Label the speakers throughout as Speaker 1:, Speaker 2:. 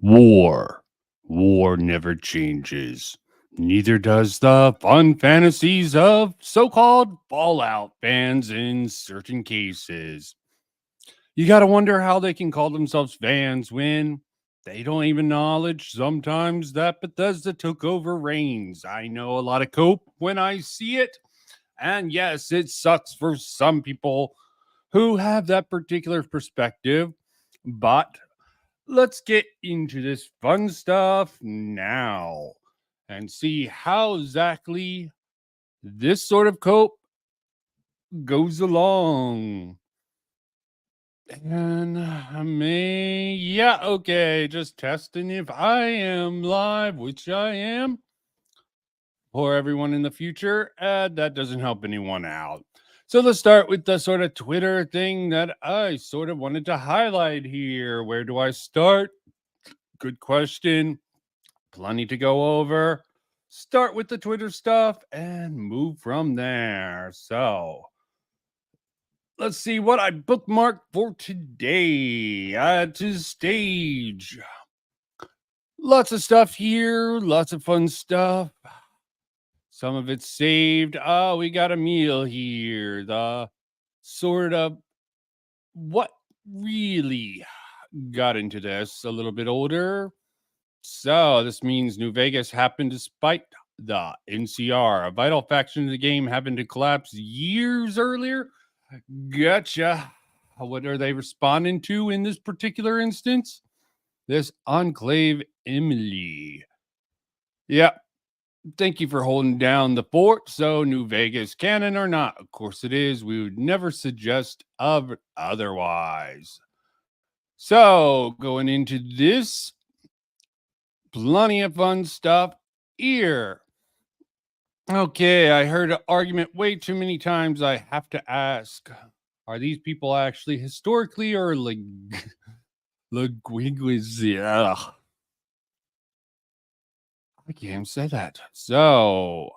Speaker 1: War. War never changes. Neither does the fun fantasies of so called Fallout fans in certain cases. You gotta wonder how they can call themselves fans when they don't even acknowledge sometimes that Bethesda took over reigns. I know a lot of cope when I see it. And yes, it sucks for some people who have that particular perspective, but let's get into this fun stuff now and see how exactly this sort of cope goes along. And yeah, okay, just testing if I am live, which I am for everyone in the future. That doesn't help anyone out. So let's start with the sort of Twitter thing that I sort of wanted to highlight here. Where do I start? Good question. Plenty to go over. Start with the Twitter stuff and move from there. So let's see what I bookmarked for today. To stage. Lots of stuff here, lots of fun stuff. Some of it's saved. Oh, we got a meal here. The sort of what really got into this a little bit older. So this means New Vegas happened despite the NCR, a vital faction of the game, having to collapse years earlier. Gotcha. What are they responding to in this particular instance? This Enclave Emily. Yeah. Thank you for holding down the fort. So, New Vegas canon or not? Of course it is. We would never suggest of otherwise. So, going into this, plenty of fun stuff here. Okay, I heard an argument way too many times. I have to ask, are these people actually historically or linguistic? I can't even say that. So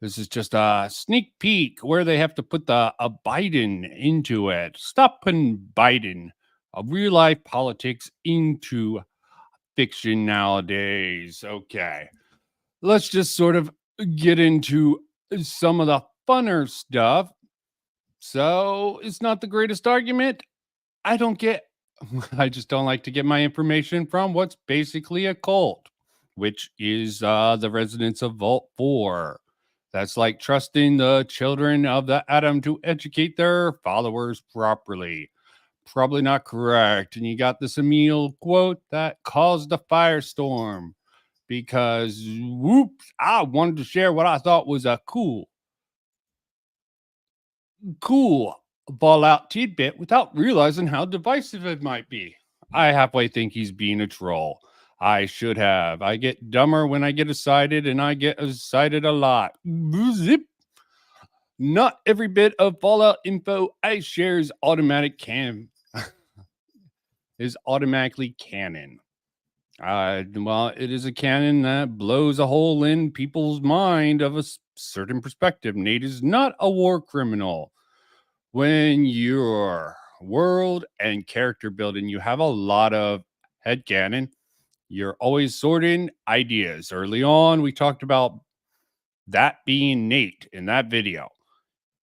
Speaker 1: this is just a sneak peek where they have to put a Biden into it. Stop putting Biden, real life politics, into fiction nowadays. Okay, let's just sort of get into some of the funner stuff. So it's not the greatest argument. I don't get, I just don't like to get my information from what's basically a cult, which is the residents of Vault 4. That's like trusting the children of the atom to educate their followers properly. Probably not correct. And you got this Emil quote that caused a firestorm because, whoops, I wanted to share what I thought was a cool Fallout tidbit without realizing how divisive it might be. I halfway think he's being a troll. I should have. I get dumber when I get excited, and I get excited a lot. Zip. Not every bit of Fallout info I share is is automatically canon. Well, it is a canon that blows a hole in people's mind of a certain perspective. Nate is not a war criminal. When you're world and character building, you have a lot of headcanon. You're always sorting ideas. Early on, we talked about that being Nate in that video.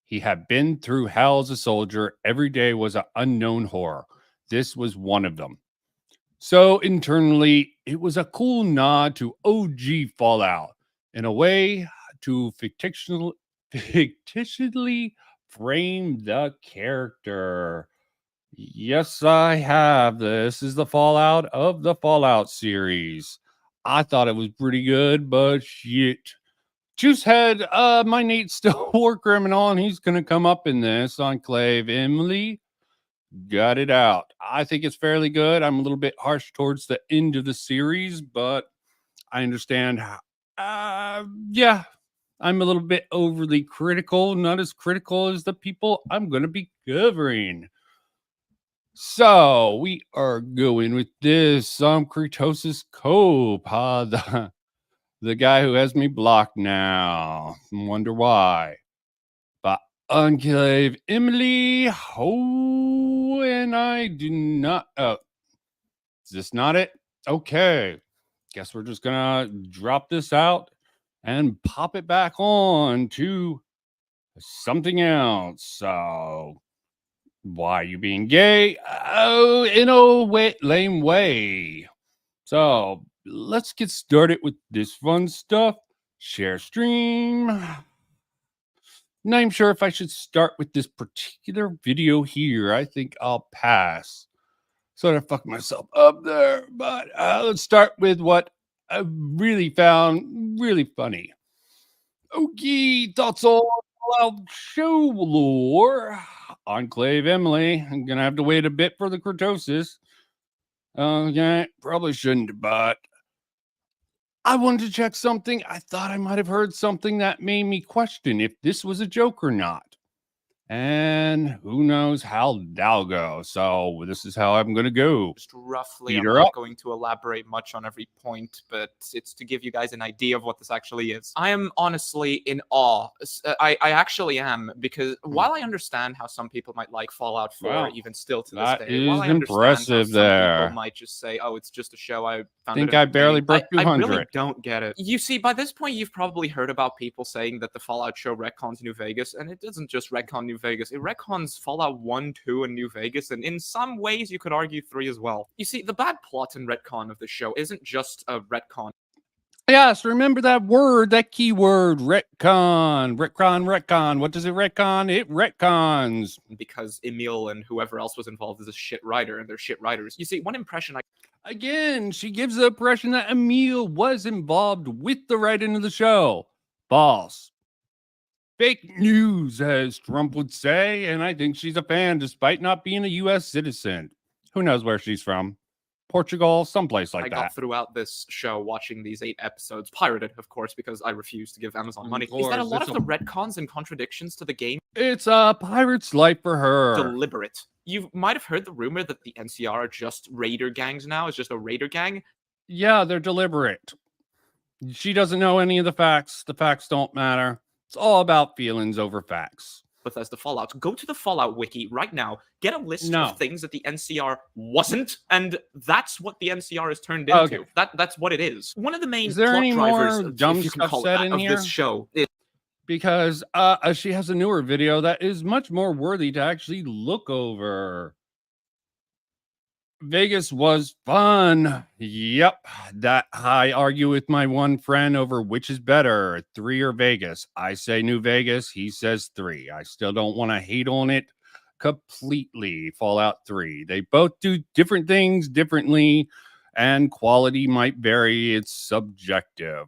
Speaker 1: He had been through hell as a soldier. Every day was an unknown horror. This was one of them. So internally, it was a cool nod to OG Fallout in a way to fictitiously frame the character. Yes, I have. This is the Fallout of the Fallout series. I thought it was pretty good, but shit. Juicehead, my Nate's still a war criminal, and he's gonna come up in this Enclave. Emily, got it out. I think it's fairly good. I'm a little bit harsh towards the end of the series, but I understand how. Yeah, I'm a little bit overly critical, not as critical as the people I'm going to be covering. So we are going with this Cretosis Cope, the guy who has me blocked now. Wonder why. But Enclave Emily, oh, and I do not. Oh, is this not it? Okay. Guess we're just gonna drop this out and pop it back on to something else. So, why you being gay? Oh, in a way, lame way. So, let's get started with this fun stuff. Share stream. Not even sure if I should start with this particular video here. I think I'll pass. Sort of fucked myself up there, but let's start with what I really found really funny. Okay, thoughts on Fallout show lore. Enclave Emily. I'm gonna have to wait a bit for the kurtosis. Okay, probably shouldn't, but I wanted to check something. I thought I might have heard something that made me question if this was a joke or not. And who knows how that'll go. So this is how I'm going to go.
Speaker 2: Just roughly,
Speaker 1: Beat
Speaker 2: I'm
Speaker 1: her
Speaker 2: not
Speaker 1: up.
Speaker 2: going to elaborate much on every point, but it's to give you guys an idea of what this actually is. I am honestly in awe. I actually am, because while I understand how some people might like Fallout 4,
Speaker 1: Wow.
Speaker 2: even still to this
Speaker 1: That
Speaker 2: day, while
Speaker 1: is
Speaker 2: I understand how
Speaker 1: impressive
Speaker 2: some
Speaker 1: there.
Speaker 2: people might just say, "Oh, it's just a show," I found
Speaker 1: Think
Speaker 2: it
Speaker 1: I barely
Speaker 2: entertaining.
Speaker 1: broke
Speaker 2: I really
Speaker 1: 200.
Speaker 2: don't get it. You see, by this point, you've probably heard about people saying that the Fallout show retcons New Vegas, and it doesn't just retcon New Vegas. It retcons Fallout 1, 2, and New Vegas, and in some ways, you could argue 3 as well. You see, the bad plot and retcon of the show isn't just a retcon.
Speaker 1: Yes, remember that word, that keyword, retcon, retcon, retcon. What does it retcon? It retcons.
Speaker 2: Because Emil and whoever else was involved is a shit writer, and they're shit writers. You see, one impression I
Speaker 1: Again, she gives the impression that Emil was involved with the writing of the show. False. Fake news, as Trump would say, and I think she's a fan despite not being a U.S. citizen. Who knows where she's from? Portugal, someplace like
Speaker 2: I
Speaker 1: that.
Speaker 2: got throughout this show watching these 8 episodes, pirated, of course, because I refuse to give Amazon money, is that a lot of the retcons and contradictions to the game
Speaker 1: It's a pirate's life for her.
Speaker 2: deliberate. You might have heard the rumor that the NCR are just raider gangs now. It's just a raider gang.
Speaker 1: Yeah, they're deliberate. She doesn't know any of the facts. The facts don't matter. It's all about feelings over facts.
Speaker 2: Bethesda Fallout. Go to the Fallout wiki right now, get a list
Speaker 1: No.
Speaker 2: of things that the NCR wasn't, and that's what the NCR has turned into.
Speaker 1: Okay.
Speaker 2: That's what it is. One of the main
Speaker 1: Is there
Speaker 2: plot
Speaker 1: any
Speaker 2: drivers,
Speaker 1: more dumb
Speaker 2: if you can
Speaker 1: stuff
Speaker 2: call it
Speaker 1: said
Speaker 2: that,
Speaker 1: in
Speaker 2: of
Speaker 1: here?
Speaker 2: this show is
Speaker 1: Because she has a newer video that is much more worthy to actually look over. Vegas was fun. Yep. That I argue with my one friend over which is better, 3 or Vegas. I say New Vegas. He says 3. I still don't want to hate on it completely. Fallout 3. They both do different things differently, and quality might vary. It's subjective.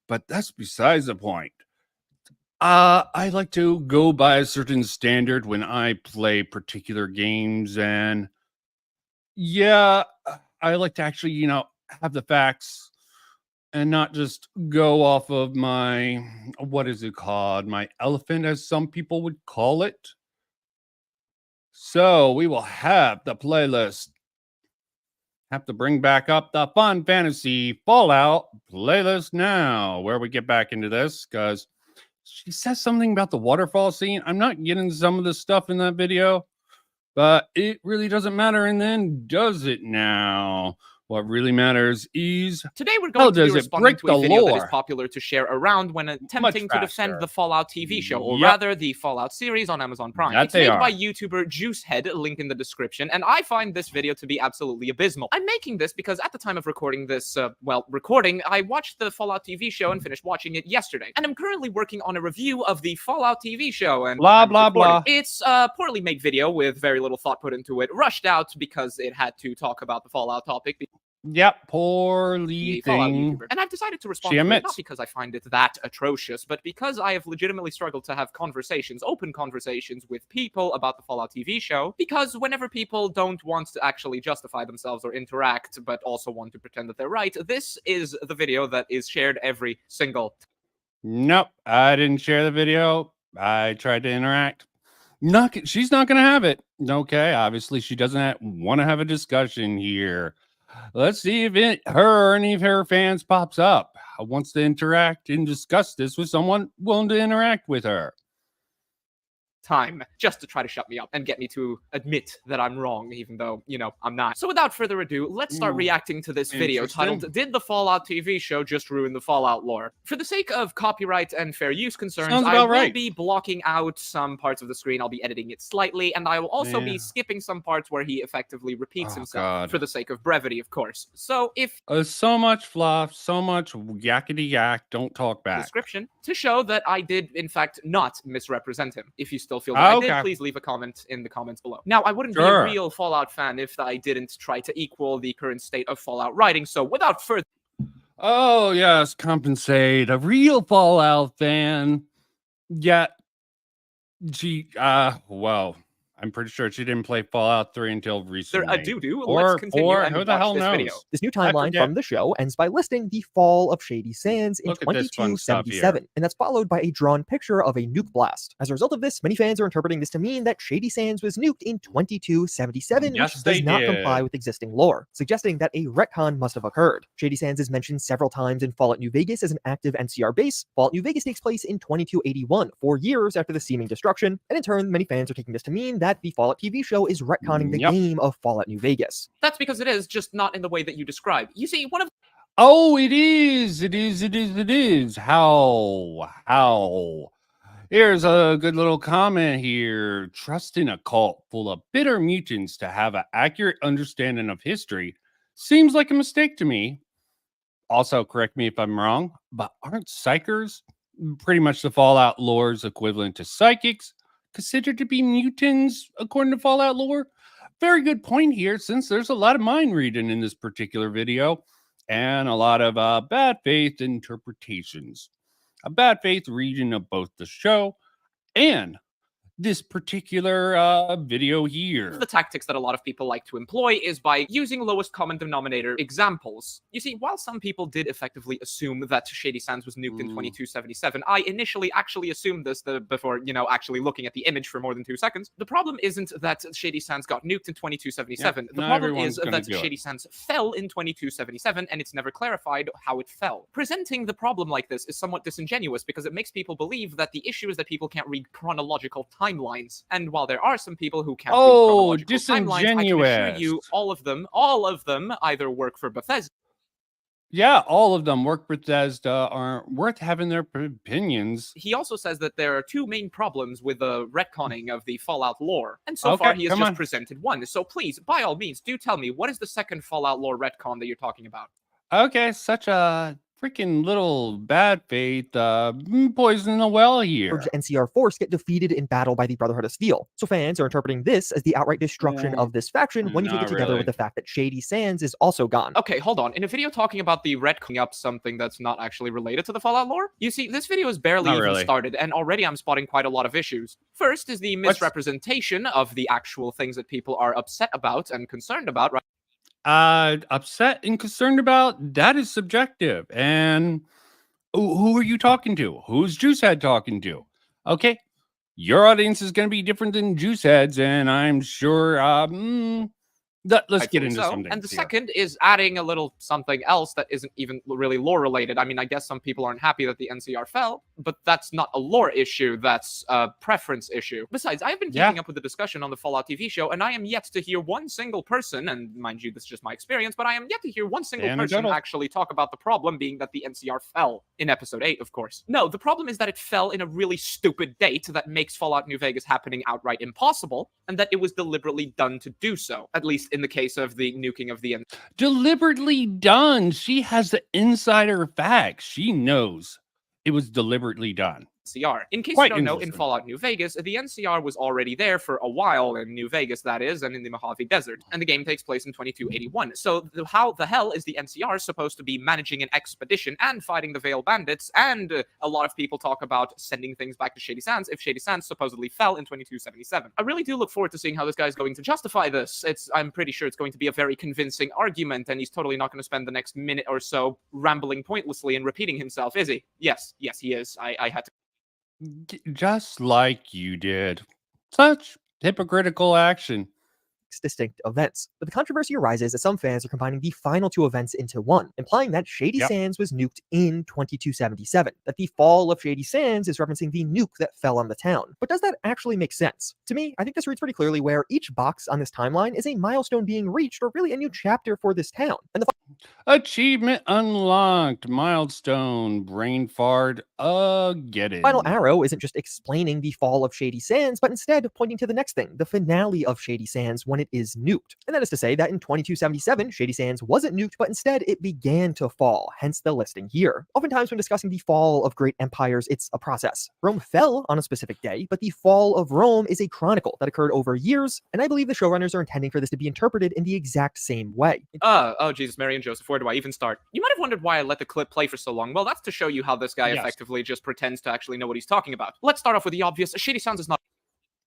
Speaker 1: But that's besides the point. I like to go by a certain standard when I play particular games, and yeah, I like to actually, have the facts and not just go off of my, what is it called? My elephant, as some people would call it. So we will have the playlist. Have to bring back up the Fun Fantasy Fallout playlist now, where we get back into this, because she says something about the waterfall scene. I'm not getting some of the stuff in that video, but it really doesn't matter. And then does it now? What really matters is
Speaker 2: today we're going to be
Speaker 1: does it
Speaker 2: responding
Speaker 1: break
Speaker 2: to a
Speaker 1: the
Speaker 2: video that is
Speaker 1: lore?
Speaker 2: popular to share around when attempting to defend
Speaker 1: faster.
Speaker 2: the Fallout TV show, or
Speaker 1: Yep.
Speaker 2: rather the Fallout series on Amazon Prime.
Speaker 1: That
Speaker 2: It's
Speaker 1: they
Speaker 2: made
Speaker 1: are.
Speaker 2: by YouTuber Juicehead, link in the description, and I find this video to be absolutely abysmal. I'm making this because at the time of recording this, recording, I watched the Fallout TV show and finished watching it yesterday, and I'm currently working on a review of the Fallout TV show, and
Speaker 1: Blah, blah, blah.
Speaker 2: It's a poorly made video with very little thought put into it, rushed out because it had to talk about the Fallout topic.
Speaker 1: Yep, poorly thing.
Speaker 2: And I've decided to respond
Speaker 1: She
Speaker 2: to it,
Speaker 1: admits.
Speaker 2: not because I find it that atrocious, but because I have legitimately struggled to have conversations, open conversations with people about the Fallout TV show, because whenever people don't want to actually justify themselves or interact, but also want to pretend that they're right, this is the video that is shared every single
Speaker 1: Nope, I didn't share the video. I tried to interact. She's not going to have it. Okay, obviously she doesn't want to have a discussion here. Let's see if her or any of her fans pops up, wants to interact and discuss this with someone willing to interact with her.
Speaker 2: time just to try to shut me up and get me to admit that I'm wrong, even though, I'm not. So without further ado, let's start reacting to this video titled, Did the Fallout TV show just ruin the Fallout lore? For the sake of copyright and fair use concerns, I will be blocking out some parts of the screen. I'll be editing it slightly, and I will also be skipping some parts where he effectively repeats himself for the sake of brevity, of course. So if
Speaker 1: so much fluff, so much yakety yak, don't talk back.
Speaker 2: Description to show that I did in fact not misrepresent him. If you still feel that I did, please leave a comment in the comments below. Now, I wouldn't be a real Fallout fan if I didn't try to equal the current state of Fallout writing. So without further
Speaker 1: Oh yes, compensate. A real Fallout fan. Yet she well, I'm pretty sure she didn't play Fallout 3 until recently.
Speaker 2: Let's continue and
Speaker 1: who the hell
Speaker 2: watch this
Speaker 1: knows?
Speaker 2: video.
Speaker 3: This new timeline from the show ends by listing the fall of Shady Sands in 2277, and that's followed by a drawn picture of a nuke blast. As a result of this, many fans are interpreting this to mean that Shady Sands was nuked in 2277, which does not comply with existing lore, suggesting that a retcon must have occurred. Shady Sands is mentioned several times in Fallout New Vegas as an active NCR base. Fallout New Vegas takes place in 2281, 4 years after the seeming destruction, and in turn, many fans are taking this to mean that the Fallout TV show is retconning the game of Fallout New Vegas.
Speaker 2: That's because it is, just not in the way that you describe. You see, one of
Speaker 1: it is. How? Here's a good little comment here. Trusting a cult full of bitter mutants to have an accurate understanding of history seems like a mistake to me. Also, correct me if I'm wrong, but aren't psychers, pretty much the Fallout lore's equivalent to psychics, considered to be mutants according to Fallout lore? Very good point here, since there's a lot of mind reading in this particular video and a lot of bad faith interpretations. A bad faith reading of both the show and this particular video here.
Speaker 2: The tactics that a lot of people like to employ is by using lowest common denominator examples. You see, while some people did effectively assume that Shady Sands was nuked in 2277, I initially actually assumed this before, actually looking at the image for more than 2 seconds. The problem isn't that Shady Sands got nuked in 2277. The problem is that Shady Sands fell in 2277, and it's never clarified how it fell. Presenting the problem like this is somewhat disingenuous because it makes people believe that the issue is that people can't read chronological timelines. And while there are some people who can't read chronological timelines, I can assure you all of them either work for Bethesda.
Speaker 1: Yeah, all of them work for Bethesda, are worth having their opinions.
Speaker 2: He also says that there are two main problems with the retconning of the Fallout lore. And so far, he has just presented one. So please, by all means, do tell me, what is the second Fallout lore retcon that you're talking about?
Speaker 1: Okay, such a freaking little bad faith poison the well here.
Speaker 3: NCR force get defeated in battle by the Brotherhood of Steel. So fans are interpreting this as the outright destruction of this faction when you take it together with the fact that Shady Sands is also gone.
Speaker 2: Okay, hold on. In a video talking about the retconning up something that's not actually related to the Fallout lore, you see, this video is barely even started, and already I'm spotting quite a lot of issues. First is the misrepresentation of the actual things that people are upset about and concerned about, right?
Speaker 1: Upset and concerned about, that is subjective. And who are you talking to? Who's Juicehead talking to? Okay, your audience is going to be different than Juicehead's, and I'm sure let's get into something.
Speaker 2: And the second is adding a little something else that isn't even really lore related. I mean, I guess some people aren't happy that the NCR fell, but that's not a lore issue. That's a preference issue. Besides, I've been keeping up with the discussion on the Fallout TV show, and I am yet to hear one single person, and mind you, this is just my experience, but I am yet to hear one single person actually talk about the problem being that the NCR fell in episode 8, of course. No, the problem is that it fell in a really stupid date that makes Fallout New Vegas happening outright impossible, and that it was deliberately done to do so, at least in the case of the nuking of the
Speaker 1: deliberately done. She has the insider facts. She knows it was deliberately done.
Speaker 2: NCR. In case you don't know, in Fallout New Vegas, the NCR was already there for a while in New Vegas, that is, and in the Mojave Desert, and the game takes place in 2281. So how the hell is the NCR supposed to be managing an expedition and fighting the Veil Bandits? And a lot of people talk about sending things back to Shady Sands if Shady Sands supposedly fell in 2277. I really do look forward to seeing how this guy's going to justify this. I'm pretty sure it's going to be a very convincing argument, and he's totally not going to spend the next minute or so rambling pointlessly and repeating himself, is he? Yes, he is. I had to.
Speaker 1: Just like you did. Such hypocritical action.
Speaker 3: 6 distinct events. But the controversy arises as some fans are combining the final 2 events into one, implying that Shady Sands was nuked in 2277, that the fall of Shady Sands is referencing the nuke that fell on the town. But does that actually make sense? To me, I think this reads pretty clearly where each box on this timeline is a milestone being reached, or really a new chapter for this town. And the
Speaker 1: Achievement unlocked. Milestone. Brain fart. Get it.
Speaker 3: final arrow isn't just explaining the fall of Shady Sands, but instead pointing to the next thing, the finale of Shady Sands when it is nuked. And that is to say that in 2277, Shady Sands wasn't nuked, but instead it began to fall, hence the listing here. Oftentimes when discussing the fall of great empires, it's a process. Rome fell on a specific day, but the fall of Rome is a chronicle that occurred over years, and I believe the showrunners are intending for this to be interpreted in the exact same way.
Speaker 2: Oh, Jesus, Mary and Joseph, where do I even start? You might have wondered why I let the clip play for so long. Well, that's to show you how this guy effectively just pretends to actually know what he's talking about. Let's start off with the obvious. Shady Sands is not...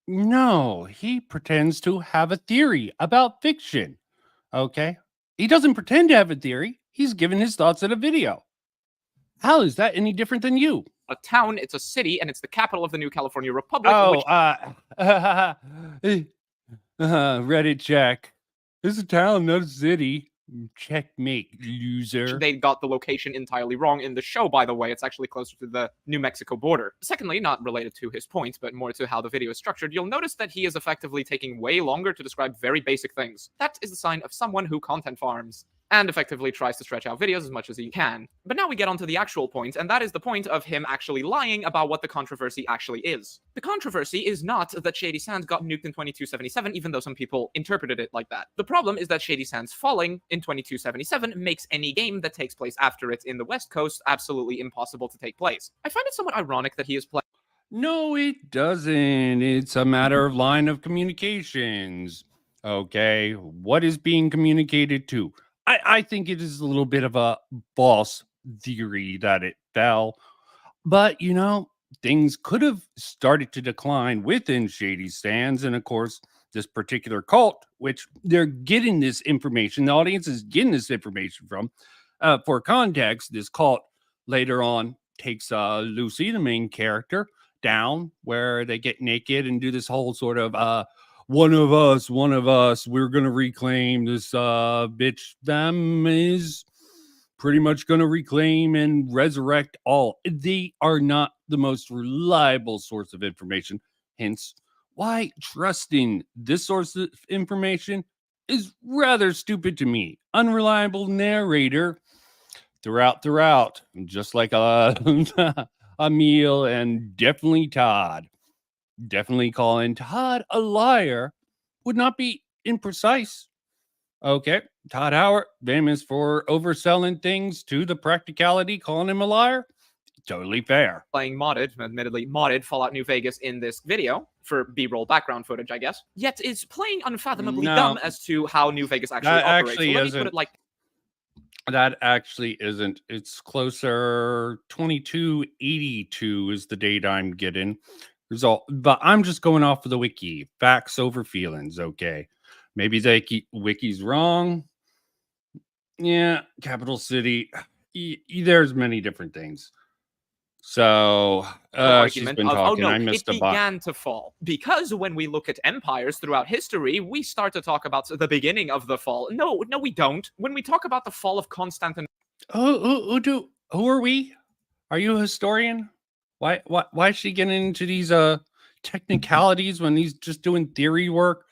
Speaker 1: No, he pretends to have a theory about fiction. Okay? He doesn't pretend to have a theory. He's given his thoughts in a video. How is that any different than you?
Speaker 2: A town, it's a city, and it's the capital of the new California Republic.
Speaker 1: Oh, Reddit check. It's a town, not a city. Checkmate, loser.
Speaker 2: They got the location entirely wrong in the show, by the way. It's actually closer to the New Mexico border. Secondly, not related to his points, but more to how the video is structured, you'll notice that he is effectively taking way longer to describe very basic things. That is the sign of someone who content farms and effectively tries to stretch out videos as much as he can. But now we get onto the actual point, and that is the point of him actually lying about what the controversy actually is. The controversy is not that Shady Sands got nuked in 2277, even though some people interpreted it like that. The problem is that Shady Sands falling in 2277 makes any game that takes place after it in the West Coast absolutely impossible to take place. I find it somewhat ironic that he is playing...
Speaker 1: No, it doesn't. It's a matter of line of communications. Okay, what is being communicated to? I think it is a little bit of a false theory that it fell. But, you know, things could have started to decline within Shady Sands. And, of course, this particular cult, which they're getting this information, the audience is getting this information from. For context, this cult later on takes Lucy, the main character, down where they get naked and do this whole sort of one of us, we're gonna reclaim this bitch. Them is pretty much gonna reclaim and resurrect all. They are not the most reliable source of information, hence why trusting this source of information is rather stupid to me. Unreliable narrator throughout, just like Emil and definitely Todd. Definitely calling Todd a liar would not be imprecise. Okay, Todd Howard, famous for overselling things to the practicality, calling him a liar. Totally fair.
Speaker 2: Playing modded, admittedly modded Fallout New Vegas in this video for B-roll background footage, I guess. Yet is playing unfathomably dumb as to how New Vegas actually operates.
Speaker 1: Actually
Speaker 2: so let me put it like...
Speaker 1: That actually isn't. It's closer. 2282 is the date I'm getting. Result, but I'm just going off of the wiki. Facts over feelings. Okay, maybe the wiki's wrong. Yeah, capital city. There's many different things. So she's been talking. I missed a
Speaker 2: it began to fall because when we look at empires throughout history, we start to talk about the beginning of the fall. No, we don't. When we talk about the fall of Constantinople,
Speaker 1: who are we? Are you a historian? Why is she getting into these technicalities when he's just doing theory work?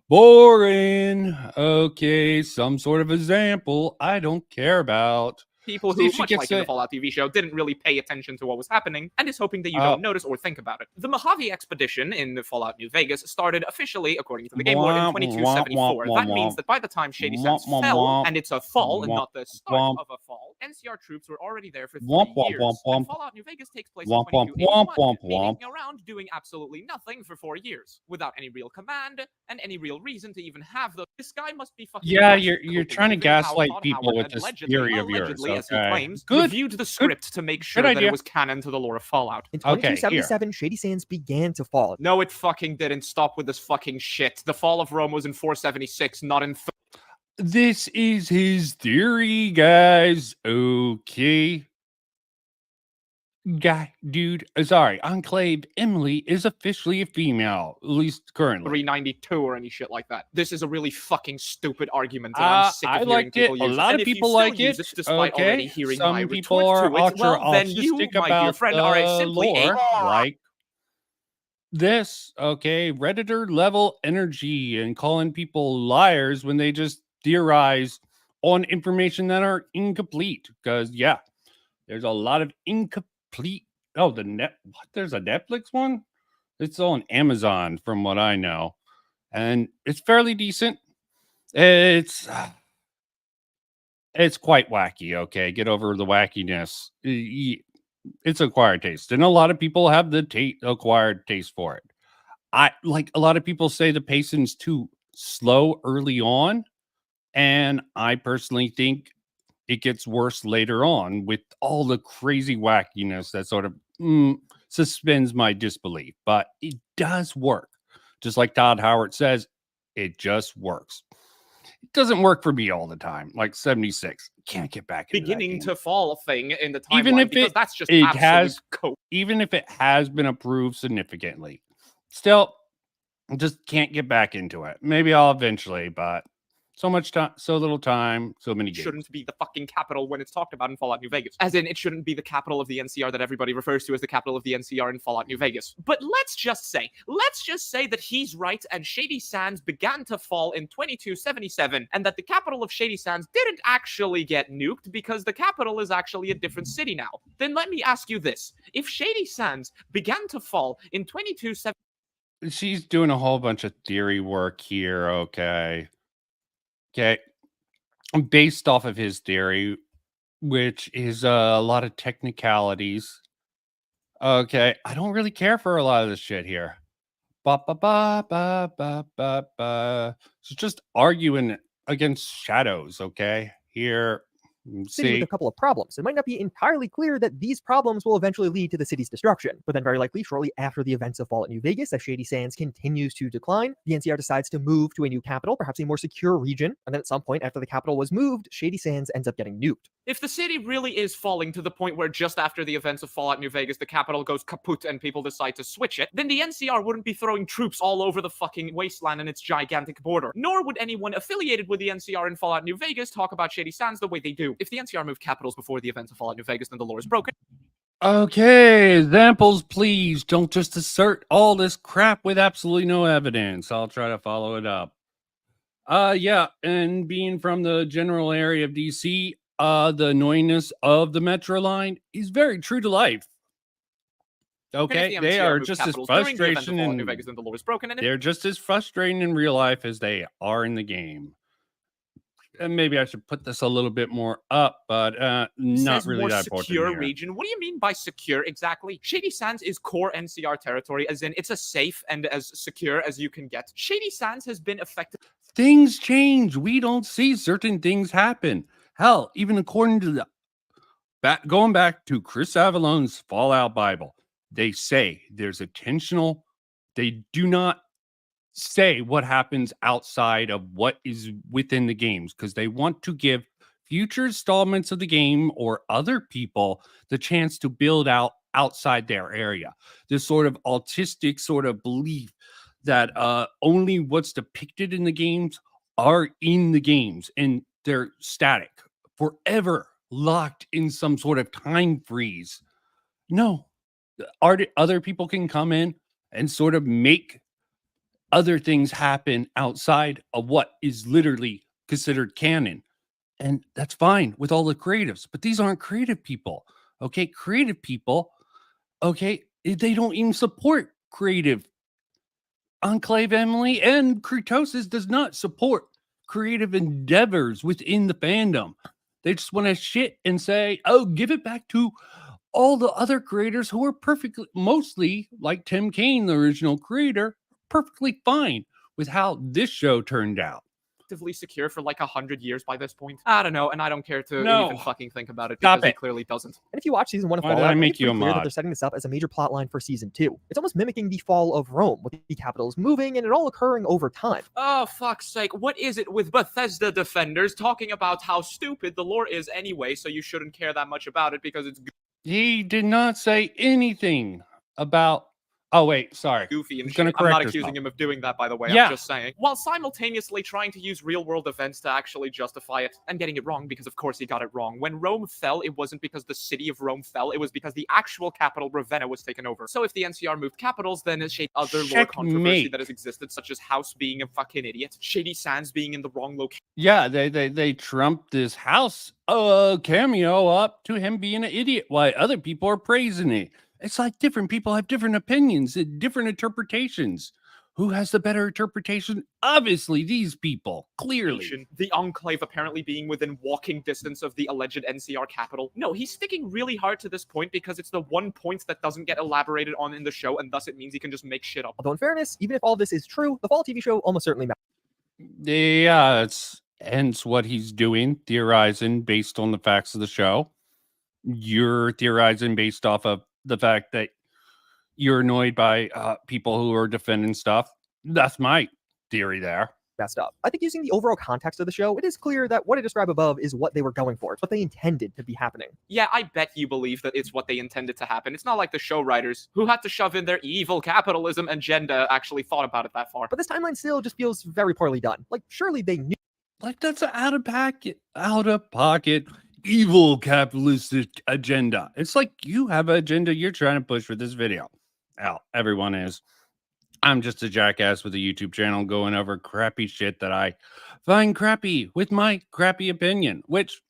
Speaker 1: Boring. Okay, some sort of example I don't care about.
Speaker 2: People who, much like in the Fallout TV show, didn't really pay attention to what was happening and is hoping that you don't notice or think about it. The Mojave expedition in the Fallout New Vegas started officially, according to the game lore, in 2274. That means that by the time Shady Sands fell, and it's a fall and not the start of a fall, NCR troops were already there for 3 years. And Fallout New Vegas takes place in 2281, meaning around doing absolutely nothing for 4 years, without any real command and any real reason to even have those. This guy must be fucking...
Speaker 1: Yeah, you're trying to gaslight people with this theory of yours.
Speaker 2: As he claims, reviewed the script to make sure that it was canon to the lore of Fallout.
Speaker 3: In 2277, Shady Sands began to fall.
Speaker 2: No, it fucking didn't. Stop with this fucking shit. The fall of Rome was in 476, not in...
Speaker 1: This is his theory, guys. Okay. Sorry, Enclave Emily is officially a female, at least currently.
Speaker 2: 392 or any shit like that. This is a really fucking stupid argument, and I'm sick of
Speaker 1: I
Speaker 2: hearing
Speaker 1: liked it.
Speaker 2: people
Speaker 1: A
Speaker 2: use it.
Speaker 1: lot
Speaker 2: And
Speaker 1: of
Speaker 2: if you
Speaker 1: people
Speaker 2: still
Speaker 1: like
Speaker 2: use
Speaker 1: it.
Speaker 2: despite already
Speaker 1: Okay,
Speaker 2: hearing my
Speaker 1: some people
Speaker 2: retort
Speaker 1: are
Speaker 2: to it,
Speaker 1: ultra
Speaker 2: well, then you,
Speaker 1: autistic
Speaker 2: my dear
Speaker 1: about
Speaker 2: friend, are
Speaker 1: the
Speaker 2: simply
Speaker 1: lore, like this. Okay, Redditor level energy and calling people liars when they just theorize on information that are incomplete. Because yeah, there's a lot of incomplete. Oh, there's a Netflix one. It's on Amazon, from what I know, and it's fairly decent. It's quite wacky. Okay, get over the wackiness. It's acquired taste, and a lot of people have the acquired taste for it. I like a lot of people say the pacing's too slow early on, and I personally think it gets worse later on with all the crazy wackiness that sort of suspends my disbelief. But it does work, just like Todd Howard says. It just works. It doesn't work for me all the time. Like 76, can't get back into
Speaker 2: beginning
Speaker 1: that
Speaker 2: to fall thing in the timeline,
Speaker 1: even if
Speaker 2: because that's just
Speaker 1: it
Speaker 2: absolute
Speaker 1: has,
Speaker 2: coke.
Speaker 1: even if it has been approved significantly, still just can't get back into it. Maybe I'll eventually, but so much time, so little time, so many games.
Speaker 2: Shouldn't be the fucking capital when it's talked about in Fallout New Vegas. As in, it shouldn't be the capital of the NCR that everybody refers to as the capital of the NCR in Fallout New Vegas. But let's just say that he's right and Shady Sands began to fall in 2277, and that the capital of Shady Sands didn't actually get nuked because the capital is actually a different city now. Then let me ask you this. If Shady Sands began to fall in 2277...
Speaker 1: She's doing a whole bunch of theory work here, okay. Based off of his theory, which is a lot of technicalities. Okay, I don't really care for a lot of this shit here. Ba ba ba ba ba ba ba. She's just arguing against shadows. Okay, here.
Speaker 3: City with a couple of problems. It might not be entirely clear that these problems will eventually lead to the city's destruction, but then very likely shortly after the events of Fallout New Vegas, as Shady Sands continues to decline, the NCR decides to move to a new capital, perhaps a more secure region, and then at some point after the capital was moved, Shady Sands ends up getting nuked.
Speaker 2: If the city really is falling to the point where just after the events of Fallout New Vegas, the capital goes kaput and people decide to switch it, then the NCR wouldn't be throwing troops all over the fucking wasteland and its gigantic border. Nor would anyone affiliated with the NCR in Fallout New Vegas talk about Shady Sands the way they do. If the NCR moved capitals before the events of Fallout New Vegas, then the lore is broken.
Speaker 1: Okay, examples, please. Don't just assert all this crap with absolutely no evidence. I'll try to follow it up. Yeah, and being from the general area of DC, the annoyingness of the Metro line is very true to life. Okay, they are just as frustrating in
Speaker 2: New Vegas, then the lore is broken, and
Speaker 1: they're just as frustrating in real life as they are in the game. And maybe I should put this a little bit more up, but not really
Speaker 2: more
Speaker 1: that important
Speaker 2: secure
Speaker 1: here.
Speaker 2: region. What do you mean by secure exactly? Shady Sands is core NCR territory, as in it's as safe and as secure as you can get. Shady Sands has been affected.
Speaker 1: Things change. We don't see certain things happen. Hell, even according to going back to Chris Avalone's Fallout Bible, they say there's intentional. They do not say what happens outside of what is within the games because they want to give future installments of the game or other people the chance to build out outside their area. This sort of autistic sort of belief that only what's depicted in the games are in the games and they're static, forever locked in some sort of time freeze. No, other people can come in and sort of make other things happen outside of what is literally considered canon. And that's fine with all the creatives, but these aren't creative people. Okay, creative people, okay, they don't even support creative. Enclave Emily and Kritosis does not support creative endeavors within the fandom. They just want to shit and say, oh, give it back to all the other creators who are perfectly, mostly like Tim Kaine, the original creator, perfectly fine with how this show turned out.
Speaker 2: Secure for like 100 years by this point. I don't know, and I don't care to even fucking think about it because he clearly doesn't.
Speaker 3: And if you watch season 1 of Fallout,
Speaker 1: I make you a
Speaker 3: clear that they're setting this up as a major plot line for season 2. It's almost mimicking the fall of Rome, with the capitals moving and it all occurring over time.
Speaker 2: Oh, fuck's sake. What is it with Bethesda defenders talking about how stupid the lore is anyway, so you shouldn't care that much about it because it's good?
Speaker 1: He did not say anything about. Oh wait, sorry.
Speaker 2: Goofy and
Speaker 1: He's gonna
Speaker 2: shit. I'm not
Speaker 1: correct
Speaker 2: accusing
Speaker 1: herself.
Speaker 2: him of doing that, by the way.
Speaker 1: Yeah.
Speaker 2: I'm just saying. While simultaneously trying to use real-world events to actually justify it, and getting it wrong, because of course he got it wrong. When Rome fell, it wasn't because the city of Rome fell, it was because the actual capital, Ravenna, was taken over. So if the NCR moved capitals, then it shaped other lore controversy
Speaker 1: Checkmate.
Speaker 2: that has existed, such as House being a fucking idiot, Shady Sands being in the wrong location.
Speaker 1: Yeah, they trumped this house cameo up to him being an idiot, while other people are praising it. It's like different people have different opinions and different interpretations. Who has the better interpretation? Obviously, these people. Clearly.
Speaker 2: The Enclave apparently being within walking distance of the alleged NCR capital. No, he's sticking really hard to this point because it's the one point that doesn't get elaborated on in the show, and thus it means he can just make shit up.
Speaker 3: Although in fairness, even if all this is true, the Fall TV show almost certainly matters.
Speaker 1: Yeah, it's hence what he's doing, theorizing based on the facts of the show. You're theorizing based off of the fact that you're annoyed by people who are defending stuff. That's my theory there.
Speaker 3: Messed up. I think using the overall context of the show, it is clear that what I described above is what they were going for. It's what they intended to be happening.
Speaker 2: Yeah, I bet you believe that it's what they intended to happen. It's not like the show writers, who had to shove in their evil capitalism agenda, actually thought about it that far.
Speaker 3: But this timeline still just feels very poorly done. Like, surely they knew.
Speaker 1: Like, that's an out of pocket, evil capitalistic agenda. It's like you have an agenda you're trying to push for this video. Hell, everyone is. I'm just a jackass with a YouTube channel going over crappy shit that I find crappy with my crappy opinion, which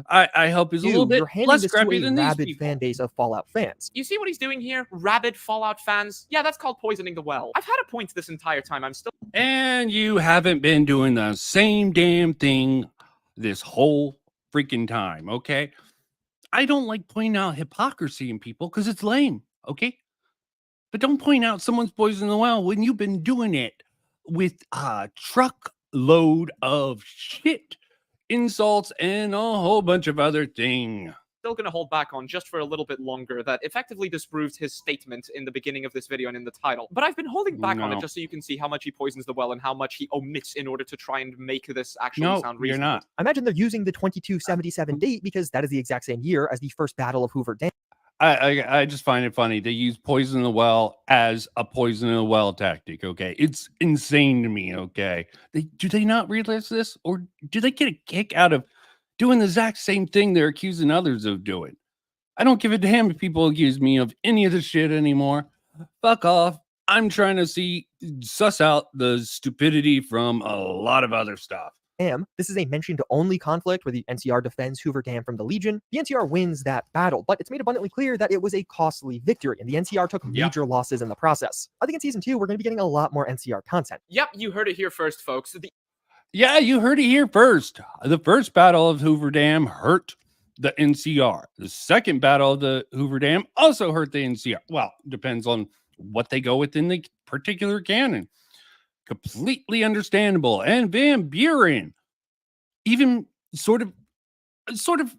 Speaker 1: I hope is a little bit
Speaker 3: You're handing
Speaker 1: less
Speaker 3: this
Speaker 1: crappy
Speaker 3: to a
Speaker 1: than these
Speaker 3: rabid
Speaker 1: people.
Speaker 3: fan base of Fallout fans.
Speaker 2: You see what he's doing here? Rabid Fallout fans? Yeah, that's called poisoning the well. I've had a point this entire time. I'm still...
Speaker 1: And you haven't been doing the same damn thing this whole freaking time, okay? I don't like pointing out hypocrisy in people because it's lame, okay? But don't point out someone's poisoning the well when you've been doing it with a truckload of shit, insults, and a whole bunch of other things.
Speaker 2: Still going to hold back on just for a little bit longer that effectively disproves his statement in the beginning of this video and in the title. But I've been holding back on it just so you can see how much he poisons the well and how much he omits in order to try and make this actually sound reasonable.
Speaker 1: You're not.
Speaker 3: I imagine they're using the 2277 date because that is the exact same year as the first Battle of Hoover Dam.
Speaker 1: I just find it funny. They use poison in the well as a poison in the well tactic, okay? It's insane to me, okay? Do they not realize this? Or do they get a kick out of doing the exact same thing they're accusing others of doing? I don't give a damn if people accuse me of any of this shit anymore. Fuck off. I'm trying to suss out the stupidity from a lot of other stuff.
Speaker 3: This is a mentioned-only conflict where the NCR defends Hoover Dam from the Legion. The NCR wins that battle, but it's made abundantly clear that it was a costly victory, and the NCR took major losses in the process. I think in Season 2, we're going to be getting a lot more NCR content.
Speaker 2: Yep, you heard it here first, folks.
Speaker 1: Yeah, you heard it here first. The first battle of Hoover Dam hurt the NCR. The second battle of the Hoover Dam also hurt the NCR. Well, depends on what they go with in the particular canon. Completely understandable. And Van Buren even sort of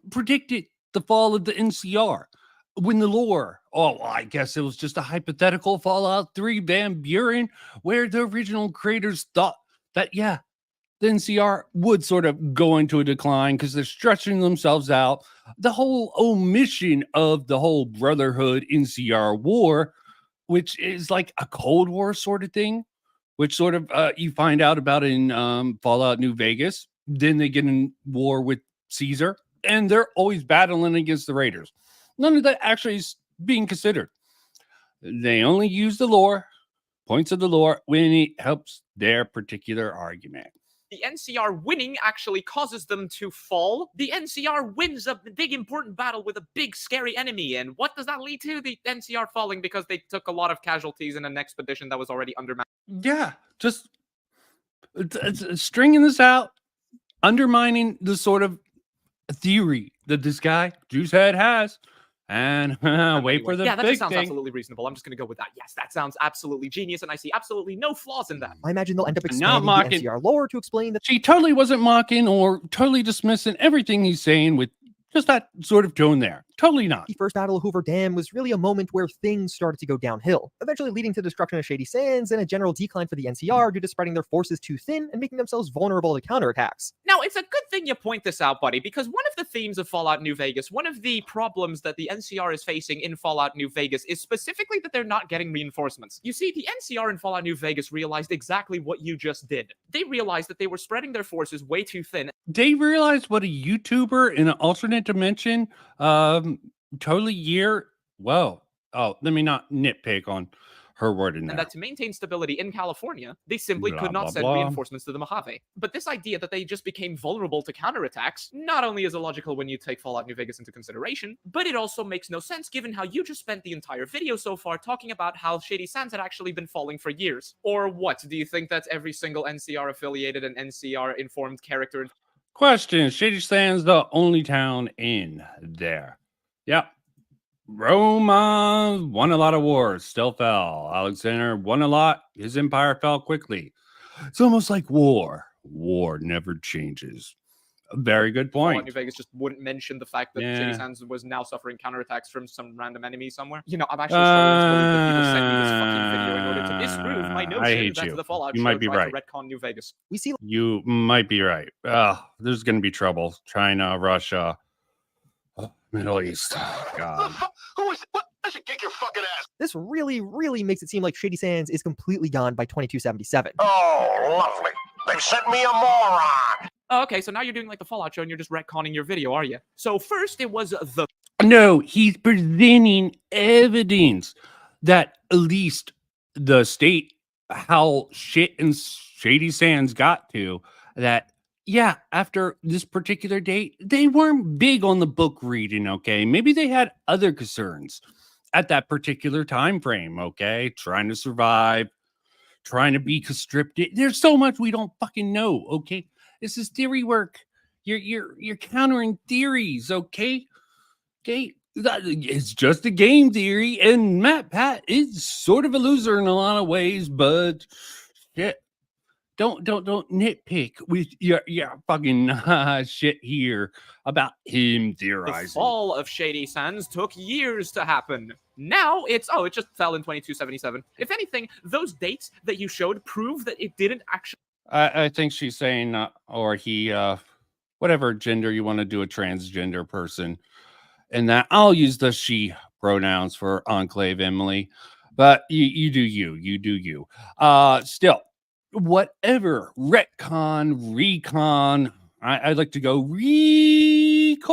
Speaker 1: predicted the fall of the NCR when the lore. Oh, well, I guess it was just a hypothetical Fallout 3 Van Buren, where the original creators thought that, yeah, the NCR would sort of go into a decline because they're stretching themselves out. The whole omission of the whole Brotherhood NCR war, which is like a Cold War sort of thing, which sort of you find out about in Fallout New Vegas. Then they get in war with Caesar, and they're always battling against the Raiders. None of that actually is being considered. They only use the lore, points of the lore, when it helps their particular argument.
Speaker 2: The NCR winning actually causes them to fall. The NCR wins a big important battle with a big scary enemy. And what does that lead to? The NCR falling because they took a lot of casualties in an expedition that was already undermanned.
Speaker 1: Yeah, just stringing this out, undermining the sort of theory that this guy, Juicehead, has. And wait for the
Speaker 2: yeah, that
Speaker 1: big
Speaker 2: just sounds
Speaker 1: thing.
Speaker 2: Absolutely reasonable. I'm just going to go with that. Yes, that sounds absolutely genius, and I see absolutely no flaws in that.
Speaker 3: I imagine they'll end up expanding the NCR lore to explain that
Speaker 1: she totally wasn't mocking or totally dismissing everything he's saying with just that sort of tone there. Totally not.
Speaker 3: The first Battle of Hoover Dam was really a moment where things started to go downhill, eventually leading to the destruction of Shady Sands and a general decline for the NCR due to spreading their forces too thin and making themselves vulnerable to counterattacks.
Speaker 2: Now, it's a good thing you point this out, buddy, because one of the themes of Fallout New Vegas, one of the problems that the NCR is facing in Fallout New Vegas is specifically that they're not getting reinforcements. You see, the NCR in Fallout New Vegas realized exactly what you just did. They realized that they were spreading their forces way too thin.
Speaker 1: They realized what a YouTuber in an alternate dimension, totally year. Whoa. Oh, let me not nitpick on her word in there.
Speaker 2: And that to maintain stability in California, they simply could not send reinforcements to the Mojave. But this idea that they just became vulnerable to counterattacks not only is illogical when you take Fallout New Vegas into consideration, but it also makes no sense given how you just spent the entire video so far talking about how Shady Sands had actually been falling for years. Or what? Do you think that every single NCR affiliated and NCR informed character?
Speaker 1: Question: Shady Sands the only town in there? Yep. Roma won a lot of wars, still fell. Alexander won a lot, his empire fell quickly. It's almost like war. War never changes. A very good point.
Speaker 2: Fallout New Vegas just wouldn't mention the fact that Shady Sands was now suffering counterattacks from some random enemy somewhere. You know, I'm actually struggling to believe that people sent me this fucking video in order to disprove my notion that the Fallout show tried to retcon New Vegas.
Speaker 1: You might be right. There's going to be trouble. China, Russia, Middle East. God.
Speaker 4: Who is what? I should kick your fucking ass.
Speaker 3: This really makes it seem like Shady Sands is completely gone by 2277.
Speaker 4: Oh, lovely. They've sent me a moron.
Speaker 2: Okay, so now you're doing like the Fallout show and you're just retconning your video, are you? So first it was the...
Speaker 1: No, he's presenting evidence that at least the state, how shit and Shady Sands got to, that yeah, after this particular date, they weren't big on the book reading, okay? Maybe they had other concerns at that particular time frame, okay? Trying to survive, trying to be conscripted. There's so much we don't fucking know, okay? This is theory work. You're countering theories, okay? Okay? It's just a game theory, and Pat is sort of a loser in a lot of ways, but shit. Don't nitpick with your fucking shit here about him theorizing.
Speaker 2: The fall of Shady Sands took years to happen. Now it just fell in 2277. If anything, those dates that you showed prove that it didn't actually...
Speaker 1: I think she's saying, or he, whatever gender you want to do, a transgender person. And that I'll use the she pronouns for Enclave Emily. But you do you. Still. Whatever, retcon, recon, I'd like to go Recolacon.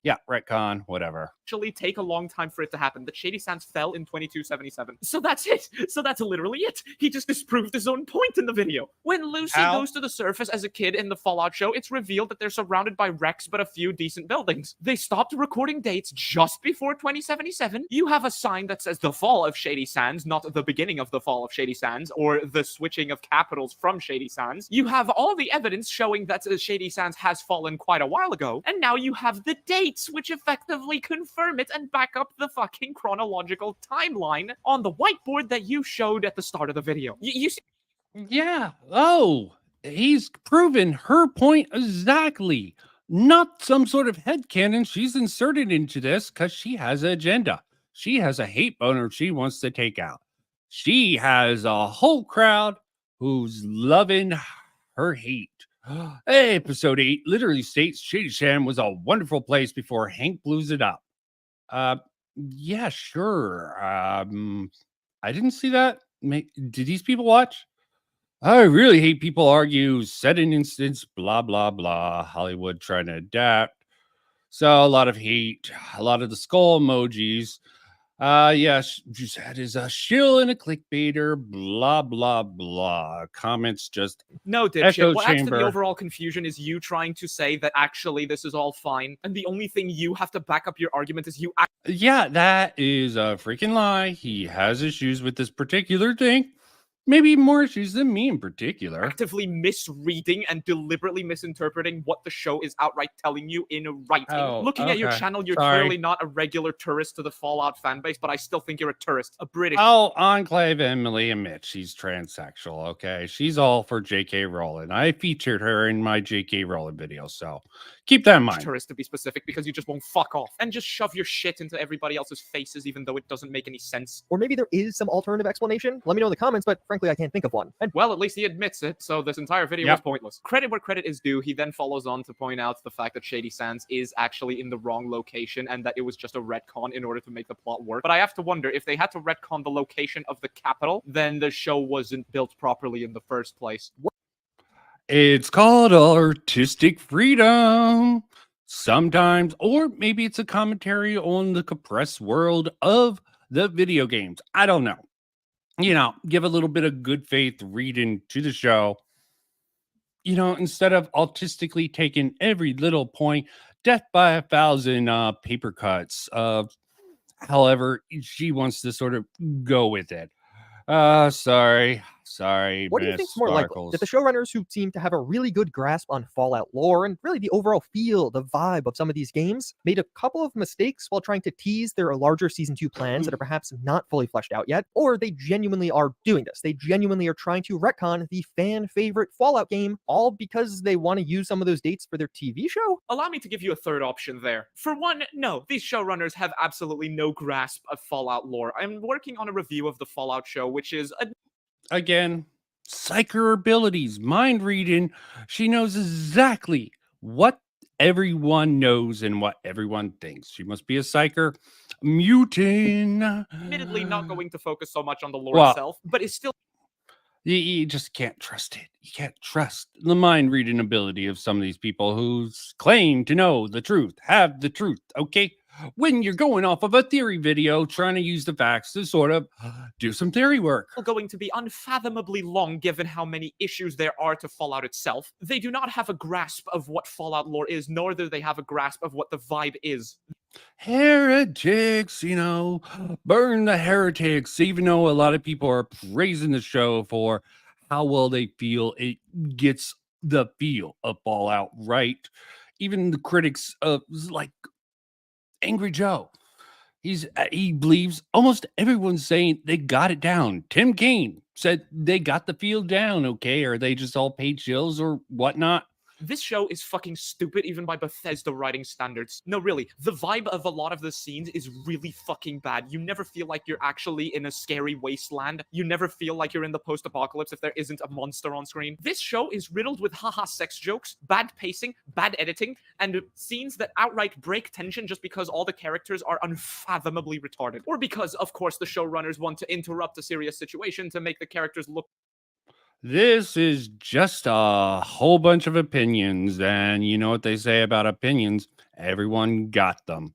Speaker 1: Yeah, retcon, whatever.
Speaker 2: Actually take a long time for it to happen. That Shady Sands fell in 2277. So that's it. So that's literally it. He just disproved his own point in the video. When Lucy goes to the surface as a kid in the Fallout show, it's revealed that they're surrounded by wrecks but a few decent buildings. They stopped recording dates just before 2077. You have a sign that says the fall of Shady Sands, not the beginning of the fall of Shady Sands, or the switching of capitals from Shady Sands. You have all the evidence showing that Shady Sands has fallen quite a while ago, and now you have the dates, which effectively confirm it and back up the fucking chronological timeline on the whiteboard that you showed at the start of the video. You see?
Speaker 1: Yeah. Oh, he's proven her point exactly. Not some sort of headcanon she's inserted into this because she has an agenda. She has a hate boner she wants to take out. She has a whole crowd who's loving her hate. Episode 8 literally states Shady Sands was a wonderful place before Hank blows it up. Yeah, sure. I didn't see that. Did these people watch? I really hate people argue set an instance, blah, blah, blah. Hollywood trying to adapt. So a lot of hate, a lot of the skull emojis. Yeah, just had his shill and a clickbaiter, blah, blah, blah. Comments just
Speaker 2: no, dipshit. What adds to the overall confusion is you trying to say that actually this is all fine, and the only thing you have to back up your argument is you...
Speaker 1: Yeah, that is a freaking lie. He has issues with this particular thing. maybe more issues than me in particular.
Speaker 2: Actively misreading and deliberately misinterpreting what the show is outright telling you in writing.
Speaker 1: Oh,
Speaker 2: Looking at your
Speaker 1: okay.
Speaker 2: channel, you're
Speaker 1: Sorry.
Speaker 2: clearly not a regular tourist to the Fallout fan base, but I still think you're a tourist, a British
Speaker 1: Oh, Enclave Emily admits she's transsexual, okay? She's all for J.K. Rowling. I featured her in my J.K. Rowling video, so keep that in mind.
Speaker 2: tourist to be specific, because you just won't fuck off and just shove your shit into everybody else's faces, even though it doesn't make any sense.
Speaker 3: Or maybe there is some alternative explanation. Let me know in the comments, but frankly, I can't think of one. And
Speaker 2: Well, at least he admits it, so this entire video was pointless. Credit where credit is due, he then follows on to point out the fact that Shady Sands is actually in the wrong location and that it was just a retcon in order to make the plot work. But I have to wonder, if they had to retcon the location of the capital, then the show wasn't built properly in the first place.
Speaker 1: It's called artistic freedom sometimes, or maybe it's a commentary on the compressed world of the video games. I don't know. You know, give a little bit of good faith reading to the show. You know, instead of autistically taking every little point, death by 1,000 paper cuts. However, she wants to sort of go with it. Sorry,
Speaker 3: what do you
Speaker 1: Miss
Speaker 3: think's more likely?
Speaker 1: Sparkles.
Speaker 3: That the showrunners who seem to have a really good grasp on Fallout lore and really the overall feel, the vibe of some of these games, made a couple of mistakes while trying to tease their larger Season 2 plans that are perhaps not fully fleshed out yet, or they genuinely are doing this. They genuinely are trying to retcon the fan favorite Fallout game, all because they want to use some of those dates for their TV show?
Speaker 2: Allow me to give you a third option there. For one, no, these showrunners have absolutely no grasp of Fallout lore. I'm working on a review of the Fallout show, which is
Speaker 1: Again, psycher abilities, mind reading. She knows exactly what everyone knows and what everyone thinks. She must be a psycher mutant.
Speaker 2: admittedly not going to focus so much on the lore
Speaker 1: Well,
Speaker 2: itself, but is still
Speaker 1: You just can't trust it. You can't trust the mind reading ability of some of these people who claim to know the truth, have the truth. Okay. When you're going off of a theory video, trying to use the facts to sort of do some theory work.
Speaker 2: going to be unfathomably long given how many issues there are to Fallout itself. They do not have a grasp of what Fallout lore is, nor do they have a grasp of what the vibe is.
Speaker 1: Heretics, you know, burn the heretics, even though a lot of people are praising the show for how well they feel it gets the feel of Fallout right. Even the critics of like Angry Joe, he believes almost everyone's saying they got it down. Tim Kaine said they got the feel down. Okay, are they just all paid chills or whatnot?
Speaker 2: This show is fucking stupid even by Bethesda writing standards. No, really, the vibe of a lot of the scenes is really fucking bad. You never feel like you're actually in a scary wasteland. You never feel like you're in the post-apocalypse if there isn't a monster on screen. This show is riddled with haha sex jokes, bad pacing, bad editing, and scenes that outright break tension just because all the characters are unfathomably retarded. Or because, of course, the showrunners want to interrupt a serious situation to make the characters look.
Speaker 1: This is just a whole bunch of opinions, and you know what they say about opinions? Everyone got them.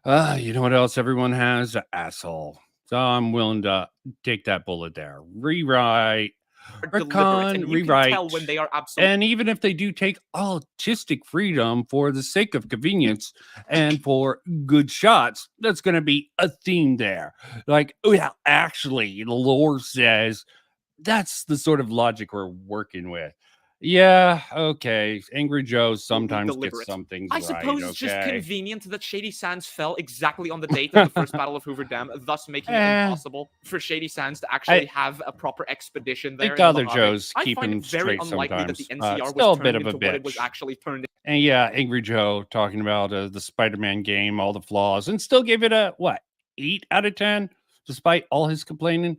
Speaker 1: You know what else everyone has? An asshole. So I'm willing to take that bullet there. Rewrite,
Speaker 2: Deliberate, and you
Speaker 1: rewrite,
Speaker 2: can tell when they are absolutely.
Speaker 1: and even if they do take artistic freedom for the sake of convenience and for good shots, that's going to be a theme there. Like, oh yeah, actually, the lore says. That's the sort of logic we're working with. Yeah, okay. Angry Joe sometimes gets
Speaker 2: deliberate.
Speaker 1: some things
Speaker 2: I
Speaker 1: right.
Speaker 2: suppose it's just
Speaker 1: Okay.
Speaker 2: convenient that Shady Sands fell exactly on the date of the first Battle of Hoover Dam, thus making it impossible for Shady Sands to actually have a proper expedition there.
Speaker 1: I think the other Joes
Speaker 2: I
Speaker 1: keep
Speaker 2: find
Speaker 1: him
Speaker 2: it very
Speaker 1: straight
Speaker 2: unlikely that
Speaker 1: sometimes.
Speaker 2: the NCR
Speaker 1: Still
Speaker 2: was
Speaker 1: a bit
Speaker 2: turned
Speaker 1: of a
Speaker 2: into what it was
Speaker 1: bitch.
Speaker 2: actually turned.
Speaker 1: And yeah, Angry Joe talking about the Spider-Man game, all the flaws, and still gave it a what 8 out of 10, despite all his complaining.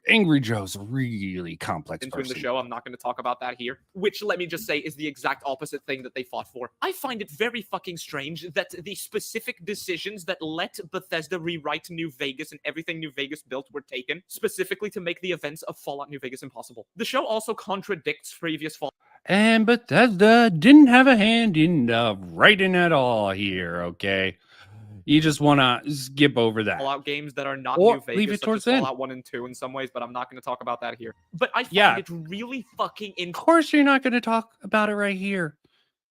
Speaker 1: Angry Joe's a really complex
Speaker 2: In
Speaker 1: person.
Speaker 2: the show, I'm not going to talk about that here. Which, let me just say, is the exact opposite thing that they fought for. I find it very fucking strange that the specific decisions that let Bethesda rewrite New Vegas and everything New Vegas built were taken specifically to make the events of Fallout New Vegas impossible. The show also contradicts previous Fallout.
Speaker 1: And Bethesda didn't have a hand in writing at all here, okay? You just want to skip over that.
Speaker 2: Fallout games that are not
Speaker 1: Or
Speaker 2: New Vegas,
Speaker 1: leave it
Speaker 2: such
Speaker 1: towards
Speaker 2: as
Speaker 1: the
Speaker 2: Fallout 1 and 2 in some ways, but I'm not going to talk about that here. But I find
Speaker 1: Yeah.
Speaker 2: it really fucking
Speaker 1: Of course you're not going to talk about it right here.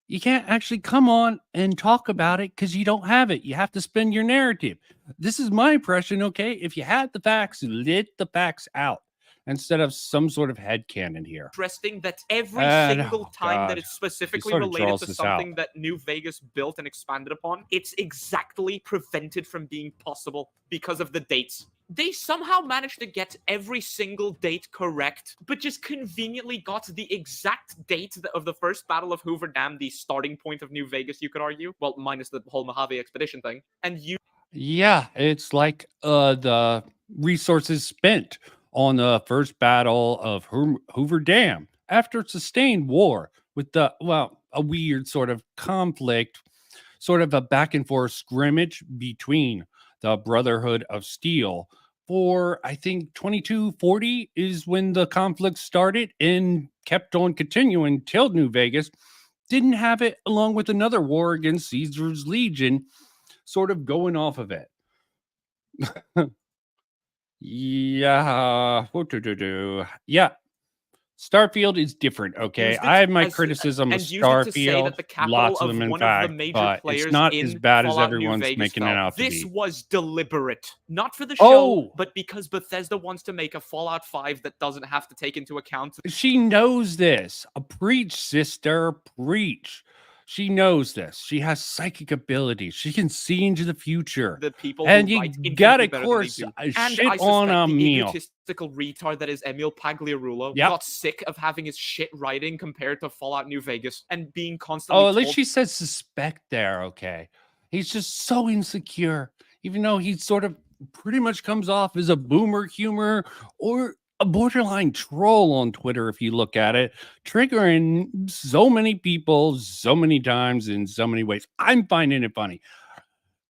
Speaker 1: You can't actually come on and talk about it because you don't have it. You have to spin your narrative. This is my impression, okay? If you had the facts, let the facts out. instead of some sort of headcanon here.
Speaker 2: Interesting that every
Speaker 1: And,
Speaker 2: single
Speaker 1: oh,
Speaker 2: time that
Speaker 1: God.
Speaker 2: it's specifically
Speaker 1: sort of
Speaker 2: related
Speaker 1: draws
Speaker 2: to
Speaker 1: this
Speaker 2: something
Speaker 1: out.
Speaker 2: that New Vegas built and expanded upon, it's exactly prevented from being possible because of the dates. They somehow managed to get every single date correct, but just conveniently got the exact date of the first Battle of Hoover Dam, the starting point of New Vegas, you could argue. Well, minus the whole Mojave expedition thing. And
Speaker 1: Yeah, it's like the resources spent on the first battle of Hoover Dam after sustained war with a weird sort of conflict, sort of a back and forth scrimmage between the Brotherhood of Steel. For I think 2240 is when the conflict started and kept on continuing till New Vegas didn't have it, along with another war against Caesar's Legion, sort of going off of it. Yeah. What to do? Yeah. Starfield is different, okay?
Speaker 2: used it
Speaker 1: I have my
Speaker 2: as-
Speaker 1: criticism of
Speaker 2: and used it to say that
Speaker 1: Starfield,
Speaker 2: the capital
Speaker 1: lots of
Speaker 2: of
Speaker 1: them in
Speaker 2: one of the
Speaker 1: fact,
Speaker 2: major
Speaker 1: but
Speaker 2: players
Speaker 1: it's not as
Speaker 2: in
Speaker 1: bad as
Speaker 2: Fallout New
Speaker 1: everyone's
Speaker 2: Vegas
Speaker 1: making it
Speaker 2: fell.
Speaker 1: out to
Speaker 2: This
Speaker 1: be.
Speaker 2: was deliberate, not for the show,
Speaker 1: Oh!
Speaker 2: but because Bethesda wants to make a Fallout 5 that doesn't have to take into account
Speaker 1: She knows this. Preach, sister, preach. She knows this. She has psychic abilities. She can see into the future.
Speaker 2: the people
Speaker 1: And
Speaker 2: who
Speaker 1: you
Speaker 2: write
Speaker 1: gotta,
Speaker 2: infinitely
Speaker 1: of
Speaker 2: better than
Speaker 1: course,
Speaker 2: they do.
Speaker 1: shit
Speaker 2: And I
Speaker 1: on
Speaker 2: suspect
Speaker 1: a
Speaker 2: the
Speaker 1: meal.
Speaker 2: egotistical retard that is Emil Pagliarulo
Speaker 1: Yep.
Speaker 2: got sick of having his shit writing compared to Fallout New Vegas and being constantly
Speaker 1: Oh, at least
Speaker 2: told
Speaker 1: she said suspect there, okay? He's just so insecure, even though he sort of pretty much comes off as a boomer humor or a borderline troll on Twitter, if you look at it, triggering so many people so many times in so many ways. I'm finding it funny.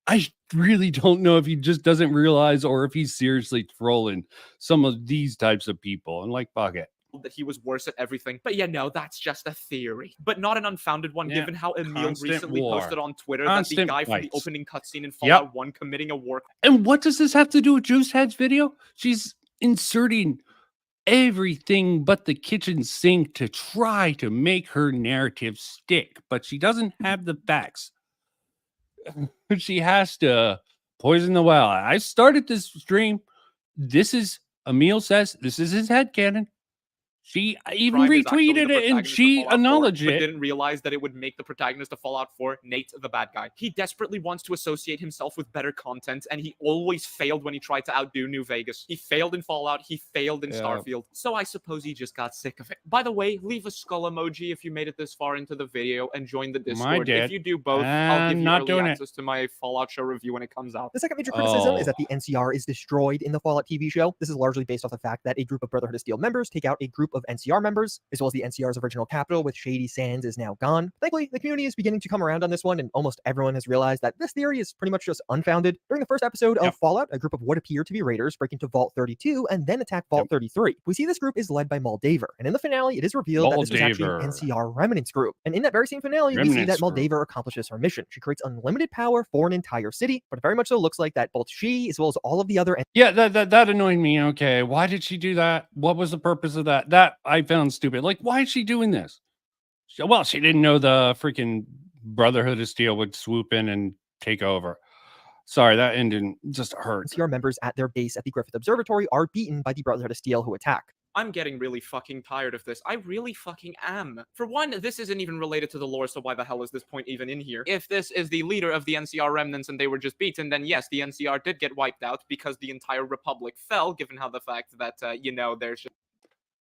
Speaker 1: I really don't know if he just doesn't realize or if he's seriously trolling some of these types of people. And like, fuck it.
Speaker 2: that he was worse at everything. But yeah, no, that's just a theory. But not an unfounded one,
Speaker 1: Yeah,
Speaker 2: given how Emil
Speaker 1: constant
Speaker 2: recently
Speaker 1: war.
Speaker 2: posted on Twitter
Speaker 1: Constant
Speaker 2: that the guy from the
Speaker 1: fights.
Speaker 2: opening cutscene in
Speaker 1: Yep.
Speaker 2: Fallout 1 committing a war.
Speaker 1: And what does this have to do with Juicehead's video? She's inserting everything but the kitchen sink to try to make her narrative stick, but she doesn't have the facts. She has to poison the well. I started this stream. This is Emil says this is his headcanon. She even
Speaker 2: Prime is actually
Speaker 1: retweeted
Speaker 2: the
Speaker 1: it and
Speaker 2: protagonist of
Speaker 1: she
Speaker 2: Fallout 4,
Speaker 1: acknowledged
Speaker 2: but
Speaker 1: it.
Speaker 2: didn't realize that it would make the protagonist of Fallout 4 Nate the bad guy. He desperately wants to associate himself with better content, and he always failed when he tried to outdo New Vegas. He failed in Fallout, he failed in
Speaker 1: Yeah.
Speaker 2: Starfield, so I suppose he just got sick of it. By the way, leave a skull emoji if you made it this far into the video, and join the Discord.
Speaker 1: did.
Speaker 2: If you do both, I'll give
Speaker 1: I'm
Speaker 2: you
Speaker 1: not
Speaker 2: early
Speaker 1: doing it.
Speaker 2: access to my Fallout show review when it comes out.
Speaker 3: The second major criticism is that
Speaker 1: Oh.
Speaker 3: the NCR is destroyed in the Fallout TV show. This is largely based off the fact that a group of Brotherhood of Steel members take out a group of NCR members, as well as the NCR's original capital, with Shady Sands, is now gone. Thankfully, the community is beginning to come around on this one, and almost everyone has realized that this theory is pretty much just unfounded. During the first episode of Fallout, a group of what appear to be raiders break into Vault 32 and then attack Vault 33. We see this group is led by Moldaver, and in the finale, it is revealed that this was actually an
Speaker 1: Moldaver.
Speaker 3: NCR remnants group. And in that very same finale, we see that
Speaker 1: Remnants group.
Speaker 3: Moldaver accomplishes her mission. She creates unlimited power for an entire city, but it very much so looks like that both she, as well as all of the other
Speaker 1: Yeah, that annoyed me. Okay, why did she do that? What was the purpose of that? That I found stupid. Like, why is she doing this? Well, she didn't know the freaking Brotherhood of Steel would swoop in and take over. Sorry, that ending just hurt.
Speaker 3: NCR members at their base at the Griffith Observatory are beaten by the Brotherhood of Steel, who attack.
Speaker 2: I'm getting really fucking tired of this. I really fucking am. For one, this isn't even related to the lore, so why the hell is this point even in here? If this is the leader of the NCR remnants and they were just beaten, then yes, the NCR did get wiped out because the entire Republic fell, given how the fact that, there's just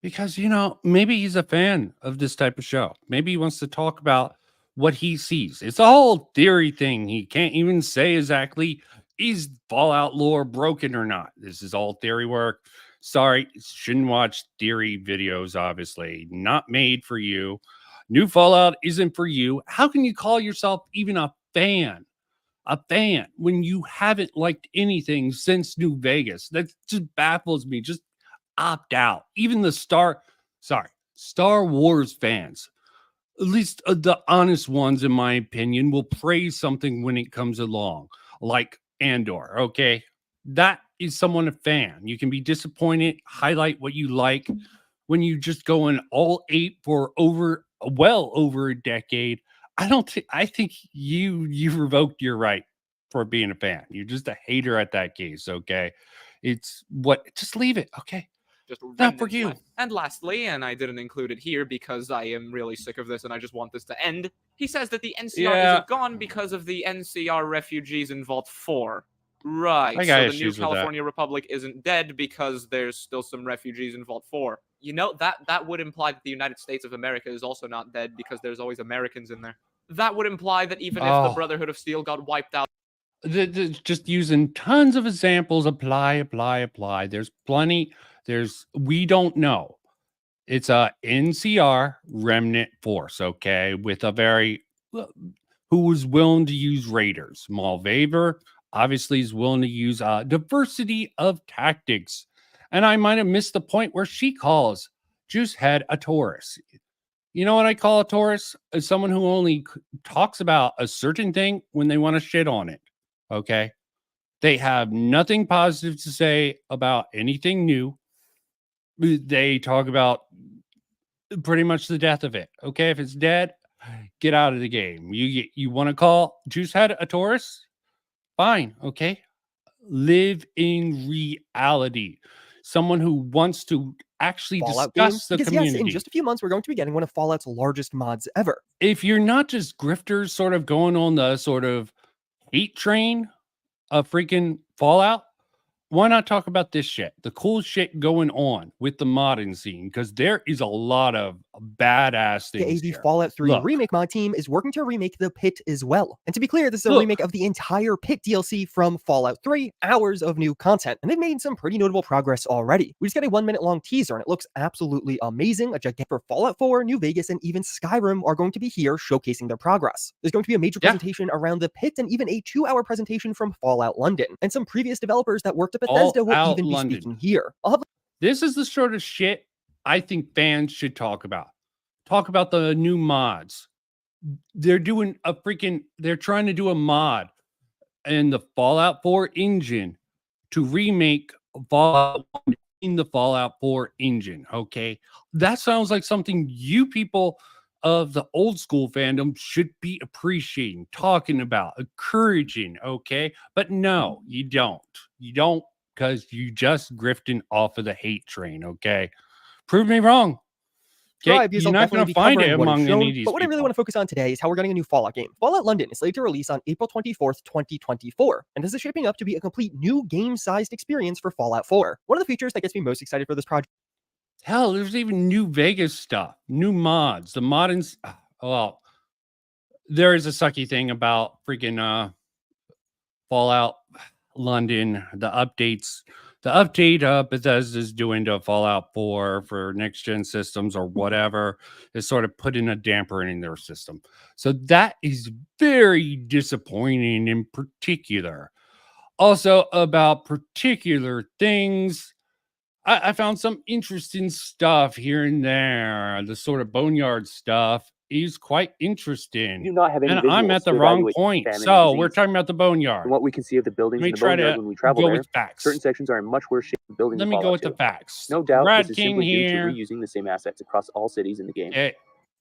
Speaker 1: Because, maybe he's a fan of this type of show. Maybe he wants to talk about what he sees. It's a whole theory thing. He can't even say exactly, is Fallout lore broken or not? This is all theory work. Sorry, shouldn't watch theory videos, obviously. Not made for you. New Fallout isn't for you. How can you call yourself even a fan? A fan when you haven't liked anything since New Vegas? That just baffles me. Just opt out. Even the Star Wars fans, at least the honest ones, in my opinion, will praise something when it comes along, like Andor. Okay, that is someone a fan. You can be disappointed, highlight what you like. When you just going all 8 for well over a decade, I think you revoked your right for being a fan. You're just a hater at that case. Okay, just leave it. Okay.
Speaker 2: Just
Speaker 1: Not for
Speaker 2: remnants
Speaker 1: you.
Speaker 2: left. And lastly, and I didn't include it here because I am really sick of this and I just want this to end, he says that the NCR isn't gone because of the NCR refugees in Vault 4. Right,
Speaker 1: I got
Speaker 2: so the new
Speaker 1: issues with that.
Speaker 2: California Republic isn't dead because there's still some refugees in Vault 4. You know, that would imply that the United States of America is also not dead because there's always Americans in there. That would imply that even if the Brotherhood of Steel got wiped out,
Speaker 1: just using tons of examples, apply. There's plenty. We don't know. It's a NCR remnant force, okay, with a very who was willing to use raiders. Malvaver obviously is willing to use diversity of tactics. And I might have missed the point where she calls Juicehead a Taurus. You know what I call a Taurus? As someone who only talks about a certain thing when they want to shit on it. Okay. They have nothing positive to say about anything new. They talk about pretty much the death of it. Okay. If it's dead, get out of the game. You want to call Juicehead a Taurus? Fine. Okay. Live in reality. Someone who wants to actually
Speaker 3: Fallout
Speaker 1: discuss
Speaker 3: games?
Speaker 1: the
Speaker 3: Because
Speaker 1: community.
Speaker 3: yes, in just a few months, we're going to be getting one of Fallout's largest mods ever.
Speaker 1: If you're not just grifters sort of going on the sort of hate train of freaking Fallout, why not talk about this shit? The cool shit going on with the modding scene, because there is a lot of badass things
Speaker 3: The
Speaker 1: here.
Speaker 3: Fallout 3
Speaker 1: Look.
Speaker 3: remake mod team is working to remake the Pit as well. And to be clear, this is a
Speaker 1: Look.
Speaker 3: remake of the entire Pit DLC from Fallout 3, hours of new content. And they've made some pretty notable progress already. We just got a 1 minute long teaser and it looks absolutely amazing. A gigantic for Fallout 4, New Vegas, and even Skyrim are going to be here showcasing their progress. There's going to be a major presentation around the Pit and even a 2-hour presentation from Fallout London. And some previous developers that worked at Bethesda will even be speaking here.
Speaker 1: This is the sort of shit I think fans should talk about. Talk about the new mods. They're trying to do a mod in the Fallout 4 engine to remake Fallout 1 in the Fallout 4 engine. Okay. That sounds like something you people of the old school fandom should be appreciating, talking about, encouraging. Okay. But no, you don't. You don't, because you just grifting off of the hate train. Okay. Prove me wrong. Okay, you're not going to find it among any of these
Speaker 3: But what I really want to focus on today is how we're getting a new Fallout game. Fallout London is slated to release on April 24th, 2024, and this is shaping up to be a complete new game-sized experience for Fallout 4. One of the features that gets me most excited for this project.
Speaker 1: Hell, there's even New Vegas stuff, new mods. The modding. Well, there is a sucky thing about freaking Fallout London, the updates. The update Bethesda's doing to Fallout 4 for next gen systems or whatever is sort of putting a damper in their system. So that is very disappointing in particular. Also, about particular things, I found some interesting stuff here and there. The sort of boneyard stuff is quite interesting.
Speaker 5: We do not have any
Speaker 1: and I'm
Speaker 5: visuals
Speaker 1: at the
Speaker 5: to
Speaker 1: wrong
Speaker 5: evaluate
Speaker 1: point.
Speaker 5: famine and
Speaker 1: So
Speaker 5: disease.
Speaker 1: we're talking about the boneyard.
Speaker 5: From what we can see of the buildings
Speaker 1: Let me
Speaker 5: in the
Speaker 1: try
Speaker 5: boneyard
Speaker 1: to
Speaker 5: when we travel
Speaker 1: go
Speaker 5: there,
Speaker 1: with facts.
Speaker 5: certain sections are in much worse shape than buildings
Speaker 1: Let
Speaker 5: in
Speaker 1: me go
Speaker 5: Fallout
Speaker 1: with the
Speaker 5: 2.
Speaker 1: facts.
Speaker 5: No doubt
Speaker 1: Brad
Speaker 5: this is
Speaker 1: King
Speaker 5: simply
Speaker 1: here.
Speaker 5: due to reusing the same assets across all cities in the game.
Speaker 1: Okay.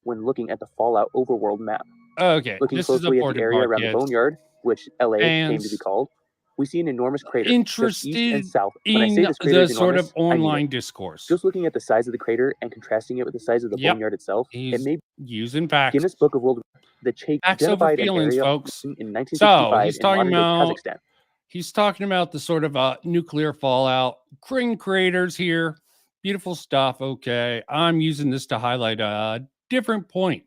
Speaker 5: When looking at the Fallout overworld map,
Speaker 1: Okay.
Speaker 5: looking
Speaker 1: This is
Speaker 5: closely
Speaker 1: the
Speaker 5: at the area around the boneyard, which LA came to be called, we see an enormous crater just east and south. When I say
Speaker 1: in
Speaker 5: this crater
Speaker 1: the
Speaker 5: is
Speaker 1: sort
Speaker 5: enormous,
Speaker 1: of
Speaker 5: I mean
Speaker 1: online
Speaker 5: it.
Speaker 1: discourse.
Speaker 5: Just looking at the size of the crater and contrasting it with the size of the boneyard itself, it
Speaker 1: He's
Speaker 5: may
Speaker 1: using facts.
Speaker 5: Guinness Book of World the Chake
Speaker 1: Facts over
Speaker 5: identified an
Speaker 1: feelings,
Speaker 5: area
Speaker 1: folks.
Speaker 5: in
Speaker 1: So
Speaker 5: 1965
Speaker 1: he's
Speaker 5: in
Speaker 1: talking
Speaker 5: modern-day
Speaker 1: about
Speaker 5: Kazakhstan.
Speaker 1: he's talking about the sort of nuclear fallout, crane craters here, beautiful stuff. Okay, I'm using this to highlight a different point.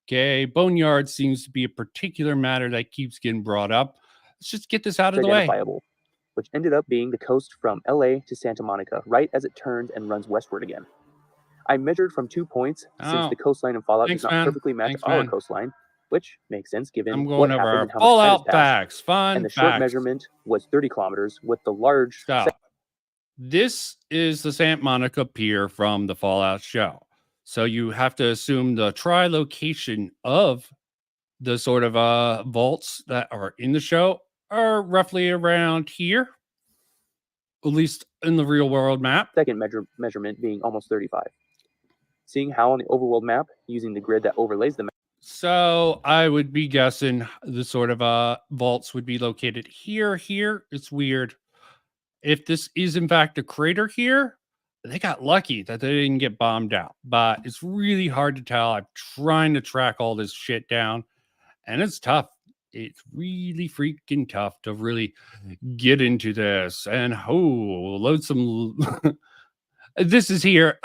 Speaker 1: Okay, boneyard seems to be a particular matter that keeps getting brought up. Let's just get this out of the way.
Speaker 5: Identifiable, which ended up being the coast from LA to Santa Monica, right as it turns and runs westward again. I measured from 2 points since the coastline in Fallout does not perfectly match our coastline, which makes sense given what happened and how much time has
Speaker 1: Fallout
Speaker 5: passed.
Speaker 1: facts.
Speaker 5: And the short measurement was 30 kilometers, with the large.
Speaker 1: This is the Santa Monica Pier from the Fallout show. So you have to assume the tri-location of the sort of vaults that are in the show are roughly around here, at least in the real world map.
Speaker 5: Second measurement being almost 35. Seeing how on the overworld map, using the grid that overlays the map.
Speaker 1: So I would be guessing the sort of vaults would be located here. It's weird. If this is in fact a crater here, they got lucky that they didn't get bombed out. But it's really hard to tell. I'm trying to track all this shit down, and it's tough. It's really freaking tough to really get into this. And load some. This is here.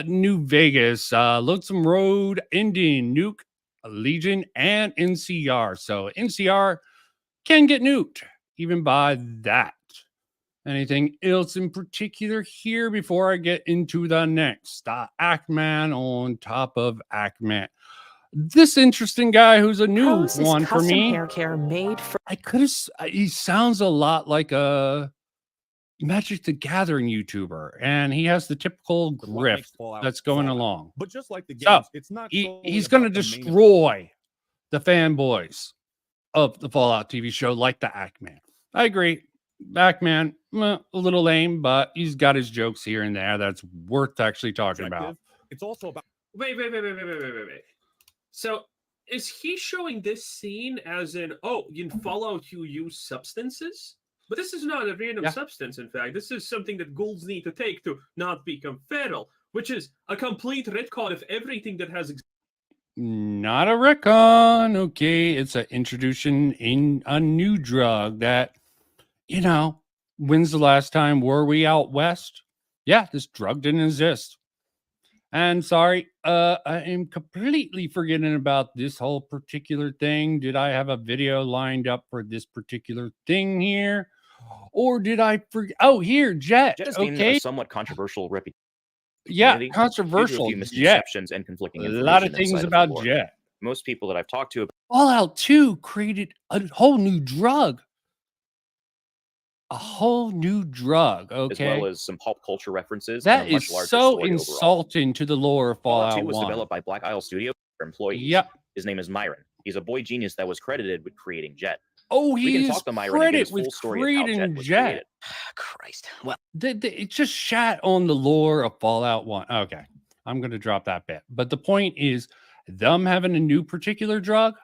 Speaker 1: New Vegas, Lonesome Road, Indian, Nuke, Legion, and NCR. So NCR can get nuked even by that. Anything else in particular here before I get into the next? Ackman on top of Ackman. This interesting guy who's a new one for me.
Speaker 6: Hair care made for.
Speaker 1: I could have. He sounds a lot like a Magic the Gathering YouTuber, and he has the typical grift that's going along.
Speaker 7: But just like the games,
Speaker 1: so
Speaker 7: it's not.
Speaker 1: He's going to destroy the fanboys of the Fallout TV show, like the Ackman. I agree. Ackman, a little lame, but he's got his jokes here and there that's worth actually talking about.
Speaker 7: It's also about.
Speaker 8: Wait. So is he showing this scene as in, in Fallout you use substances? But this is not a random substance, in fact. This is something that ghouls need to take to not become feral, which is a complete retcon of everything that has
Speaker 1: not a retcon. Okay, it's an introduction in a new drug that, when's the last time were we out west? Yeah, this drug didn't exist. And sorry, I am completely forgetting about this whole particular thing. Did I have a video lined up for this particular thing here? Or did I forget? Oh, here, Jet.
Speaker 9: Jet has gained a somewhat controversial reputation.
Speaker 1: Yeah, controversial. Jet.
Speaker 9: And conflicting
Speaker 1: a lot of things about Jet.
Speaker 9: Most people that I've talked to.
Speaker 1: Fallout 2 created a whole new drug. A whole new drug, okay?
Speaker 9: As well as some pop culture references.
Speaker 1: That is so insulting to the lore of Fallout
Speaker 9: 2 was
Speaker 1: 1.
Speaker 9: developed by Black Isle Studio employees.
Speaker 1: Yep.
Speaker 9: His name is Myron. He's a boy genius that was credited with creating Jet.
Speaker 1: Oh,
Speaker 9: we can talk to Myron and get his full story of how Jet was created.
Speaker 6: Christ. Well,
Speaker 1: it just shat on the lore of Fallout 1. Okay, I'm going to drop that bit. But the point is, them having a new particular drug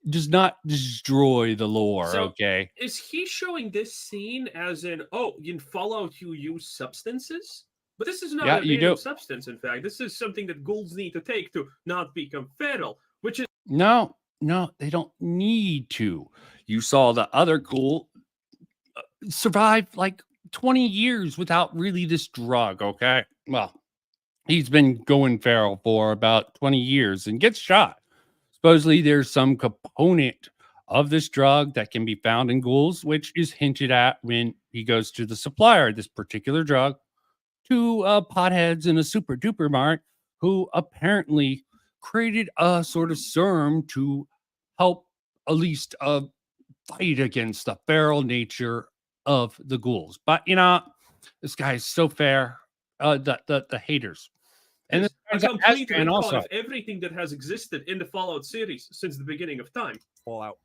Speaker 1: does not destroy the lore, okay?
Speaker 8: Is he showing this scene as in, in Fallout you use substances? But this is not a random substance, in fact. This is something that ghouls need to take to not become feral, which is...
Speaker 1: No, they don't need to. You saw the other ghoul survive like 20 years without really this drug, okay? Well, he's been going feral for about 20 years and gets shot. Supposedly, there's some component of this drug that can be found in ghouls, which is hinted at when he goes to the supplier of this particular drug, to potheads in a super duper mart who apparently created a sort of serum to help at least fight against the feral nature of the ghouls. But this guy is so fair. The haters. And this
Speaker 8: a complete recall of everything that has existed in the Fallout series since the beginning of time.
Speaker 7: Fallout.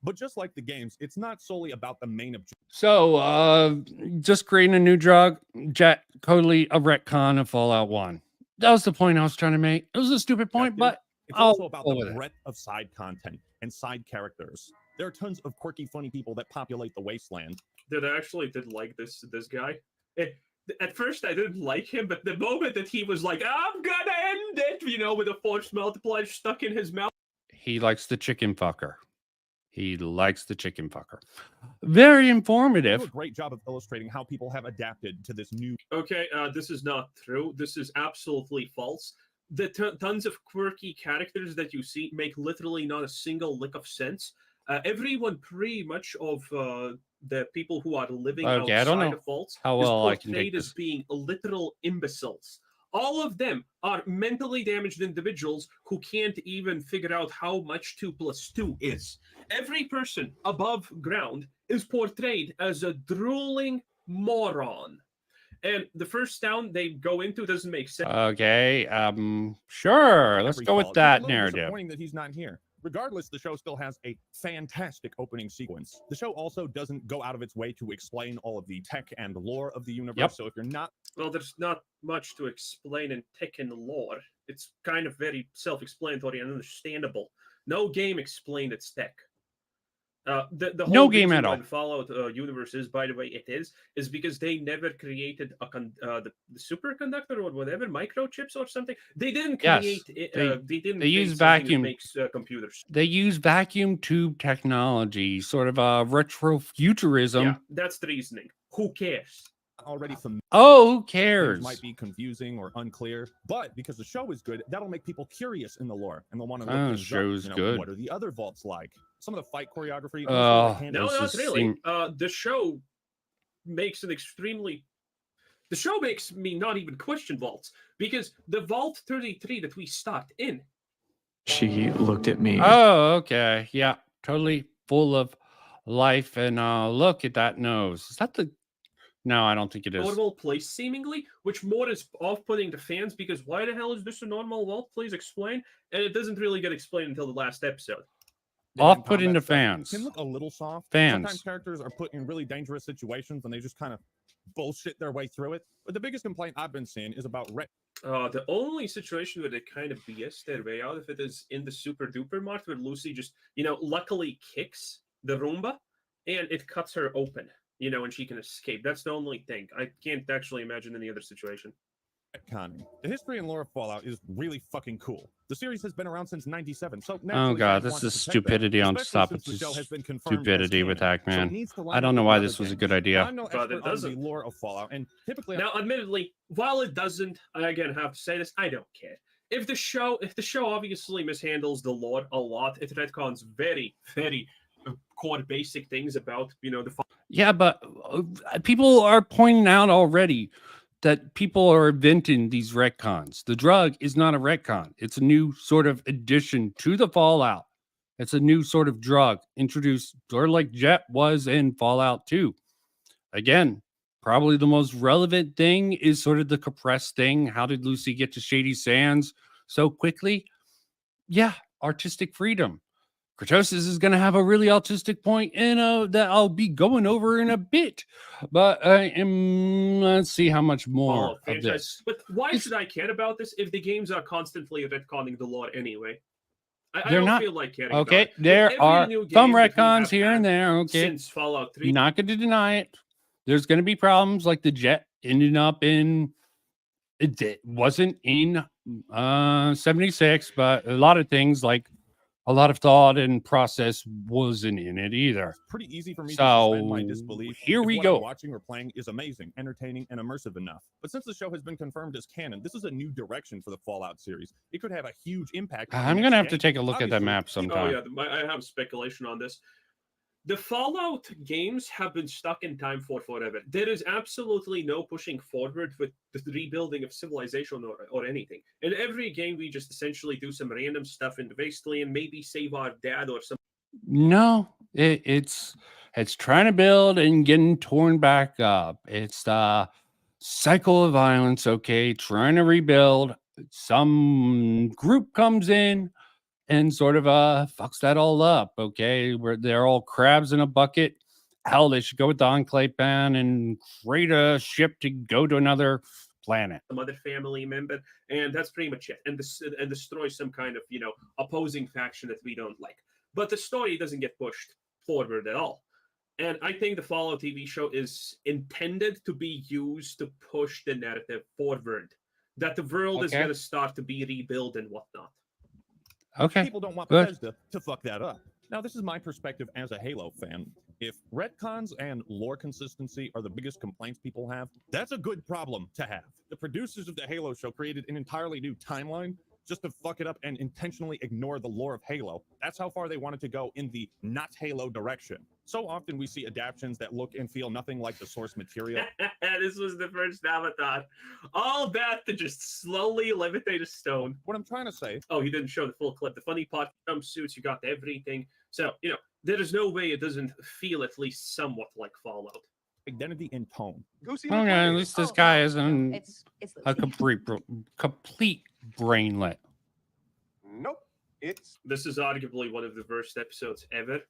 Speaker 7: But just like the games, it's not solely about the main objective.
Speaker 1: So, just creating a new drug, Jet, totally a retcon of Fallout 1. That was the point I was trying to make. It was a stupid point, but
Speaker 7: it's also about the breadth of side content and side characters. There are tons of quirky, funny people that populate the wasteland.
Speaker 8: That I actually did like this guy. At first, I didn't like him, but the moment that he was like, I'm gonna end it, with a force multiplier stuck in his mouth.
Speaker 1: He likes the chicken fucker. Very informative.
Speaker 7: You do a great job of illustrating how people have adapted to this new...
Speaker 8: Okay, this is not true. This is absolutely false. The tons of quirky characters that you see make literally not a single lick of sense. Everyone pretty much of the people who are living outside of vaults is portrayed as being literal imbeciles. All of them are mentally damaged individuals who can't even figure out how much 2 + 2 is. Every person above ground is portrayed as a drooling moron. And the first town they go into doesn't make sense.
Speaker 1: Okay, sure. Let's go with that narrative.
Speaker 7: Disappointing that he's not here. Regardless, the show still has a fantastic opening sequence. The show also doesn't go out of its way to explain all of the tech and lore of the universe. So if you're not...
Speaker 8: Well, there's not much to explain in tech and lore. It's kind of very self-explanatory and understandable. No game explained its tech. The whole
Speaker 1: No game
Speaker 8: reason
Speaker 1: at
Speaker 8: why
Speaker 1: all.
Speaker 8: the Fallout universe is, by the way, it is because they never created the superconductor or whatever microchips or something. They didn't create. They didn't.
Speaker 1: They use
Speaker 8: create something
Speaker 1: vacuum.
Speaker 8: that makes computers.
Speaker 1: They use vacuum tube technology, sort of retrofuturism.
Speaker 8: Yeah, that's the reasoning. Who cares?
Speaker 7: Already familiar.
Speaker 1: Oh, who cares?
Speaker 7: Things might be confusing or unclear, but because the show is good, that'll make people curious in the lore, and they'll want to look things
Speaker 1: show's
Speaker 7: up.
Speaker 1: good.
Speaker 7: What are the other vaults like? Some of the fight choreography.
Speaker 8: No, not really. The show makes an extremely. The show makes me not even question vaults, because the Vault 33 that we start in.
Speaker 10: She looked at me.
Speaker 1: Oh, okay. Yeah, totally full of life. And look at that nose. Is that the... No, I don't think it is.
Speaker 8: Normal place, seemingly, which more is off-putting to fans, because why the hell is this a normal vault? Please explain. And it doesn't really get explained until the last episode.
Speaker 1: Off-putting to fans.
Speaker 7: Can look a little soft.
Speaker 1: Fans.
Speaker 7: Sometimes characters are put in really dangerous situations and they just kind of bullshit their way through it. But the biggest complaint I've been seeing is about
Speaker 8: the only situation where they kind of BS their way out of it is in the Super Duper Mart, where Lucy just, luckily kicks the Roomba and it cuts her open, and she can escape. That's the only thing. I can't actually imagine any other situation.
Speaker 7: retconning. The history and lore of Fallout is really fucking cool. The series has been around since '97, so
Speaker 1: oh god, this is stupidity on top of stupidity with Hackman. I don't know why this was a good idea.
Speaker 7: I'm no expert on the lore of Fallout, and typically
Speaker 8: now, admittedly, while it doesn't, I again have to say this, I don't care. If the show obviously mishandles the lore a lot, it retcons very, very core basic things about the.
Speaker 1: Yeah, but people are pointing out already that people are inventing these retcons. The drug is not a retcon. It's a new sort of addition to the Fallout. It's a new sort of drug introduced, sort of like Jet was in Fallout 2. Again, probably the most relevant thing is sort of the compressed thing. How did Lucy get to Shady Sands so quickly? Yeah, artistic freedom. Kurtosis is going to have a really autistic point that I'll be going over in a bit. But let's see how much more of this.
Speaker 8: But why should I care about this if the games are constantly retconning the lore anyway? I
Speaker 1: They're
Speaker 8: don't
Speaker 1: not
Speaker 8: feel like caring
Speaker 1: okay.
Speaker 8: about it.
Speaker 1: There are some retcons here and there. Okay,
Speaker 8: since Fallout 3,
Speaker 1: you're not going to deny it. There's going to be problems like the Jet ended up in. It wasn't in 76, but a lot of things like. A lot of thought and process wasn't in it either.
Speaker 7: It's pretty easy for me to suspend my disbelief.
Speaker 1: Here we
Speaker 7: what
Speaker 1: go.
Speaker 7: I'm watching or playing is amazing, entertaining, and immersive enough. But since the show has been confirmed as canon, this is a new direction for the Fallout series. It could have a huge impact.
Speaker 1: I'm going to have to take a look at that map sometime.
Speaker 8: Oh yeah, I have speculation on this. The Fallout games have been stuck in time for forever. There is absolutely no pushing forward with the rebuilding of civilization or anything. In every game, we just essentially do some random stuff in the wasteland, maybe save our dad or something.
Speaker 1: No, it's trying to build and getting torn back up. It's the cycle of violence, okay, trying to rebuild. Some group comes in and sort of fucks that all up, okay? Where they're all crabs in a bucket. Hell, they should go with the Enclave ban and create a ship to go to another planet.
Speaker 8: Some other family member, and that's pretty much it. And destroy some kind of, opposing faction that we don't like. But the story doesn't get pushed forward at all. And I think the Fallout TV show is intended to be used to push the narrative forward. That the world is going to start to be rebuilt and whatnot.
Speaker 1: Okay.
Speaker 7: People don't want Bethesda to fuck that up. Now, this is my perspective as a Halo fan. If retcons and lore consistency are the biggest complaints people have, that's a good problem to have. The producers of the Halo show created an entirely new timeline just to fuck it up and intentionally ignore the lore of Halo. That's how far they wanted to go in the not Halo direction. So often we see adaptions that look and feel nothing like the source material.
Speaker 8: This was the first Avatar. All that to just slowly levitate a stone.
Speaker 7: What I'm trying to say...
Speaker 8: Oh, he didn't show the full clip. The funny part, jumpsuits, you got everything. So, there is no way it doesn't feel at least somewhat like Fallout.
Speaker 7: Identity and tone.
Speaker 1: Okay, at least this guy isn't a complete brainlet.
Speaker 4: Nope.
Speaker 8: This is arguably one of the worst episodes ever.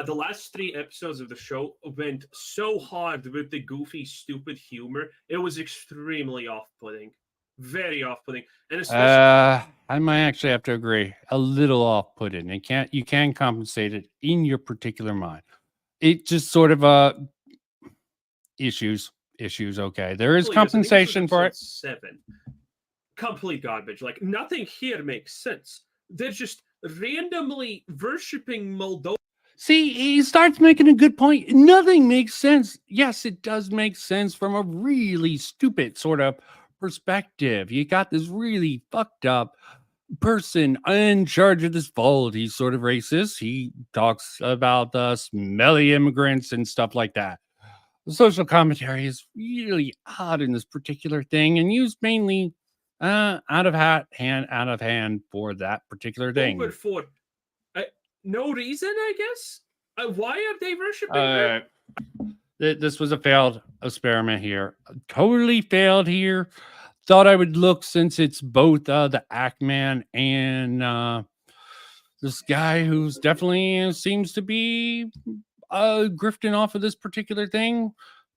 Speaker 8: The last 3 episodes of the show went so hard with the goofy, stupid humor. It was extremely off-putting. Very off-putting, and especially.
Speaker 1: I might actually have to agree. A little off-putting. You can compensate it in your particular mind. It just sort of issues. Okay, there is compensation for it.
Speaker 8: 7. Complete garbage. Like, nothing here makes sense. They're just randomly worshipping Moldova.
Speaker 1: See, he starts making a good point. Nothing makes sense. Yes, it does make sense from a really stupid sort of perspective. You got this really fucked up person in charge of this vault. He's sort of racist. He talks about smelly immigrants and stuff like that. The social commentary is really odd in this particular thing and used mainly out of hand for that particular thing.
Speaker 8: Over for no reason, I guess. Why are they worshiping her?
Speaker 1: This was a failed experiment here. Totally failed here. Thought I would look, since it's both the Ackman and this guy who's definitely seems to be grifting off of this particular thing,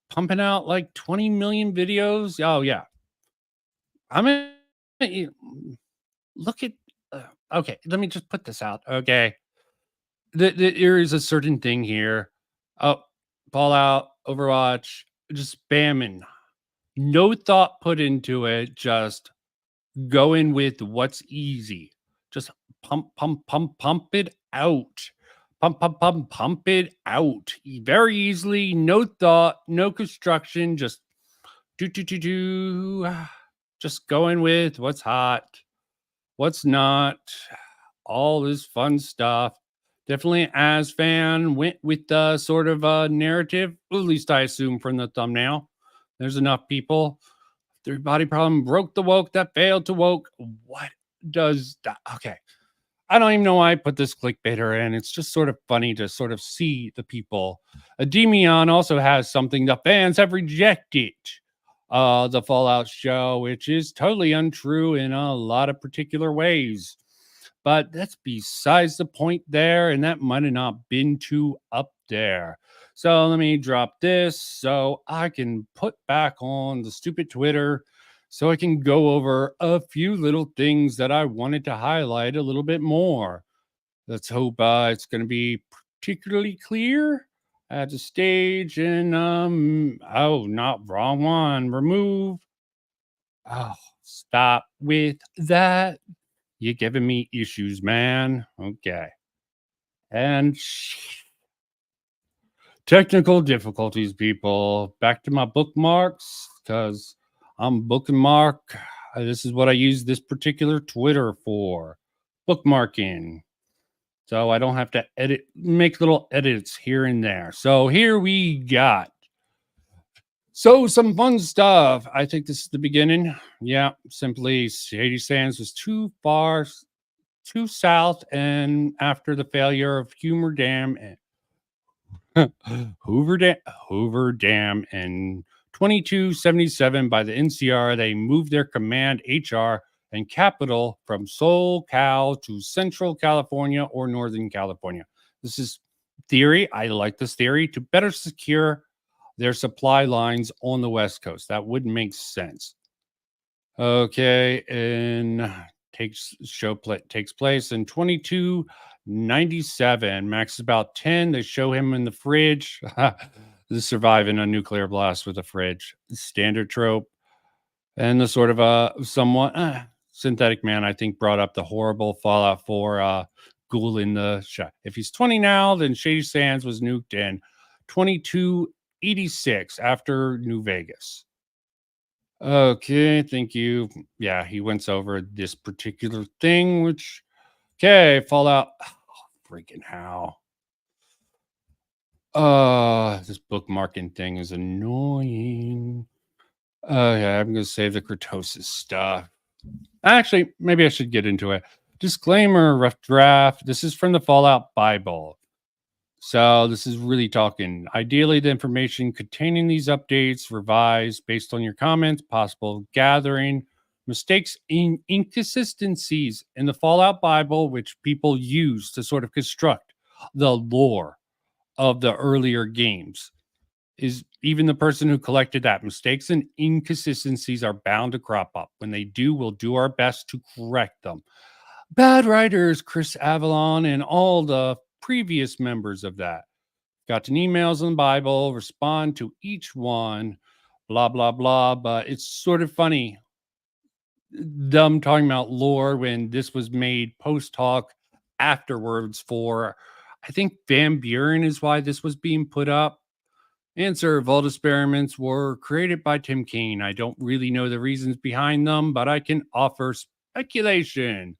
Speaker 1: pumping out like 20 million videos. Oh yeah, I mean, look at. Okay, let me just put this out. Okay, there is a certain thing here. Oh, Fallout, Overwatch, just spamming. No thought put into it. Just going with what's easy. Just pump it out. Pump it out. Very easily. No thought, no construction. Just do. Just going with what's hot, what's not. All this fun stuff. Definitely as fan went with the sort of narrative, at least I assume from the thumbnail. There's enough people. Their body problem broke the woke that failed to woke. What does that? Okay. I don't even know why I put this clickbaiter in. It's just sort of funny to sort of see the people. Demion also has something the fans have rejected. The Fallout show, which is totally untrue in a lot of particular ways. But that's besides the point there, and that might have not been too up there. So let me drop this so I can put back on the stupid Twitter so I can go over a few little things that I wanted to highlight a little bit more. Let's hope it's going to be particularly clear at the stage. And, oh, not wrong one. Remove. Oh, stop with that. You're giving me issues, man. Okay. And technical difficulties, people. Back to my bookmarks, because I'm bookmark. This is what I use this particular Twitter for. Bookmarking. So I don't have to make little edits here and there. So here we got. So some fun stuff. I think this is the beginning. Yeah, simply Shady Sands was too south, and after the failure of Hoover Dam in 2277 by the NCR, they moved their command, HR, and capital from SoCal to Central California or Northern California. This is theory. I like this theory to better secure their supply lines on the West Coast. That would make sense. Okay, and takes place in 2297. Max is about 10. They show him in the fridge. Surviving a nuclear blast with a fridge. Standard trope. And the sort of somewhat synthetic man, I think, brought up the horrible Fallout 4 ghoul in the shot. If he's 20 now, then Shady Sands was nuked in 2286 after New Vegas. Okay, thank you. Yeah, he went over this particular thing, which, okay, Fallout. Oh, freaking how. This bookmarking thing is annoying. Yeah, I'm going to save the kurtosis stuff. Actually, maybe I should get into it. Disclaimer, rough draft. This is from the Fallout Bible. So this is really talking. Ideally, the information containing these updates revised based on your comments, possible gathering, mistakes, inconsistencies in the Fallout Bible, which people use to sort of construct the lore of the earlier games. is even the person who collected that. Mistakes and inconsistencies are bound to crop up. When they do, we'll do our best to correct them. Bad writers, Chris Avalon, and all the previous members of that. Gotten emails on the Bible, respond to each one, blah, blah, blah. But it's sort of funny, them talking about lore when this was made post-talk afterwards for, I think Van Buren is why this was being put up. Answer: Vault experiments were created by Tim Kaine. I don't really know the reasons behind them, but I can offer speculation.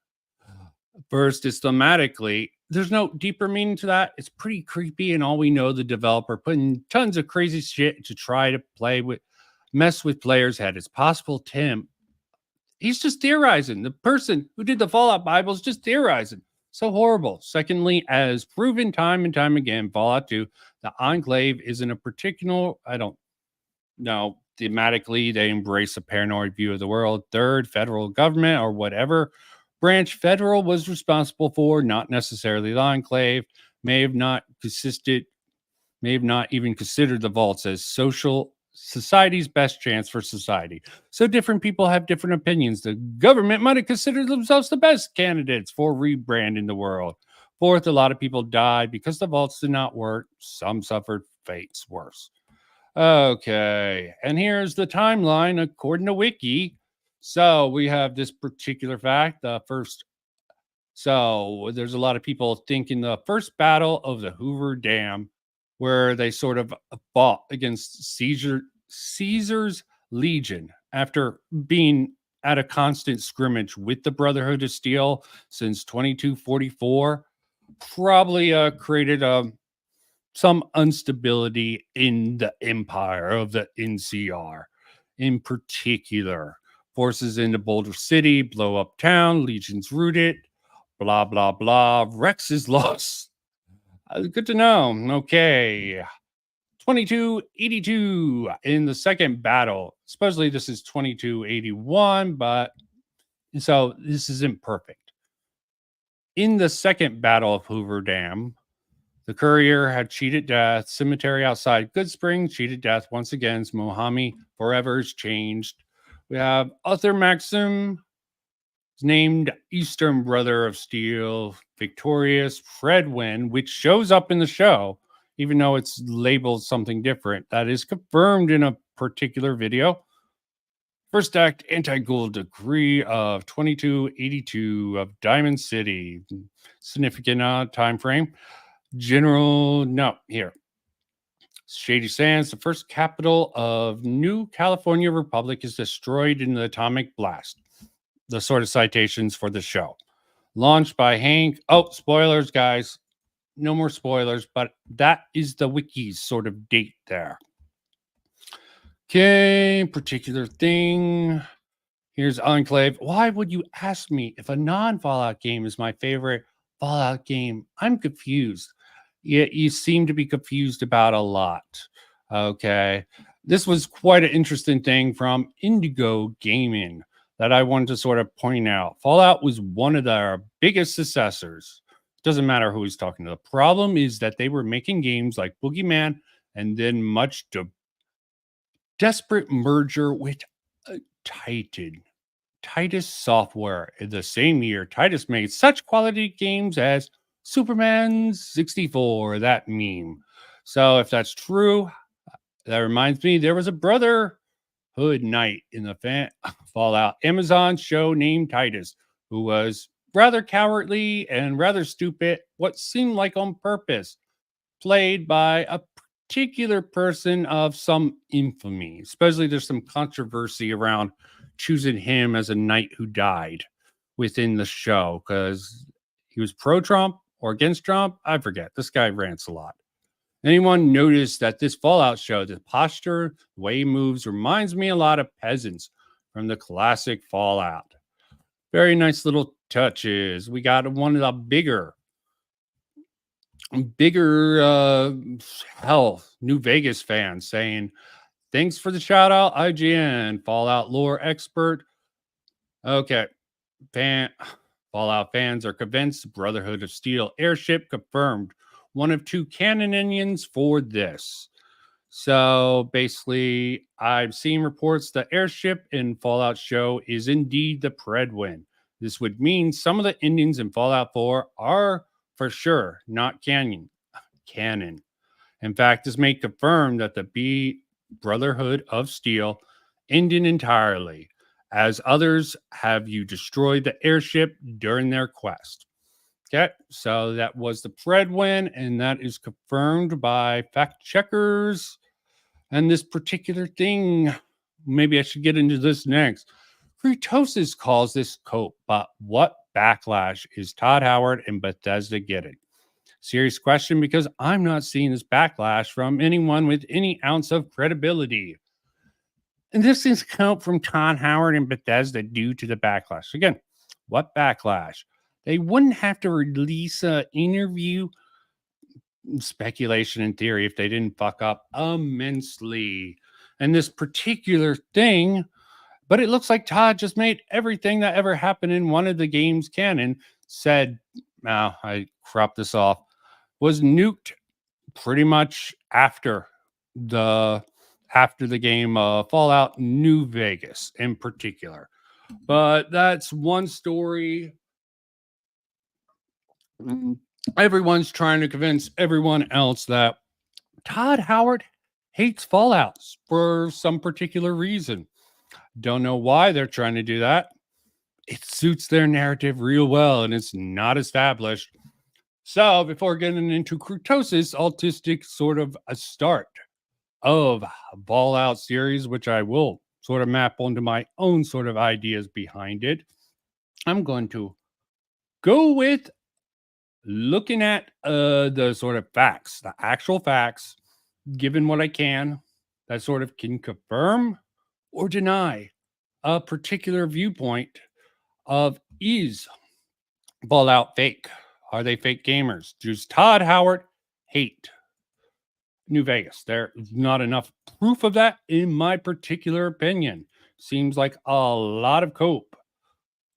Speaker 1: First is thematically, there's no deeper meaning to that. It's pretty creepy, and all we know, the developer putting tons of crazy shit to try to mess with players' head. It's possible Tim, he's just theorizing. The person who did the Fallout Bible is just theorizing. So horrible. Secondly, as proven time and time again, Fallout 2, the Enclave isn't a particular, I don't know, thematically, they embrace a paranoid view of the world. Third, federal government or whatever branch federal was responsible for, not necessarily the Enclave, may have not even considered the vaults as society's best chance for society. So different people have different opinions. The government might have considered themselves the best candidates for rebranding the world. Fourth, a lot of people died because the vaults did not work. Some suffered fates worse. Okay, and here's the timeline according to Wiki. So we have this particular fact. So there's a lot of people thinking the first battle of the Hoover Dam, where they sort of fought against Caesar's Legion after being at a constant scrimmage with the Brotherhood of Steel since 2244, probably created some instability in the empire of the NCR. In particular, forces into Boulder City, blow up town, legions root it, blah, blah, blah. Rex is lost. Good to know. Okay. 2282 in the second battle. Supposedly this is 2281, but so this isn't perfect. In the second battle of Hoover Dam, the courier had cheated death. Cemetery outside Goodsprings, cheated death once again. Mohami forever is changed. We have Arthur Maxim, named Eastern Brother of Steel, victorious. Fredwin, which shows up in the show, even though it's labeled something different. That is confirmed in a particular video. First act, anti-Ghoul decree of 2282 of Diamond City. Significant time frame. General, no, here. Shady Sands, the first capital of New California Republic, is destroyed in the atomic blast. The sort of citations for the show. Launched by Hank. Oh, spoilers, guys. No more spoilers, but that is the wiki's sort of date there. Okay, particular thing. Here's Enclave. Why would you ask me if a non-Fallout game is my favorite Fallout game? I'm confused. You seem to be confused about a lot. Okay. This was quite an interesting thing from Indigo Gaming that I wanted to sort of point out. Fallout was one of their biggest successors. Doesn't matter who he's talking to. The problem is that they were making games like Boogeyman and then much desperate merger with Titus Software. In the same year, Titus made such quality games as Superman 64, that meme. So if that's true, that reminds me, there was a Brotherhood Knight in the Fallout Amazon show named Titus, who was rather cowardly and rather stupid, what seemed like on purpose, played by a particular person of some infamy. Especially there's some controversy around choosing him as a knight who died within the show, because he was pro-Trump or against Trump. I forget. This guy rants a lot. Anyone notice that this Fallout show, the posture, the way he moves, reminds me a lot of peasants from the classic Fallout. Very nice little touches. We got one of the bigger New Vegas fans saying, thanks for the shout out, IGN, Fallout lore expert. Okay. Fallout fans are convinced Brotherhood of Steel airship confirmed. One of two canon onions for this. So basically, I've seen reports the airship in Fallout show is indeed the Predwin. This would mean some of the endings in Fallout 4 are for sure not canon. In fact, this may confirm that the B Brotherhood of Steel ended entirely, as others have you destroyed the airship during their quest. Okay, so that was the Predwin, and that is confirmed by fact checkers. And this particular thing, maybe I should get into this next. Kurtosis calls this cope, but what backlash is Todd Howard and Bethesda getting? Serious question, because I'm not seeing this backlash from anyone with any ounce of credibility. And this is cope from Todd Howard and Bethesda due to the backlash. Again, what backlash? They wouldn't have to release an interview, speculation and theory, if they didn't fuck up immensely. And this particular thing, but it looks like Todd just made everything that ever happened in one of the game's canon said, now I cropped this off, was nuked pretty much after the game Fallout New Vegas in particular. But that's one story. Everyone's trying to convince everyone else that Todd Howard hates Fallout for some particular reason. Don't know why they're trying to do that. It suits their narrative real well, and it's not established. So before getting into Kurtosis, autistic sort of a start of Fallout series, which I will sort of map onto my own sort of ideas behind it, I'm going to go with looking at the sort of facts, the actual facts, given what I can, that sort of can confirm or deny a particular viewpoint of, is Fallout fake? Are they fake gamers? Does Todd Howard hate New Vegas? There's not enough proof of that in my particular opinion. Seems like a lot of cope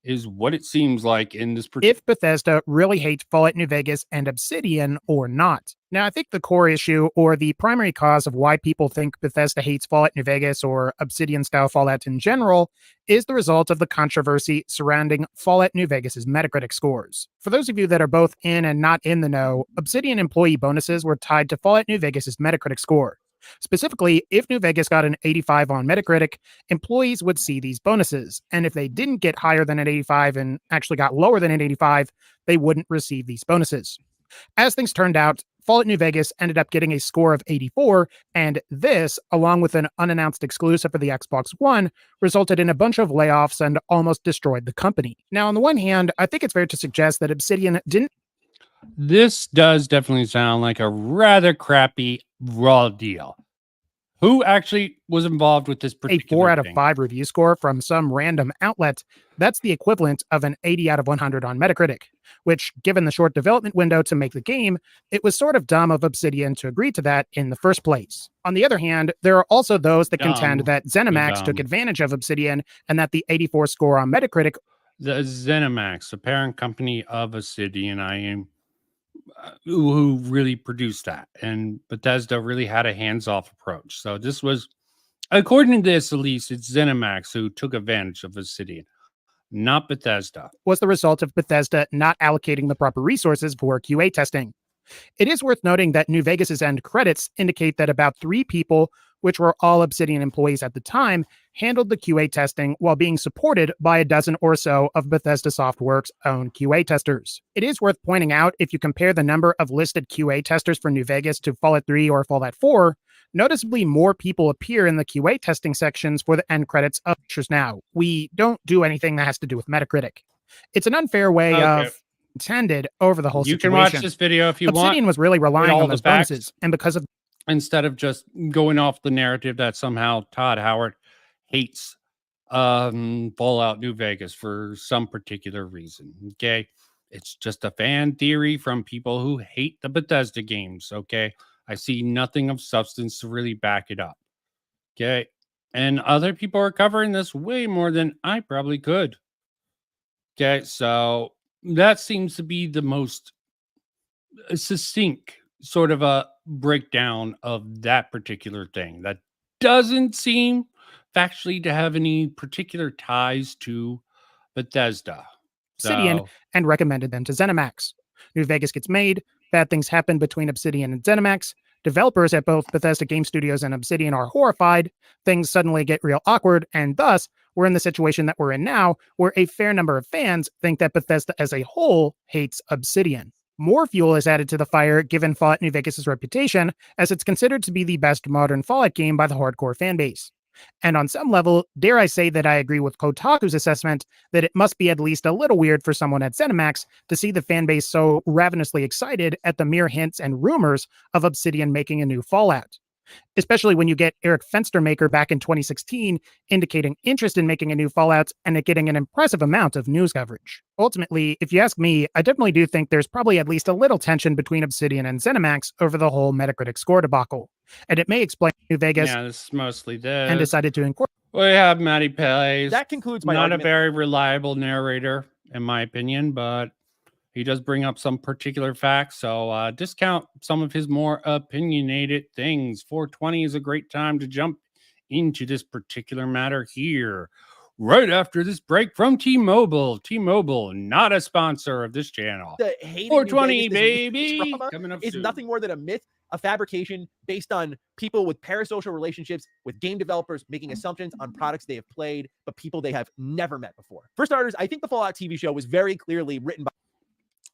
Speaker 1: is what it seems like in this particular.
Speaker 11: If Bethesda really hates Fallout New Vegas and Obsidian or not. Now, I think the core issue or the primary cause of why people think Bethesda hates Fallout New Vegas or Obsidian-style Fallout in general is the result of the controversy surrounding Fallout New Vegas's Metacritic scores. For those of you that are both in and not in the know, Obsidian employee bonuses were tied to Fallout New Vegas's Metacritic score. Specifically, if New Vegas got an 85 on Metacritic, employees would see these bonuses. And if they didn't get higher than an 85 and actually got lower than an 85, they wouldn't receive these bonuses. As things turned out, Fallout New Vegas ended up getting a score of 84, and this, along with an unannounced exclusive for the Xbox One, resulted in a bunch of layoffs and almost destroyed the company. Now, on the one hand, I think it's fair to suggest that Obsidian didn't.
Speaker 1: This does definitely sound like a rather crappy raw deal. Who actually was involved with this particular
Speaker 11: A 4 out of
Speaker 1: thing?
Speaker 11: 5 review score from some random outlet, that's the equivalent of an 80 out of 100 on Metacritic, which, given the short development window to make the game, it was sort of dumb of Obsidian to agree to that in the first place. On the other hand, there are also those that contend that ZeniMax took advantage of Obsidian and that the 84 score on Metacritic.
Speaker 1: The ZeniMax, the parent company of Obsidian, who really produced that, and Bethesda really had a hands-off approach. So this was, according to this, at least, it's ZeniMax who took advantage of Obsidian, not Bethesda.
Speaker 11: Was the result of Bethesda not allocating the proper resources for QA testing. It is worth noting that New Vegas's end credits indicate that about 3 people, which were all Obsidian employees at the time, handled the QA testing while being supported by a dozen or so of Bethesda Softworks' own QA testers. It is worth pointing out, if you compare the number of listed QA testers for New Vegas to Fallout 3 or Fallout 4, noticeably more people appear in the QA testing sections for the end credits of features now. We don't do anything that has to do with Metacritic. It's an unfair way of intended over the whole situation.
Speaker 1: You can watch this video if you want.
Speaker 11: Obsidian was really relying on those bonuses, and because of,
Speaker 1: instead of just going off the narrative that somehow Todd Howard hates Fallout New Vegas for some particular reason. Okay, it's just a fan theory from people who hate the Bethesda games. Okay, I see nothing of substance to really back it up. Okay, and other people are covering this way more than I probably could. Okay, so that seems to be the most succinct sort of a breakdown of that particular thing. That doesn't seem factually to have any particular ties to Bethesda.
Speaker 11: Obsidian
Speaker 1: So,
Speaker 11: and recommended them to ZeniMax. New Vegas gets made, bad things happen between Obsidian and ZeniMax. Developers at both Bethesda Game Studios and Obsidian are horrified. Things suddenly get real awkward, and thus, we're in the situation that we're in now, where a fair number of fans think that Bethesda as a whole hates Obsidian. More fuel is added to the fire given Fallout New Vegas' reputation, as it's considered to be the best modern Fallout game by the hardcore fanbase. And on some level, dare I say that I agree with Kotaku's assessment that it must be at least a little weird for someone at ZeniMax to see the fanbase so ravenously excited at the mere hints and rumors of Obsidian making a new Fallout. Especially when you get Eric Fenstermaker back in 2016 indicating interest in making a new Fallout and it getting an impressive amount of news coverage. Ultimately, if you ask me, I definitely do think there's probably at least a little tension between Obsidian and ZeniMax over the whole Metacritic score debacle. And it may explain New Vegas
Speaker 1: this is mostly this.
Speaker 11: And decided to incorporate.
Speaker 1: We have Matty Plays.
Speaker 3: That concludes my
Speaker 1: Not
Speaker 3: argument.
Speaker 1: a very reliable narrator, in my opinion, but he does bring up some particular facts, so discount some of his more opinionated things. 420 is a great time to jump into this particular matter here. Right after this break from T-Mobile. T-Mobile, not a sponsor of this channel.
Speaker 3: The hating
Speaker 1: 420,
Speaker 3: New Vegas,
Speaker 1: baby.
Speaker 3: drama
Speaker 1: Coming up
Speaker 3: is
Speaker 1: soon.
Speaker 3: nothing more than a myth, a fabrication based on people with parasocial relationships with game developers making assumptions on products they have played, but people they have never met before. For starters, I think the Fallout TV show was very clearly written by.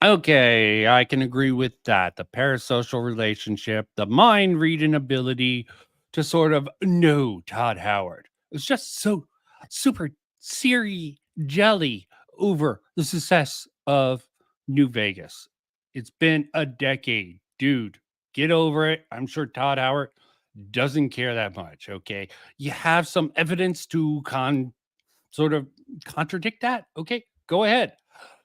Speaker 1: Okay, I can agree with that. The parasocial relationship, the mind reading ability to sort of know Todd Howard. It's just so super Siri jelly over the success of New Vegas. It's been a decade. Dude, get over it. I'm sure Todd Howard doesn't care that much, okay? You have some evidence to sort of contradict that? Okay, go ahead.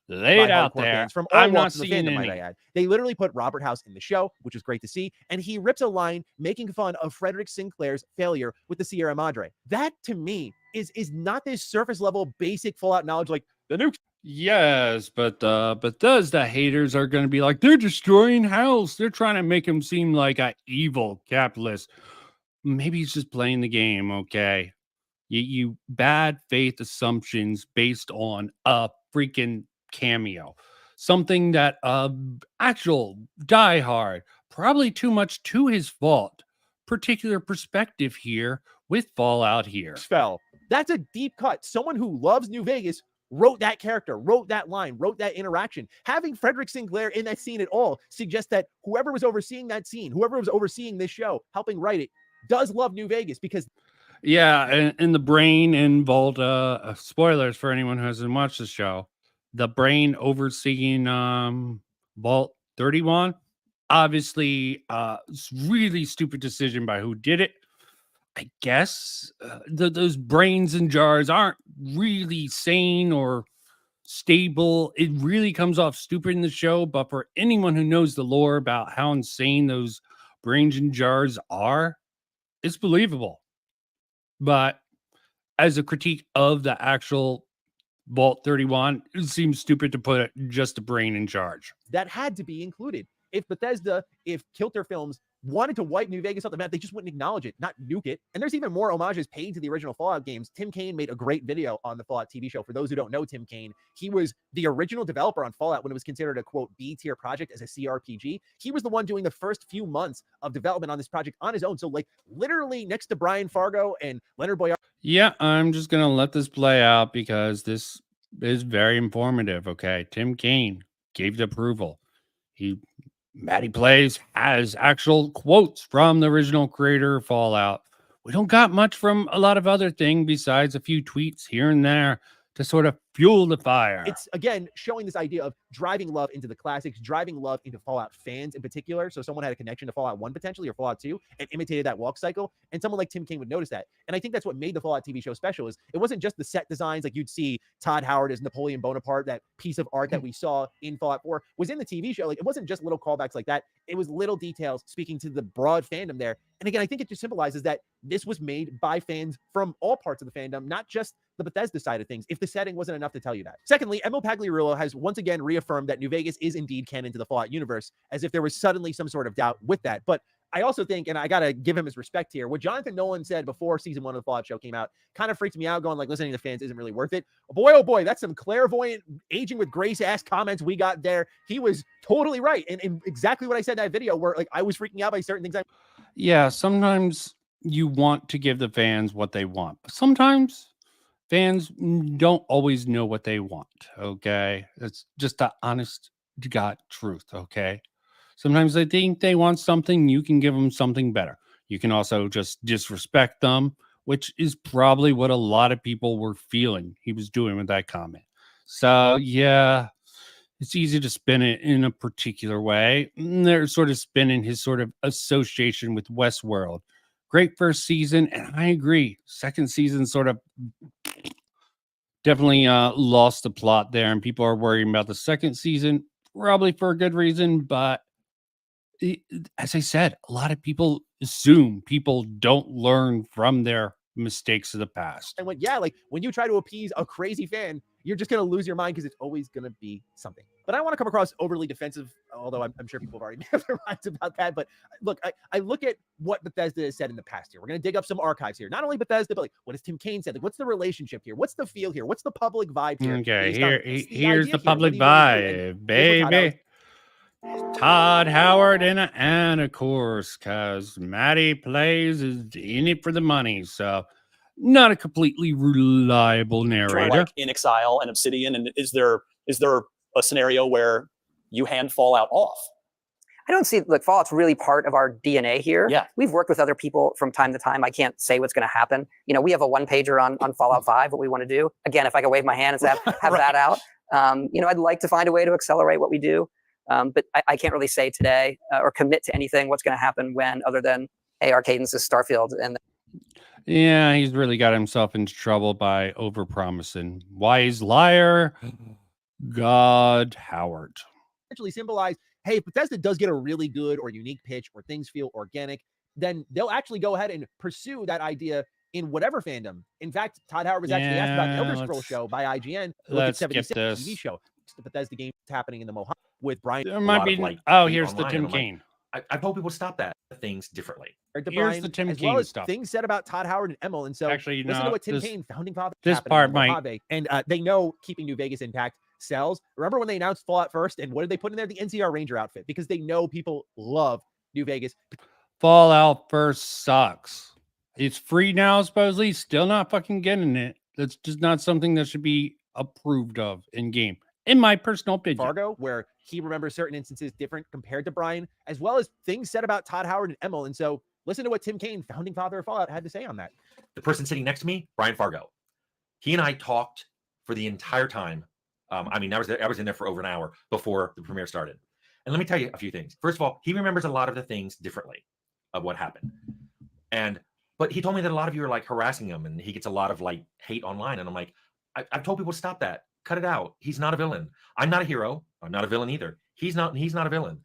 Speaker 1: Lay it out there.
Speaker 3: Fans from all
Speaker 1: I'm not
Speaker 3: walks of the
Speaker 1: seeing
Speaker 3: fandom, might I add. They literally put Robert House in the show, which was great to see, and he rips a line making fun of Frederick Sinclair's failure with the Sierra Madre. That, to me, is not this surface level basic Fallout knowledge like the nuke.
Speaker 1: Yes, but Bethesda haters are going to be like, they're destroying House. They're trying to make him seem like an evil capitalist. Maybe he's just playing the game, okay? You bad faith assumptions based on a freaking cameo. Something that actual diehard, probably too much to his fault. Particular perspective here with Fallout here.
Speaker 3: Fell. That's a deep cut. Someone who loves New Vegas wrote that character, wrote that line, wrote that interaction. Having Frederick Sinclair in that scene at all suggests that whoever was overseeing that scene, whoever was overseeing this show, helping write it, does love New Vegas because.
Speaker 1: Yeah, and the brain in Vault, spoilers for anyone who hasn't watched the show, the brain overseeing Vault 31, obviously really stupid decision by who did it. I guess those brains in jars aren't really sane or stable. It really comes off stupid in the show, but for anyone who knows the lore about how insane those brains in jars are, it's believable. But as a critique of the actual Vault 31, it seems stupid to put just a brain in charge.
Speaker 3: That had to be included. If Bethesda, if Kilter Films wanted to wipe New Vegas off the map, they just wouldn't acknowledge it, not nuke it. And there's even more homages paid to the original Fallout games. Tim Kaine made a great video on the Fallout TV show. For those who don't know Tim Kaine, he was the original developer on Fallout when it was considered a, quote, B-tier project as a CRPG. He was the one doing the first few months of development on this project on his own. So, like, literally next to Brian Fargo and Leonard Boyard.
Speaker 1: Yeah, I'm just going to let this play out because this is very informative, okay? Tim Kaine gave the approval. Matty Plays has actual quotes from the original creator of Fallout. We don't got much from a lot of other things besides a few tweets here and there to sort of fuel the fire.
Speaker 3: It's, again, showing this idea of driving love into the classics, driving love into Fallout fans in particular. So someone had a connection to Fallout 1 potentially or Fallout 2 and imitated that walk cycle. And someone like Tim Kaine would notice that. And I think that's what made the Fallout TV show special is it wasn't just the set designs like you'd see Todd Howard as Napoleon Bonaparte, that piece of art that we saw in Fallout 4 was in the TV show. Like it wasn't just little callbacks like that. It was little details speaking to the broad fandom there. And again, I think it just symbolizes that this was made by fans from all parts of the fandom, not just the Bethesda side of things. If the setting wasn't enough enough to tell you that. Secondly, Emil Pagliarulo has once again reaffirmed that New Vegas is indeed canon to the Fallout universe, as if there was suddenly some sort of doubt with that. But I also think, and I got to give him his respect here, what Jonathan Nolan said before season 1 of the Fallout show came out kind of freaked me out, going like, listening to fans isn't really worth it. Oh boy, that's some clairvoyant, aging with grace ass comments we got there. He was totally right. And exactly what I said in that video, where like I was freaking out by certain things.
Speaker 1: Yeah, sometimes you want to give the fans what they want, but sometimes fans don't always know what they want. Okay. It's just the honest to God truth. Okay. Sometimes they think they want something, you can give them something better. You can also just disrespect them, which is probably what a lot of people were feeling he was doing with that comment. So, yeah, it's easy to spin it in a particular way. They're sort of spinning his sort of association with Westworld. Great first season, and I agree. Second season sort of definitely lost the plot there, and people are worrying about the second season, probably for a good reason, but as I said, a lot of people assume people don't learn from their mistakes of the past.
Speaker 3: And yeah, like when you try to appease a crazy fan, you're just going to lose your mind because it's always going to be something. But I don't want to come across overly defensive, although I'm sure people have already made up their minds about that. But look, I look at what Bethesda has said in the past here. We're going to dig up some archives here. Not only Bethesda, but like what has Tim Kaine said? Like what's the relationship here? What's the feel here? What's the public vibe here?
Speaker 1: Okay, here's the public vibe, baby. Todd Howard and of course, because Maddie Plays is in it for the money, so not a completely reliable narrator.
Speaker 12: Like in Exile and Obsidian, and is there a scenario where you hand Fallout off?
Speaker 6: I don't see, look, Fallout's really part of our DNA here.
Speaker 12: Yeah.
Speaker 6: We've worked with other people from time to time. I can't say what's going to happen. You know, we have a one-pager on Fallout 5, what we want to do. Again, if I could wave my hand and say, have right. that out. You know, I'd like to find a way to accelerate what we do. But I can't really say today or commit to anything what's going to happen when, other than, hey, our cadence is Starfield. And
Speaker 1: yeah, he's really got himself into trouble by overpromising. Wise liar, God Howard.
Speaker 3: Actually symbolize, hey, if Bethesda does get a really good or unique pitch or things feel organic, then they'll actually go ahead and pursue that idea in whatever fandom. In fact, Todd Howard was actually asked about the Elder Scrolls show by IGN. Look at 76 TV show. The Bethesda game is happening in the Mojave with Brian.
Speaker 1: There might be like, oh, here's the Tim Kaine.
Speaker 9: I've told people to stop that things differently.
Speaker 1: Here's the Tim Kaine stuff.
Speaker 3: Things said about Todd Howard and Emil. And so
Speaker 1: actually,
Speaker 3: listen to what Tim Kaine, founding father,
Speaker 1: this part might.
Speaker 3: And they know keeping New Vegas intact sells. Remember when they announced Fallout First, and what did they put in there? The NCR Ranger outfit, because they know people love New Vegas.
Speaker 1: Fallout First sucks. It's free now, supposedly. Still not fucking getting it. That's just not something that should be approved of in game, in my personal opinion.
Speaker 3: Fargo, where he remembers certain instances different compared to Brian, as well as things said about Todd Howard and Emil. And so listen to what Tim Kaine, founding father of Fallout, had to say on that.
Speaker 9: The person sitting next to me, Brian Fargo, he and I talked for the entire time. I mean, I was in there for over an hour before the premiere started. And let me tell you a few things. First of all, he remembers a lot of the things differently of what happened. But he told me that a lot of you are like harassing him, and he gets a lot of like hate online. And I'm like, I've told people to stop that. Cut it out. He's not a villain. I'm not a hero. I'm not a villain either. He's not a villain.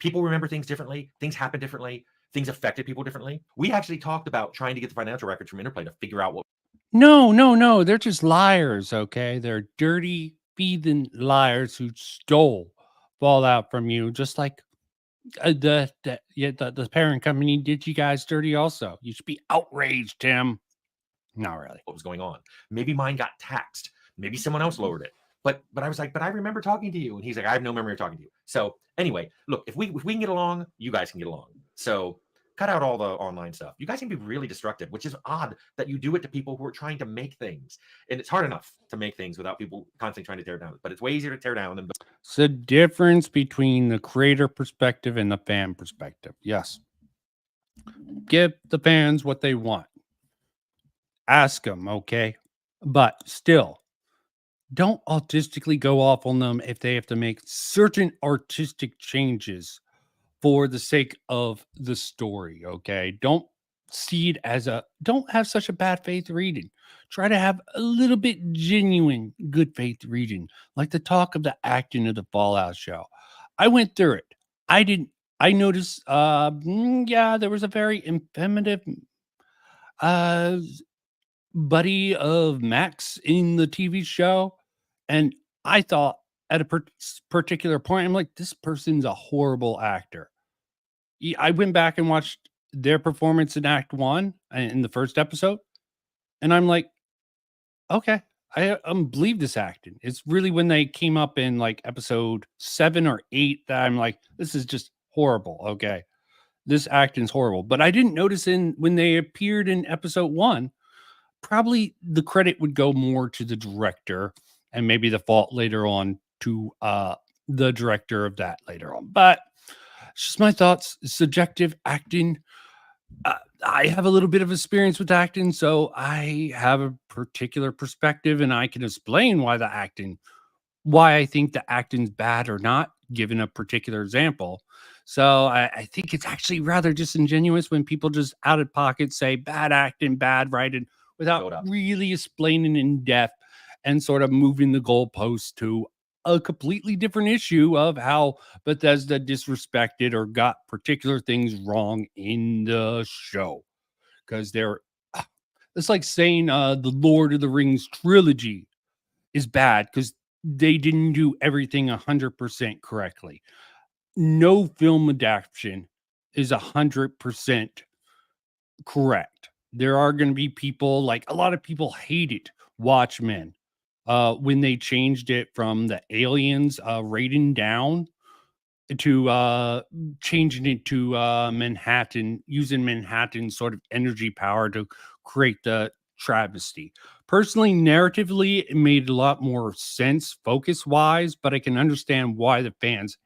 Speaker 9: People remember things differently. Things happen differently. Things affected people differently. We actually talked about trying to get the financial records from Interplay to figure out what.
Speaker 1: No. They're just liars, okay? They're dirty, heathen liars who stole Fallout from you, just like the parent company did you guys dirty also. You should be outraged, Tim. Not really.
Speaker 9: What was going on? Maybe mine got taxed. Maybe someone else lowered it. But I was like, but I remember talking to you. And he's like, I have no memory of talking to you. So anyway, look, if we can get along, you guys can get along. So cut out all the online stuff. You guys can be really destructive, which is odd that you do it to people who are trying to make things. And it's hard enough to make things without people constantly trying to tear down. But it's way easier to tear down than.
Speaker 1: It's the difference between the creator perspective and the fan perspective. Yes. Give the fans what they want. Ask them, okay? But still, don't artistically go off on them if they have to make certain artistic changes for the sake of the story, okay? Don't see it as don't have such a bad faith reading. Try to have a little bit genuine good faith reading, like the talk of the acting of the Fallout show. I went through it. I noticed, there was a very infinitive buddy of Max in the TV show. And I thought at a particular point, I'm like, this person's a horrible actor. I went back and watched their performance in Act 1 in the first episode, and I'm like, okay, I believe this acting. It's really when they came up in like episode 7 or 8 that I'm like, this is just horrible. Okay, this acting's horrible. But I didn't notice when they appeared in episode 1, probably the credit would go more to the director and maybe the fault later on to the director of that later on. But it's just my thoughts. Subjective acting. I have a little bit of experience with acting, so I have a particular perspective, and I can explain why I think the acting's bad or not, given a particular example. So I think it's actually rather disingenuous when people just out of pocket say bad acting, bad writing, without really explaining in depth and sort of moving the goalposts to a completely different issue of how Bethesda disrespected or got particular things wrong in the show. Because it's like saying the Lord of the Rings trilogy is bad because they didn't do everything 100% correctly. No film adaptation is 100% correct. There are going to be people, like a lot of people hated Watchmen when they changed it from the aliens rating down to changing it to Manhattan, using Manhattan sort of energy power to create the travesty. Personally, narratively, it made a lot more sense focus wise, but I can understand why the fans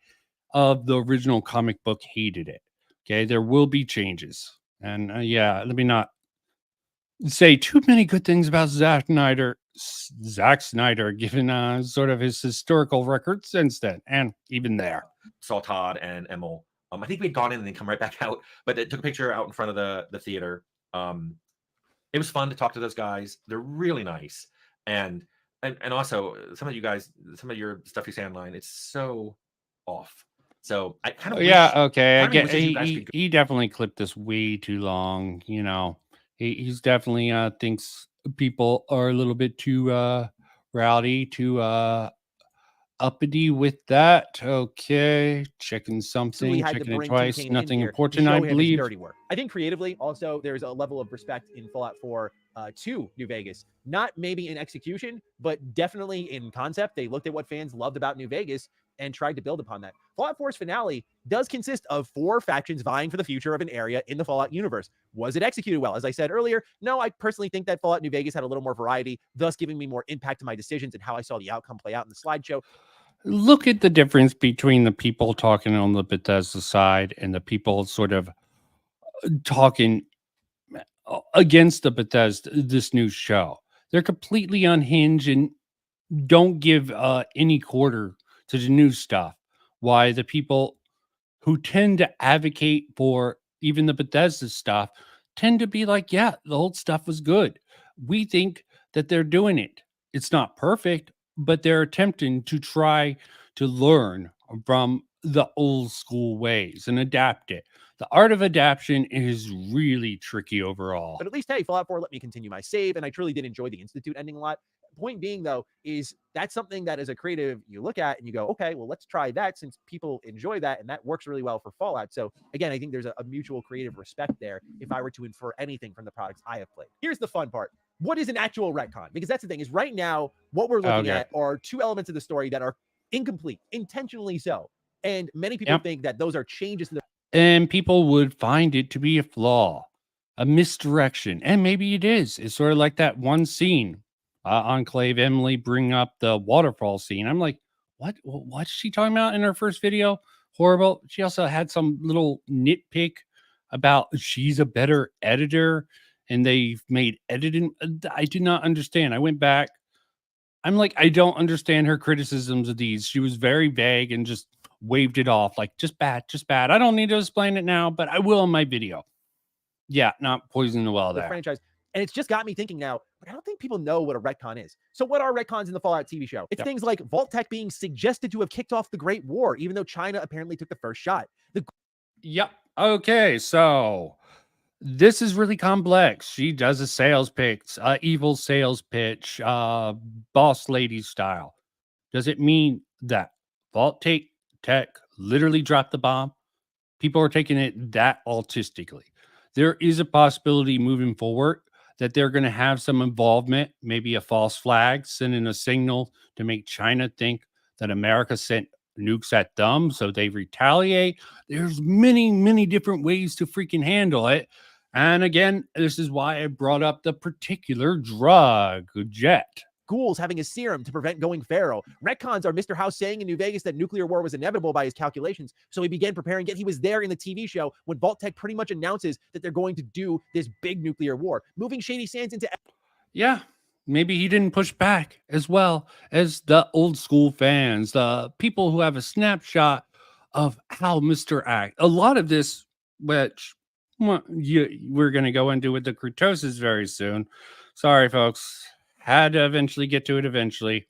Speaker 1: of the original comic book hated it. Okay, there will be changes. And yeah, let me not say too many good things about Zack Snyder, given sort of his historical record since then, and even there.
Speaker 9: Saw Todd and Emil. I think we'd gone in and then come right back out, but it took a picture out in front of the theater. It was fun to talk to those guys. They're really nice, and also some of you guys, some of your stuff you say online, it's so off. So I kind of
Speaker 1: okay. I get he definitely clipped this way too long. You know, he's definitely thinks people are a little bit too rowdy, too uppity with that. Okay, checking something, checking it twice. Nothing important, I believe.
Speaker 3: Dirty work. I think creatively, also, there's a level of respect in Fallout 4 to New Vegas. Not maybe in execution, but definitely in concept. They looked at what fans loved about New Vegas and tried to build upon that. Fallout 4's finale does consist of 4 factions vying for the future of an area in the Fallout universe. Was it executed well? As I said earlier, no, I personally think that Fallout New Vegas had a little more variety, thus giving me more impact to my decisions and how I saw the outcome play out in the slideshow.
Speaker 1: Look at the difference between the people talking on the Bethesda side and the people sort of talking against the Bethesda, this new show. They're completely unhinged and don't give any quarter to the new stuff. Why the people who tend to advocate for even the Bethesda stuff tend to be like, yeah, the old stuff was good. We think that they're doing it. It's not perfect, but they're attempting to try to learn from the old school ways and adapt it. The art of adaptation is really tricky overall.
Speaker 3: But at least, hey, Fallout 4 let me continue my save, and I truly did enjoy the Institute ending a lot. Point being, though, is that's something that as a creative you look at and you go, okay, well, let's try that since people enjoy that, and that works really well for Fallout. So again, I think there's a mutual creative respect there if I were to infer anything from the products I have played. Here's the fun part. What is an actual retcon? Because that's the thing, is right now, what we're looking at are 2 elements of the story that are incomplete, intentionally so. And many people think that those are changes to the...
Speaker 1: And people would find it to be a flaw, a misdirection. And maybe it is. It's sort of like that one scene. Enclave Emily bring up the waterfall scene. I'm like, what's she talking about in her first video? Horrible. She also had some little nitpick about she's a better editor and they've made editing. I did not understand. I went back. I'm like, I don't understand her criticisms of these. She was very vague and just waved it off like just bad. I don't need to explain it now, but I will in my video. Yeah, not poisoning the well there.
Speaker 3: Franchise. And it's just got me thinking now, but I don't think people know what a retcon is. So what are retcons in the Fallout TV show? It's things like Vault-Tec being suggested to have kicked off the Great War, even though China apparently took the first shot.
Speaker 1: Okay, so this is really complex. She does a sales pitch, evil sales pitch, boss lady style. Does it mean that Vault Tech literally dropped the bomb? People are taking it that autistically. There is a possibility moving forward that they're going to have some involvement, maybe a false flag, sending a signal to make China think that America sent nukes at them, so they retaliate. There's many, many different ways to freaking handle it. And again, this is why I brought up the particular drug, jet.
Speaker 3: Ghouls having a serum to prevent going feral. Retcons are Mr. House saying in New Vegas that nuclear war was inevitable by his calculations, so he began preparing, yet he was there in the TV show when Vault Tech pretty much announces that they're going to do this big nuclear war, moving Shady Sands into...
Speaker 1: Yeah, maybe he didn't push back as well as the old school fans, the people who have a snapshot of how Mr. Act. A lot of this, which we're going to go into with the kurtosis very soon. Sorry, folks. Had to eventually get to it eventually.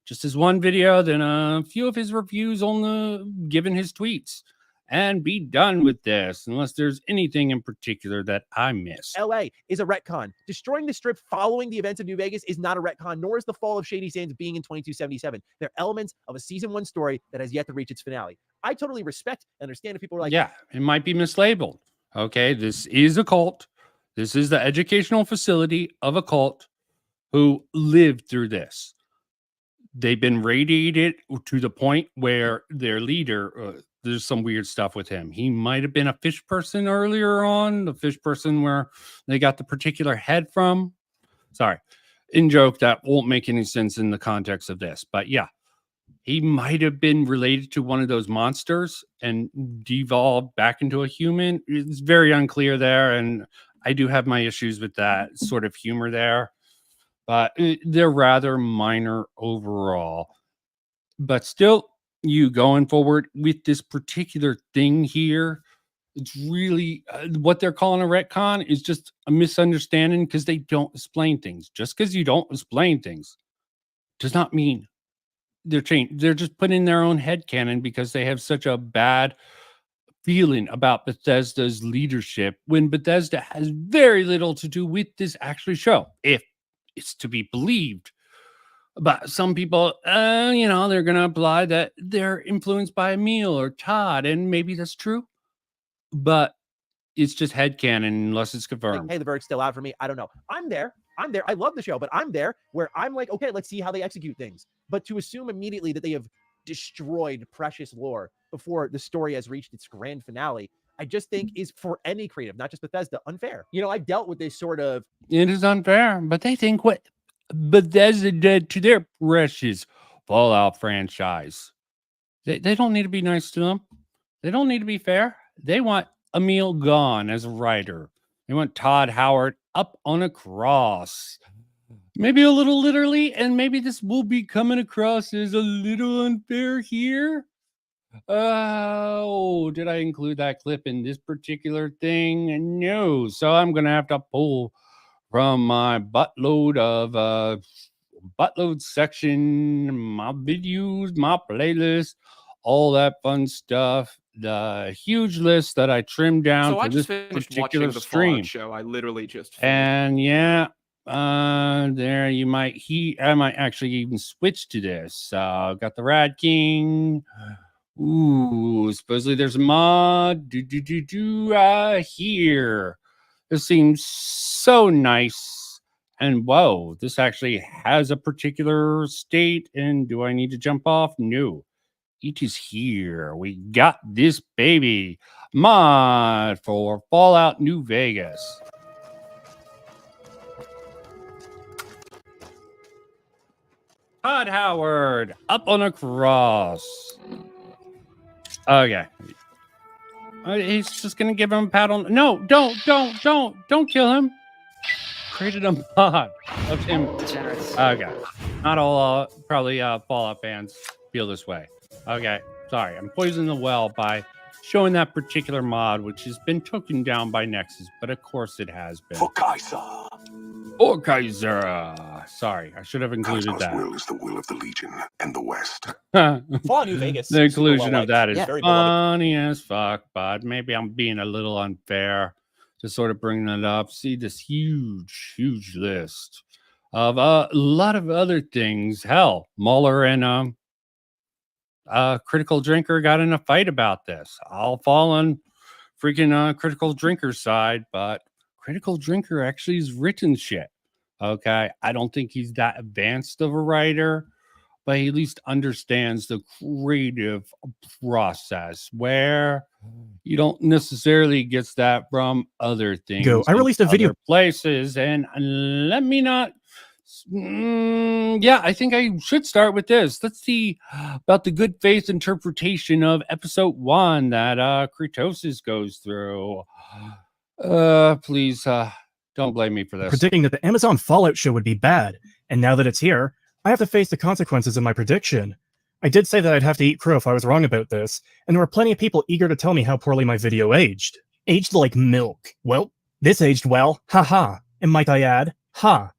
Speaker 1: Just as one video, then a few of his reviews on the given his tweets. And be done with this, unless there's anything in particular that I missed.
Speaker 3: LA is a retcon. Destroying the strip following the events of New Vegas is not a retcon, nor is the fall of Shady Sands being in 2277. They're elements of a season 1 story that has yet to reach its finale. I totally respect and understand if people are like,
Speaker 1: yeah, it might be mislabeled. Okay, this is a cult. This is the educational facility of a cult who lived through this. They've been radiated to the point where their leader, there's some weird stuff with him. He might have been a fish person earlier on, the fish person where they got the particular head from. Sorry, in joke, that won't make any sense in the context of this. But yeah, he might have been related to one of those monsters and devolved back into a human. It's very unclear there. And I do have my issues with that sort of humor there. But they're rather minor overall. But still, you going forward with this particular thing here, it's really what they're calling a retcon is just a misunderstanding because they don't explain things. Just because you don't explain things does not mean they're changed. They're just putting their own headcanon because they have such a bad feeling about Bethesda's leadership when Bethesda has very little to do with this actual show, if it's to be believed. But some people, they're going to apply that they're influenced by Emil or Todd, and maybe that's true. But it's just headcanon unless it's confirmed.
Speaker 3: Hey, the verdict's still out for me. I don't know. I'm there. I love the show, but I'm there where I'm like, okay, let's see how they execute things. But to assume immediately that they have destroyed precious lore before the story has reached its grand finale, I just think is, for any creative, not just Bethesda, unfair. I've dealt with this sort of...
Speaker 1: It is unfair, but they think what Bethesda did to their precious Fallout franchise. They don't need to be nice to them. They don't need to be fair. They want Emil gone as a writer. They want Todd Howard up on a cross. Maybe a little literally, and maybe this will be coming across as a little unfair here. Oh, did I include that clip in this particular thing? No. So I'm going to have to pull from my buttload section, my videos, my playlist, all that fun stuff. The huge list that I trimmed down for this particular stream.
Speaker 2: Show. I literally just finished.
Speaker 1: And yeah, there you might I might actually even switch to this. Got the Rad King. Ooh, supposedly there's a mod here. This seems so nice. And whoa, this actually has a particular state. And do I need to jump off? No. It is here. We got this baby mod for Fallout New Vegas. Todd Howard up on a cross. Okay. He's just gonna give him a pat on. No, don't kill him. Created a mod of him. Okay. Not all probably Fallout fans feel this way. Okay. Sorry, I'm poisoning the well by showing that particular mod, which has been taken down by Nexus, but of course it has been.
Speaker 4: For Kaiser.
Speaker 1: Or Kaiser. Sorry, I should have included
Speaker 4: Kaiser's
Speaker 1: that.
Speaker 4: will is the will of the Legion and the West.
Speaker 3: Fallout New Vegas.
Speaker 1: The inclusion of that is
Speaker 3: very
Speaker 1: funny as fuck, but maybe I'm being a little unfair to sort of bring that up. See this huge list of a lot of other things. Hell, Mueller and Critical Drinker got in a fight about this. I'll fall on freaking Critical Drinker's side, but Critical Drinker actually has written shit. Okay, I don't think he's that advanced of a writer, but he at least understands the creative process where you don't necessarily get that from other things.
Speaker 13: I released a video
Speaker 1: places, and let me not. Yeah, I think I should start with this. Let's see about the good faith interpretation of episode 1 that Kritosis goes through. Please, don't blame me for this.
Speaker 13: Predicting that the Amazon Fallout show would be bad, and now that it's here, I have to face the consequences of my prediction. I did say that I'd have to eat crow if I was wrong about this, and there were plenty of people eager to tell me how poorly my video aged. Aged like milk. Well, this aged well, haha. And might I add, ha.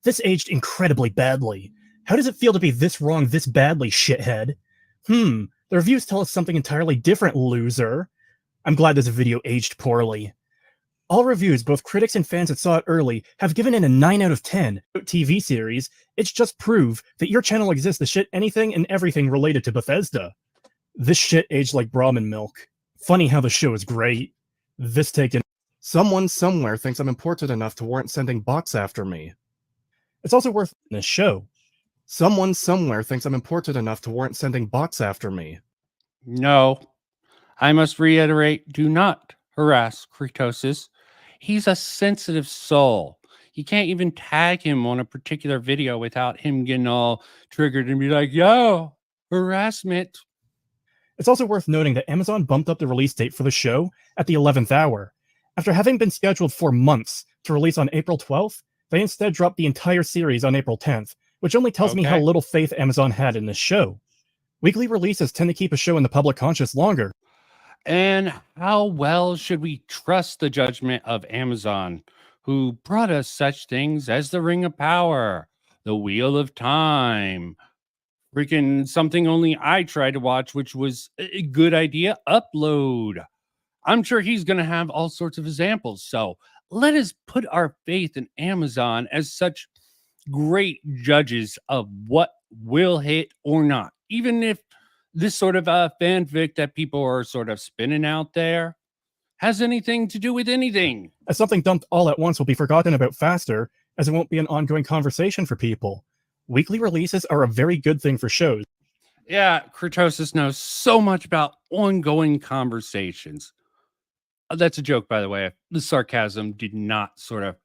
Speaker 13: This aged incredibly badly. How does it feel to be this wrong this badly, shithead? The reviews tell us something entirely different, loser. I'm glad this video aged poorly. All reviews, both critics and fans that saw it early, have given it a 9 out of 10. TV series, it's just prove that your channel exists to shit anything and everything related to Bethesda. This shit aged like Brahmin milk. Funny how the show is great. This taken. Someone somewhere thinks I'm important enough to warrant sending bots after me. It's also worth this show. Someone somewhere thinks I'm important enough to warrant sending bots after me.
Speaker 1: No. I must reiterate, do not harass Kritosis. He's a sensitive soul. You can't even tag him on a particular video without him getting all triggered and be like, yo, harassment.
Speaker 13: It's also worth noting that Amazon bumped up the release date for the show at the 11th hour. After having been scheduled for months to release on April 12th, they instead dropped the entire series on April 10th, which only tells me how little faith Amazon had in this show. Weekly releases tend to keep a show in the public conscious longer.
Speaker 1: And how well should we trust the judgment of Amazon, who brought us such things as the Ring of Power, the Wheel of Time, freaking something only I tried to watch, which was a good idea, Upload. I'm sure he's going to have all sorts of examples. So let us put our faith in Amazon as such great judges of what will hit or not, even if this sort of fanfic that people are sort of spinning out there has anything to do with anything.
Speaker 13: As something dumped all at once will be forgotten about faster, as it won't be an ongoing conversation for people. Weekly releases are a very good thing for shows.
Speaker 1: Yeah, Kritosis knows so much about ongoing conversations. That's a joke, by the way. The sarcasm did not sort of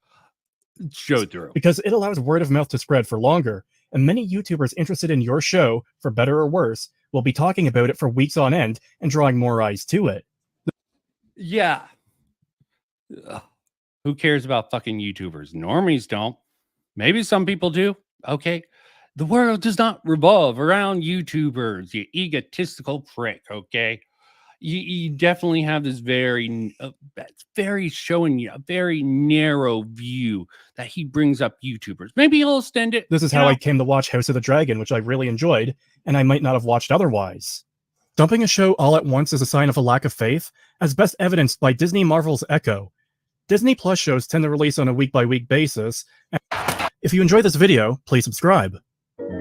Speaker 1: show through.
Speaker 13: Because it allows word of mouth to spread for longer, and many YouTubers interested in your show, for better or worse, will be talking about it for weeks on end and drawing more eyes to it.
Speaker 1: Yeah. Ugh. Who cares about fucking YouTubers? Normies don't. Maybe some people do. Okay. The world does not revolve around YouTubers, you egotistical prick, okay? You definitely have this very showing you a very narrow view that he brings up YouTubers. Maybe he'll extend it.
Speaker 13: This is how I came to watch House of the Dragon, which I really enjoyed, and I might not have watched otherwise. Dumping a show all at once is a sign of a lack of faith, as best evidenced by Disney Marvel's Echo. Disney Plus shows tend to release on a week-by-week basis. If you enjoyed this video, please subscribe.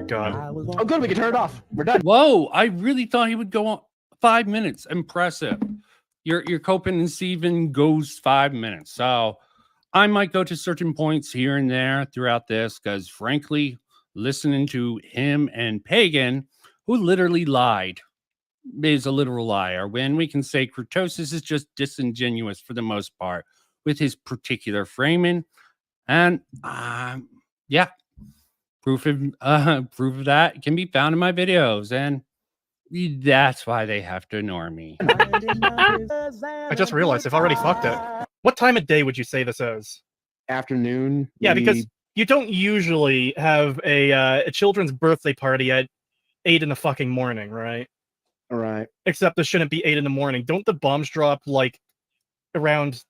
Speaker 13: God.
Speaker 5: Oh, good, we can turn it off. We're done.
Speaker 1: Whoa, I really thought he would go on 5 minutes. Impressive. Your Copen and Steven goes 5 minutes. So I might go to certain points here and there throughout this, because frankly, listening to him and Pagan, who literally lied, is a literal liar, when we can say Kritosis is just disingenuous for the most part with his particular framing. And yeah, proof of that can be found in my videos, and that's why they have to ignore me.
Speaker 13: I just realized I've already fucked it. What time of day would you say this is?
Speaker 14: Afternoon.
Speaker 13: Yeah, because you don't usually have a children's birthday party at 8 in the fucking morning, right?
Speaker 14: All right.
Speaker 13: Except this shouldn't be 8 in the morning. Don't the bombs drop like around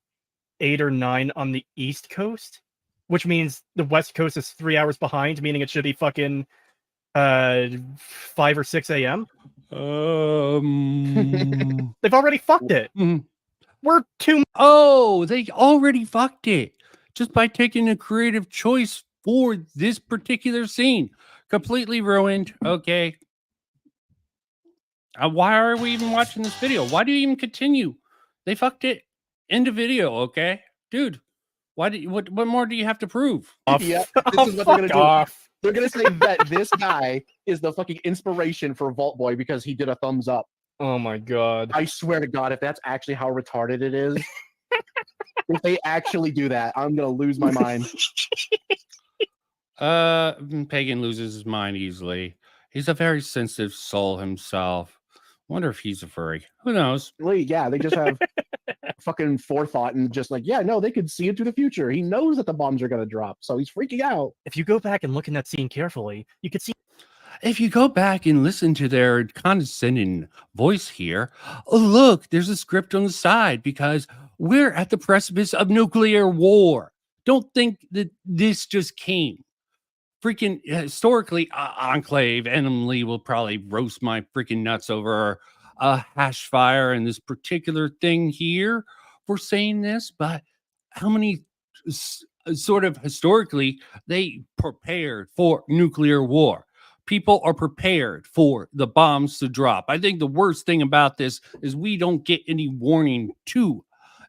Speaker 13: 8 or 9 on the East Coast? Which means the West Coast is 3 hours behind, meaning it should be fucking 5 or 6 a.m. They've already fucked it. We're too.
Speaker 1: Oh, they already fucked it just by taking a creative choice for this particular scene. Completely ruined. Okay. Why are we even watching this video? Why do you even continue? They fucked it into video, okay? Dude, why do you, what more do you have to prove?
Speaker 14: Yeah, this is what they're gonna do. They're gonna say that this guy is the fucking inspiration for Vault Boy because he did a thumbs up.
Speaker 13: Oh my god.
Speaker 14: I swear to God, if that's actually how retarded it is, if they actually do that, I'm gonna lose my mind.
Speaker 1: Pagan loses his mind easily. He's a very sensitive soul himself. Wonder if he's a furry. Who knows?
Speaker 14: Yeah, they just have fucking forethought and just like, yeah, no, they could see into the future. He knows that the bombs are gonna drop, so he's freaking out.
Speaker 13: If you go back and look in that scene carefully, you could see.
Speaker 1: If you go back and listen to their condescending voice here, oh, look, there's a script on the side because we're at the precipice of nuclear war. Don't think that this just came. Freaking historically, Enclave, Emily will probably roast my freaking nuts over a hash fire and this particular thing here for saying this, but how many sort of historically they prepared for nuclear war? People are prepared for the bombs to drop. I think the worst thing about this is we don't get any warning to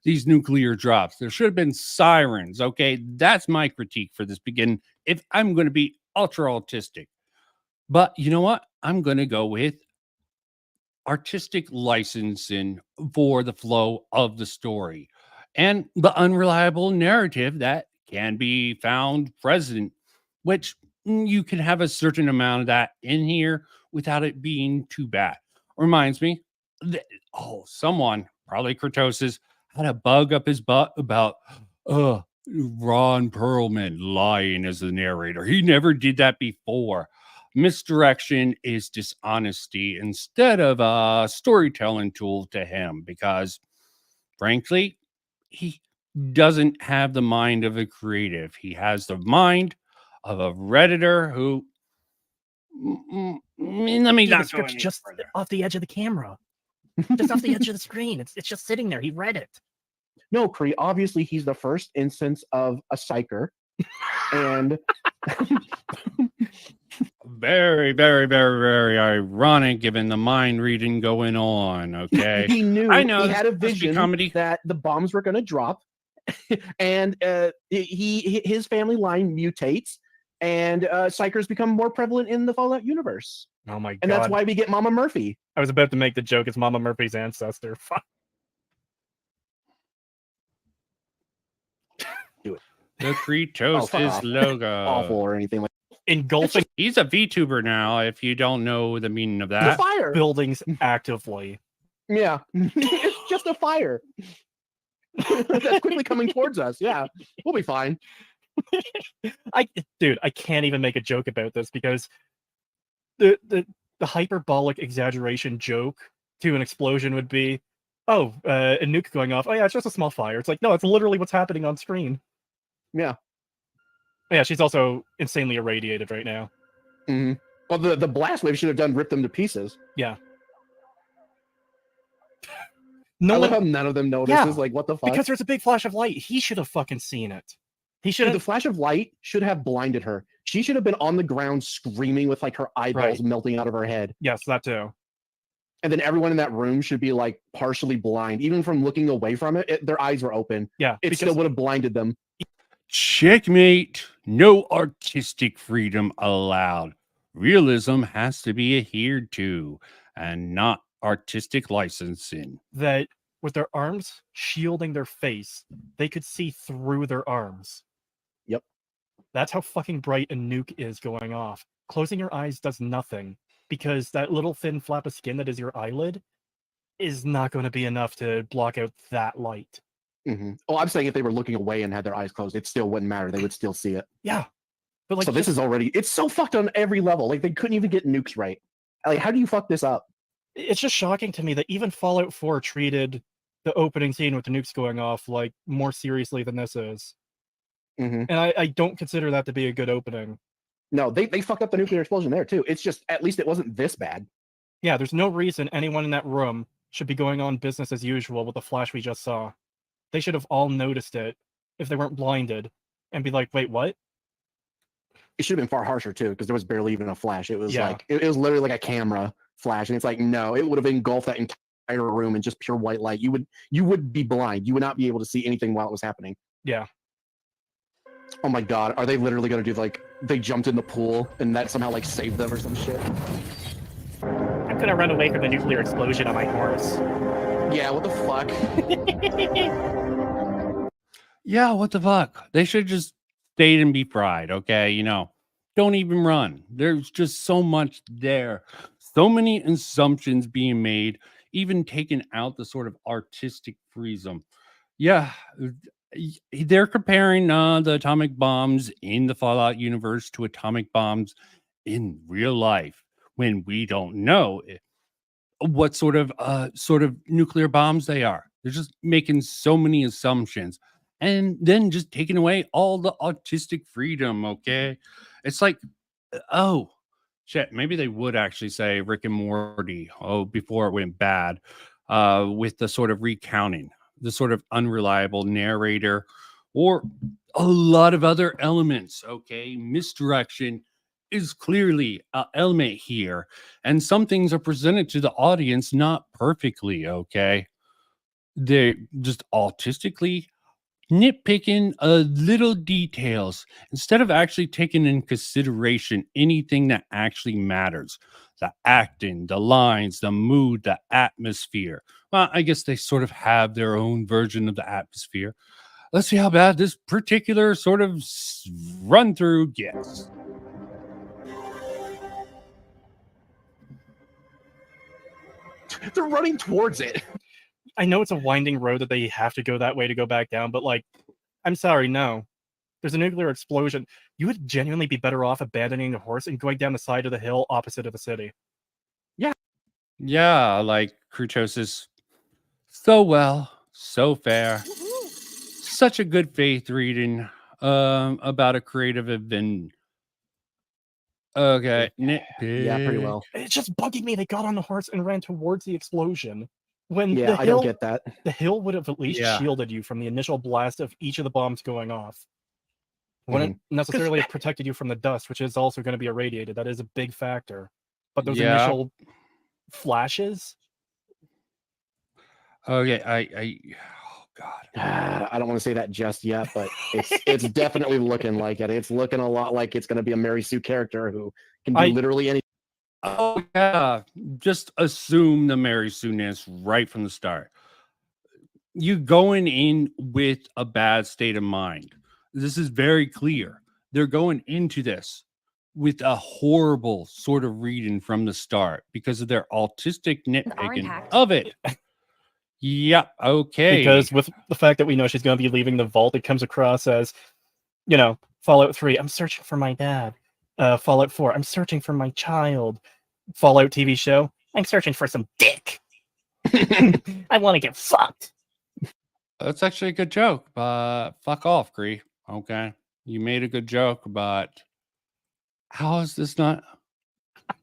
Speaker 1: these nuclear drops. There should have been sirens. Okay, that's my critique for this beginning. If I'm going to be ultra autistic, but you know what? I'm going to go with artistic licensing for the flow of the story and the unreliable narrative that can be found present, which you can have a certain amount of that in here without it being too bad. Reminds me that, someone, probably Kurtosis, had a bug up his butt about Ron Perlman lying as the narrator. He never did that before. Misdirection is dishonesty instead of a storytelling tool to him because, frankly, he doesn't have the mind of a creative. He has the mind of a Redditor who... let me not go
Speaker 13: just off the edge of the camera. Just off the edge of the screen. It's just sitting there. He read it.
Speaker 14: No, Kree, obviously he's the first instance of a psyker. And
Speaker 1: very, very, very, very ironic given the mind reading going on. Okay.
Speaker 14: He knew
Speaker 1: I know
Speaker 14: he had a vision that the bombs were gonna drop. And his family line mutates and psychers become more prevalent in the Fallout universe.
Speaker 13: Oh my god.
Speaker 14: And that's why we get Mama Murphy.
Speaker 13: I was about to make the joke, it's Mama Murphy's ancestor. Fuck.
Speaker 14: Do it.
Speaker 1: The Kree logo.
Speaker 14: Awful or anything like
Speaker 13: engulfing.
Speaker 1: He's a VTuber now, if you don't know the meaning of that.
Speaker 14: The fire.
Speaker 13: Buildings actively.
Speaker 14: Yeah. It's just a fire. That's quickly coming towards us. Yeah. We'll be fine.
Speaker 13: Dude, I can't even make a joke about this because the hyperbolic exaggeration joke to an explosion would be, a nuke going off. Oh yeah, it's just a small fire. It's like, no, it's literally what's happening on screen.
Speaker 14: Yeah.
Speaker 13: Yeah, she's also insanely irradiated right now.
Speaker 14: Mm-hmm. Well, the blast wave should have ripped them to pieces.
Speaker 13: Yeah.
Speaker 14: I love how none of them notices. Like, what the fuck?
Speaker 13: Because there's a big flash of light. He should have fucking seen it. He should have.
Speaker 14: The flash of light should have blinded her. She should have been on the ground screaming with like her eyeballs melting out of her head.
Speaker 13: Yes, that too.
Speaker 14: And then everyone in that room should be like partially blind, even from looking away from it. Their eyes were open.
Speaker 13: Yeah,
Speaker 14: it still would have blinded them.
Speaker 1: Checkmate. No artistic freedom allowed. Realism has to be adhered to, and not artistic licensing.
Speaker 13: That with their arms shielding their face, they could see through their arms.
Speaker 14: Yep.
Speaker 13: That's how fucking bright a nuke is going off. Closing your eyes does nothing, because that little thin flap of skin that is your eyelid is not going to be enough to block out that light.
Speaker 14: Mm-hmm. Oh, I'm saying if they were looking away and had their eyes closed, it still wouldn't matter. They would still see it.
Speaker 13: Yeah. But like,
Speaker 14: so this is already, it's so fucked on every level. Like, they couldn't even get nukes right. Like, how do you fuck this up?
Speaker 13: It's just shocking to me that even Fallout 4 treated the opening scene with the nukes going off like more seriously than this is.
Speaker 14: Mm-hmm.
Speaker 13: And I don't consider that to be a good opening.
Speaker 14: No, they fucked up the nuclear explosion there too. It's just, at least it wasn't this bad.
Speaker 13: Yeah, there's no reason anyone in that room should be going on business as usual with the flash we just saw. They should have all noticed it if they weren't blinded and be like, wait, what?
Speaker 14: It should have been far harsher too, because there was barely even a flash. It was like, it was literally like a camera flash, and it's like, no, it would have engulfed that entire room in just pure white light. You would be blind. You would not be able to see anything while it was happening.
Speaker 13: Yeah.
Speaker 14: Oh my god, are they literally gonna do like they jumped in the pool and that somehow like saved them or some shit?
Speaker 13: I'm gonna run away from the nuclear explosion on my horse.
Speaker 14: Yeah, what the fuck?
Speaker 1: Yeah, what the fuck? They should just stayed and be fried, okay? You know, don't even run. There's just so much there. So many assumptions being made, even taking out the sort of artistic freedom. Yeah, they're comparing the atomic bombs in the Fallout universe to atomic bombs in real life when we don't know what sort of nuclear bombs they are. They're just making so many assumptions and then just taking away all the artistic freedom, okay? It's like, oh, shit, maybe they would actually say Rick and Morty, before it went bad, with the sort of recounting, the sort of unreliable narrator, or a lot of other elements, okay? Misdirection is clearly an element here, and some things are presented to the audience not perfectly, okay? They're just autistically nitpicking little details instead of actually taking in consideration anything that actually matters: the acting, the lines, the mood, the atmosphere. Well, I guess they sort of have their own version of the atmosphere. Let's see how bad this particular sort of run through gets.
Speaker 14: They're running towards it.
Speaker 13: I know it's a winding road that they have to go that way to go back down, but like, I'm sorry, no. There's a nuclear explosion. You would genuinely be better off abandoning the horse and going down the side of the hill opposite of the city.
Speaker 14: Yeah.
Speaker 1: Yeah, like Krutosis. So well, so fair. Such a good faith reading about a creative event. Okay, nitpick.
Speaker 14: Yeah, pretty well.
Speaker 13: It's just bugging me. They got on the horse and ran towards the explosion. When
Speaker 14: Yeah,
Speaker 13: the
Speaker 14: I
Speaker 13: hill,
Speaker 14: don't get that.
Speaker 13: The hill would have at least
Speaker 1: Yeah.
Speaker 13: shielded you from the initial blast of each of the bombs going off. Wouldn't necessarily have protected you from the dust, which is also going to be irradiated. That is a big factor. But those initial flashes.
Speaker 1: Okay, oh god.
Speaker 14: I don't want to say that just yet, but it's definitely looking like it. It's looking a lot like it's going to be a Mary Sue character who can do literally anything.
Speaker 1: Oh yeah, just assume the Mary Sue-ness right from the start. You going in with a bad state of mind. This is very clear. They're going into this with a horrible sort of reading from the start because of their autistic nitpicking of it. Yep. Okay.
Speaker 13: Because with the fact that we know she's going to be leaving the vault, it comes across as, you know, Fallout 3, I'm searching for my dad. Fallout 4, I'm searching for my child. Fallout TV show, I'm searching for some dick. I want to get fucked.
Speaker 1: That's actually a good joke, but fuck off, Cree. Okay. You made a good joke, but how is this not?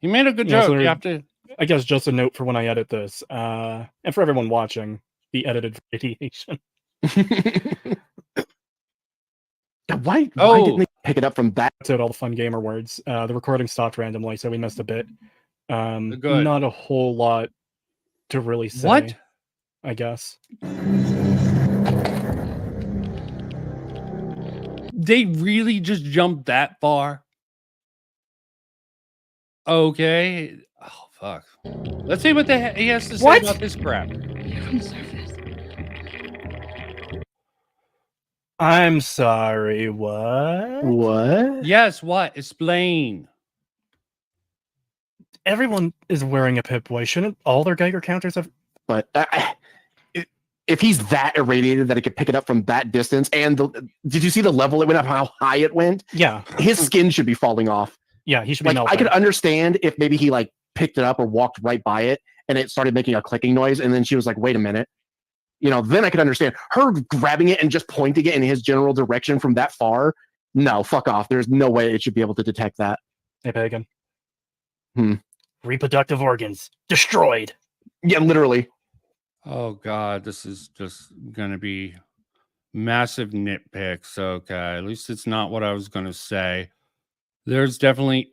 Speaker 1: You made a good joke.
Speaker 13: So
Speaker 1: you have to.
Speaker 13: I guess just a note for when I edit this, and for everyone watching the edited radiation.
Speaker 14: Why didn't they pick it up from that?
Speaker 13: That's it, all the fun gamer words. The recording stopped randomly, so we missed a bit.
Speaker 1: Good.
Speaker 13: Not a whole lot to really say.
Speaker 1: What?
Speaker 13: I guess.
Speaker 1: They really just jumped that far? Okay. Oh, fuck. Let's see what he has to say about this crap.
Speaker 13: I'm sorry, what?
Speaker 14: What?
Speaker 1: Yes, what? Explain.
Speaker 13: Everyone is wearing a Pip-Boy. Shouldn't all their Geiger counters have...
Speaker 14: But if he's that irradiated that he could pick it up from that distance, and did you see the level it went up, how high it went?
Speaker 13: Yeah.
Speaker 14: His skin should be falling off.
Speaker 13: Yeah, he should be
Speaker 14: like,
Speaker 13: melting.
Speaker 14: I could understand if maybe he like picked it up or walked right by it and it started making a clicking noise, and then she was like, wait a minute. You know, then I could understand her grabbing it and just pointing it in his general direction from that far. No, fuck off. There's no way it should be able to detect that.
Speaker 13: Hey, Pagan.
Speaker 15: Reproductive organs destroyed.
Speaker 14: Yeah, literally.
Speaker 1: Oh god, this is just gonna be massive nitpicks. Okay, at least it's not what I was gonna say. There's definitely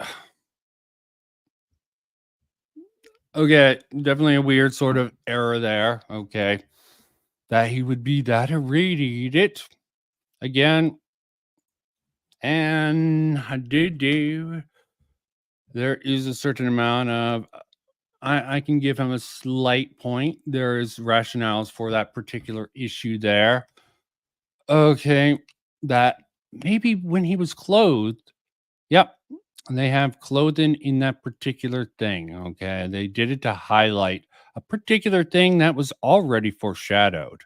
Speaker 1: Okay, definitely a weird sort of error there. Okay. That he would be that irradiated again. And there is a certain amount of I can give him a slight point. There is rationales for that particular issue there. Okay, that maybe when he was clothed, yep, they have clothing in that particular thing. Okay, they did it to highlight a particular thing that was already foreshadowed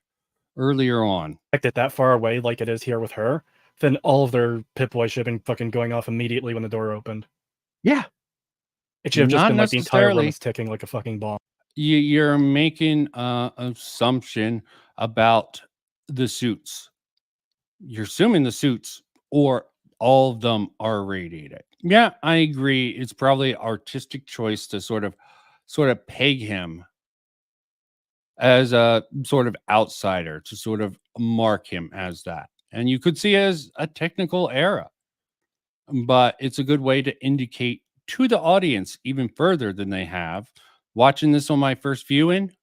Speaker 1: earlier on.
Speaker 13: It that far away like it is here with her, then all of their Pip-Boy should have been fucking going off immediately when the door opened.
Speaker 14: Yeah.
Speaker 13: It should have just
Speaker 1: Not
Speaker 13: been like the entire room
Speaker 1: necessarily.
Speaker 13: is ticking like a fucking bomb.
Speaker 1: You're making an assumption about the suits. You're assuming the suits or all of them are irradiated. Yeah, I agree. It's probably artistic choice to sort of peg him as a sort of outsider, to sort of mark him as that. And you could see it as a technical error. But it's a good way to indicate to the audience even further than they have. Watching this on my first viewing,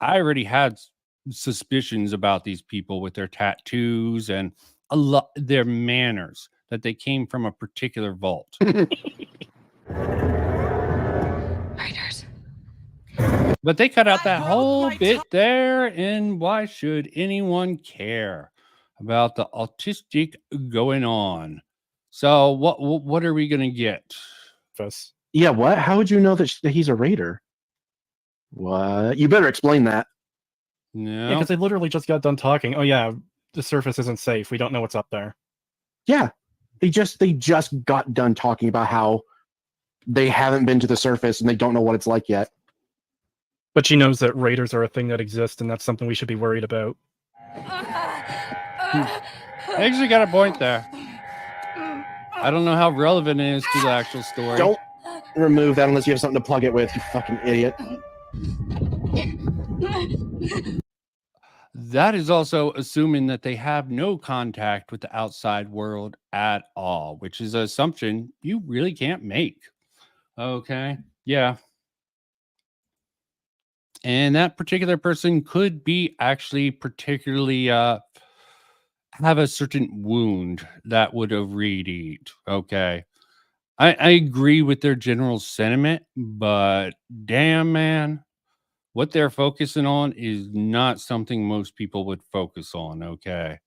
Speaker 1: I already had suspicions about these people with their tattoos and a lot their manners, that they came from a particular vault.
Speaker 16: Writers.
Speaker 1: But they cut out that whole bit there, and why should anyone care about the autistic going on? So what are we gonna get?
Speaker 14: Yeah, what? How would you know that he's a raider? What? You better explain that.
Speaker 1: No.
Speaker 13: Yeah, because they literally just got done talking. Oh yeah, the surface isn't safe. We don't know what's up there.
Speaker 14: Yeah, they just got done talking about how they haven't been to the surface and they don't know what it's like yet.
Speaker 13: But she knows that raiders are a thing that exists, and that's something we should be worried about.
Speaker 1: Actually got a point there. I don't know how relevant it is to the actual story.
Speaker 14: Don't remove that unless you have something to plug it with, you fucking idiot.
Speaker 1: That is also assuming that they have no contact with the outside world at all, which is an assumption you really can't make. Okay. Yeah. And that particular person could be actually particularly have a certain wound that would irradiate. Okay. I agree with their general sentiment, but damn, man, what they're focusing on is not something most people would focus on. Okay.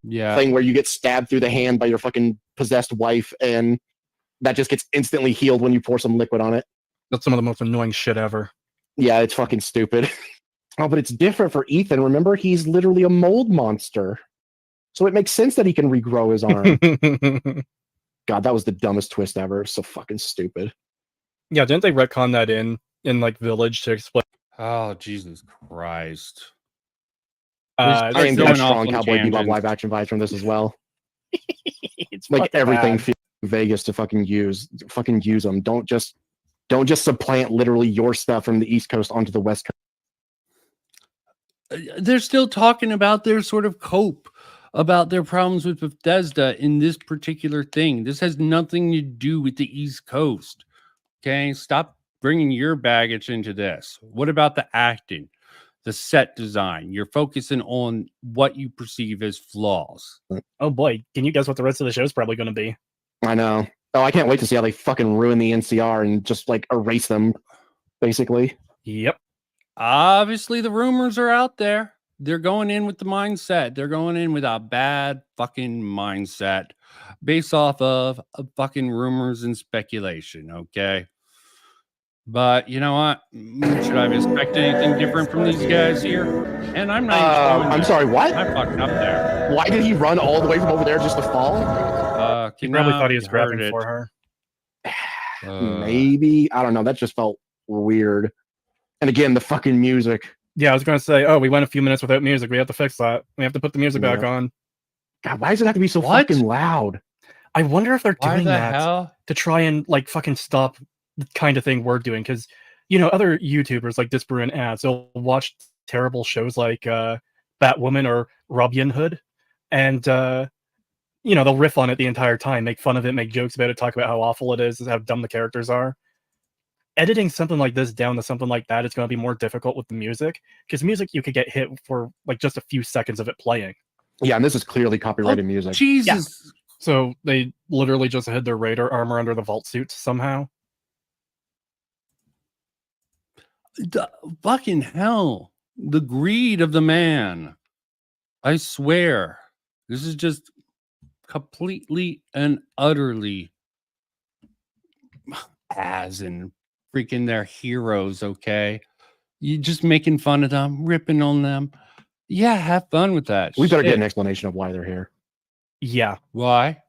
Speaker 1: Yeah.
Speaker 14: Thing where you get stabbed through the hand by your fucking possessed wife, and that just gets instantly healed when you pour some liquid on it.
Speaker 13: That's some of the most annoying shit ever.
Speaker 14: Yeah, it's fucking stupid. Oh, but it's different for Ethan. Remember, he's literally a mold monster. So it makes sense that he can regrow his arm. God, that was the dumbest twist ever. So fucking stupid.
Speaker 13: Yeah, didn't they retcon that in like Village to explain?
Speaker 1: Oh, Jesus Christ.
Speaker 14: I am getting strong Cowboy Bebop live action vibes from this as well.
Speaker 13: It's
Speaker 14: like everything
Speaker 13: bad.
Speaker 14: feels Vegas to fucking use. Fucking use them. Don't just supplant literally your stuff from the East Coast onto the West
Speaker 1: Coast. They're still talking about their sort of cope, about their problems with Bethesda in this particular thing. This has nothing to do with the East Coast. Okay, stop bringing your baggage into this. What about the acting, the set design? You're focusing on what you perceive as flaws.
Speaker 13: Oh boy, can you guess what the rest of the show is probably going to be?
Speaker 14: I know. Oh, I can't wait to see how they fucking ruin the NCR and just like erase them, basically.
Speaker 13: Yep.
Speaker 1: Obviously, the rumors are out there. They're going in with the mindset. They're going in with a bad fucking mindset based off of fucking rumors and speculation. Okay. But you know what? Should I expect anything different from these guys here? And I'm not.
Speaker 14: I'm sorry. What?
Speaker 1: I fucked up there.
Speaker 14: Why did he run all the way from over there just to fall?
Speaker 13: He probably thought he was grabbing for her.
Speaker 14: Maybe. I don't know. That just felt weird. And again, the fucking music.
Speaker 13: Yeah, I was going to say, oh, we went a few minutes without music. We have to fix that. We have to put the music back on.
Speaker 14: God, why does it have to be so fucking loud?
Speaker 13: I wonder if they're doing that
Speaker 1: hell?
Speaker 13: to try and like fucking stop the kind of thing we're doing. Because, you know, other YouTubers like Disparu and Ads, they'll watch terrible shows like Batwoman or Robin Hood. And, you know, they'll riff on it the entire time, make fun of it, make jokes about it, talk about how awful it is, how dumb the characters are. Editing something like this down to something like that is going to be more difficult with the music, because music you could get hit for like just a few seconds of it playing.
Speaker 14: Yeah, and this is clearly copyrighted music.
Speaker 1: Jesus.
Speaker 13: Yeah. So they literally just hid their radar armor under the vault suits somehow.
Speaker 1: Fucking hell. The greed of the man. I swear. This is just completely and utterly as in freaking their heroes, okay? You just making fun of them, ripping on them. Yeah, have fun with that.
Speaker 14: We better get
Speaker 1: Shit.
Speaker 14: an explanation of why they're here.
Speaker 13: Yeah.
Speaker 1: Why?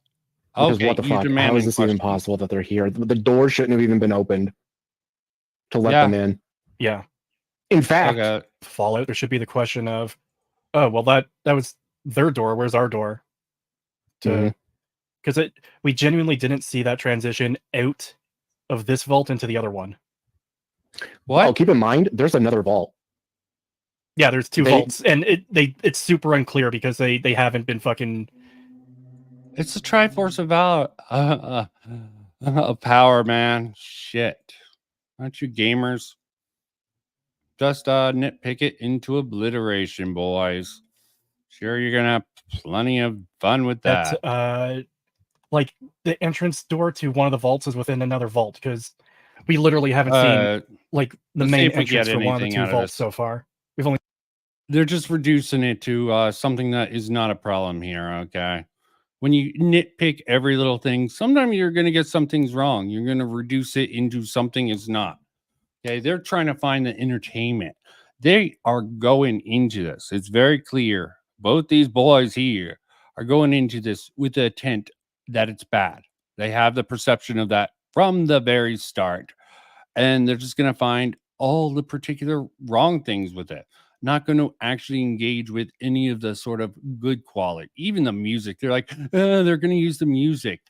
Speaker 14: Because
Speaker 1: Okay,
Speaker 14: what the
Speaker 1: you
Speaker 14: fuck? How
Speaker 1: demanding
Speaker 14: is this even
Speaker 1: question.
Speaker 14: possible that they're here? The door shouldn't have even been opened to let them in.
Speaker 13: Yeah.
Speaker 14: In fact,
Speaker 1: Okay.
Speaker 13: Fallout, there should be the question of, oh, well, that was their door. Where's our door? To because we genuinely didn't see that transition out of this vault into the other one.
Speaker 1: What?
Speaker 14: Oh, keep in mind, there's another vault.
Speaker 13: Yeah, there's two vaults, and it's super unclear because they haven't been fucking.
Speaker 1: It's the Triforce of power, man. Shit. Aren't you gamers? Just nitpick it into obliteration, boys. Sure, you're gonna have plenty of fun with that.
Speaker 13: Like the entrance door to one of the vaults is within another vault, because we literally haven't seen like the
Speaker 1: let's see
Speaker 13: main
Speaker 1: if we
Speaker 13: entrance
Speaker 1: get
Speaker 13: for one of the
Speaker 1: anything
Speaker 13: two
Speaker 1: out of
Speaker 13: vaults
Speaker 1: this.
Speaker 13: so far. We've only
Speaker 1: They're just reducing it to something that is not a problem here, okay? When you nitpick every little thing, sometimes you're going to get some things wrong. You're going to reduce it into something it's not. Okay, they're trying to find the entertainment. They are going into this. It's very clear. Both these boys here are going into this with the intent that it's bad. They have the perception of that from the very start. And they're just going to find all the particular wrong things with it. Not going to actually engage with any of the sort of good quality, even the music. They're like, they're going to use the music.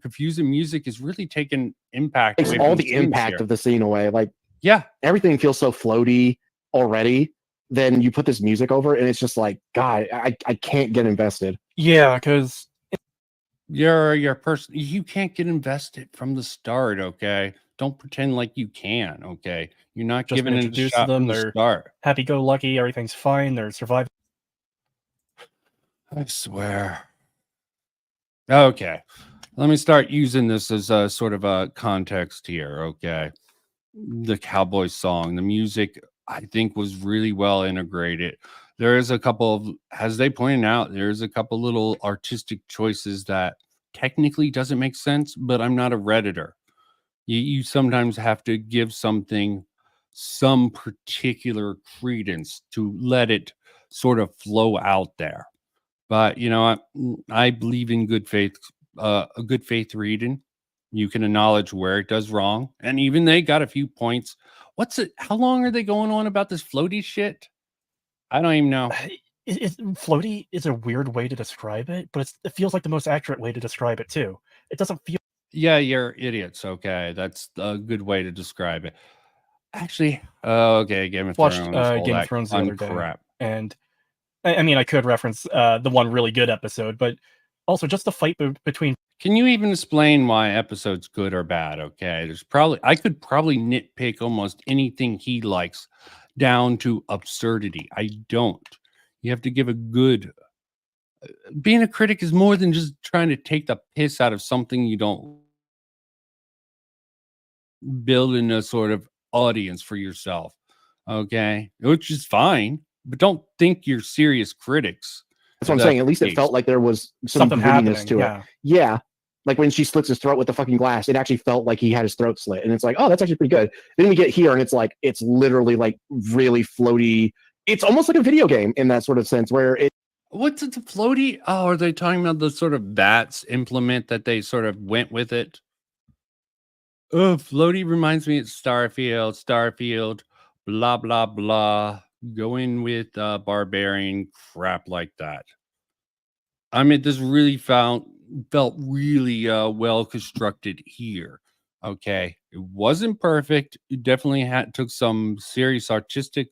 Speaker 1: Confusing music is really taking impact.
Speaker 14: Takes all the impact of the scene away. Like,
Speaker 1: yeah,
Speaker 14: everything feels so floaty already. Then you put this music over, and it's just like, God, I can't get invested.
Speaker 13: Yeah, because
Speaker 1: you're person. You can't get invested from the start. Okay, don't pretend like you can. Okay, you're not
Speaker 13: just
Speaker 1: giving it a
Speaker 13: introduced
Speaker 1: shot
Speaker 13: them.
Speaker 1: from the
Speaker 13: They're
Speaker 1: start.
Speaker 13: happy-go-lucky. Everything's fine. They're surviving.
Speaker 1: I swear. Okay, let me start using this as a sort of a context here. Okay, the cowboy song, the music, I think was really well integrated. There is a couple of, as they pointed out, there's a couple little artistic choices that technically doesn't make sense, but I'm not a Redditor. You sometimes have to give something some particular credence to let it sort of flow out there. But you know, I believe in good faith, a good faith reading. You can acknowledge where it does wrong, and even they got a few points. What's it? How long are they going on about this floaty shit? I don't even know.
Speaker 13: Floaty is a weird way to describe it, but it feels like the most accurate way to describe it too. It doesn't feel.
Speaker 1: Yeah, you're idiots. Okay, that's a good way to describe it. Actually, okay, Game of
Speaker 13: Watched
Speaker 1: Thrones.
Speaker 13: Game of Thrones the other day,
Speaker 1: crap.
Speaker 13: and I mean, I could reference the one really good episode, but also just the fight between.
Speaker 1: Can you even explain why episode's good or bad? Okay, I could probably nitpick almost anything he likes down to absurdity. I don't. You have to give a good. Being a critic is more than just trying to take the piss out of something you don't. Building a sort of audience for yourself, okay, which is fine, but don't think you're serious critics.
Speaker 14: That's what I'm saying. At least it felt like there was some grittiness to it. Yeah. Like when she slits his throat with the fucking glass, it actually felt like he had his throat slit. And it's like, oh, that's actually pretty good. Then we get here and it's like, it's literally like really floaty. It's almost like a video game in that sort of sense where it.
Speaker 1: What's it, the floaty? Oh, are they talking about the sort of bats implement that they sort of went with it? Oh, floaty reminds me of Starfield, blah, blah, blah. Going with barbarian crap like that. I mean, this really felt really well constructed here. Okay, it wasn't perfect. It definitely took some serious artistic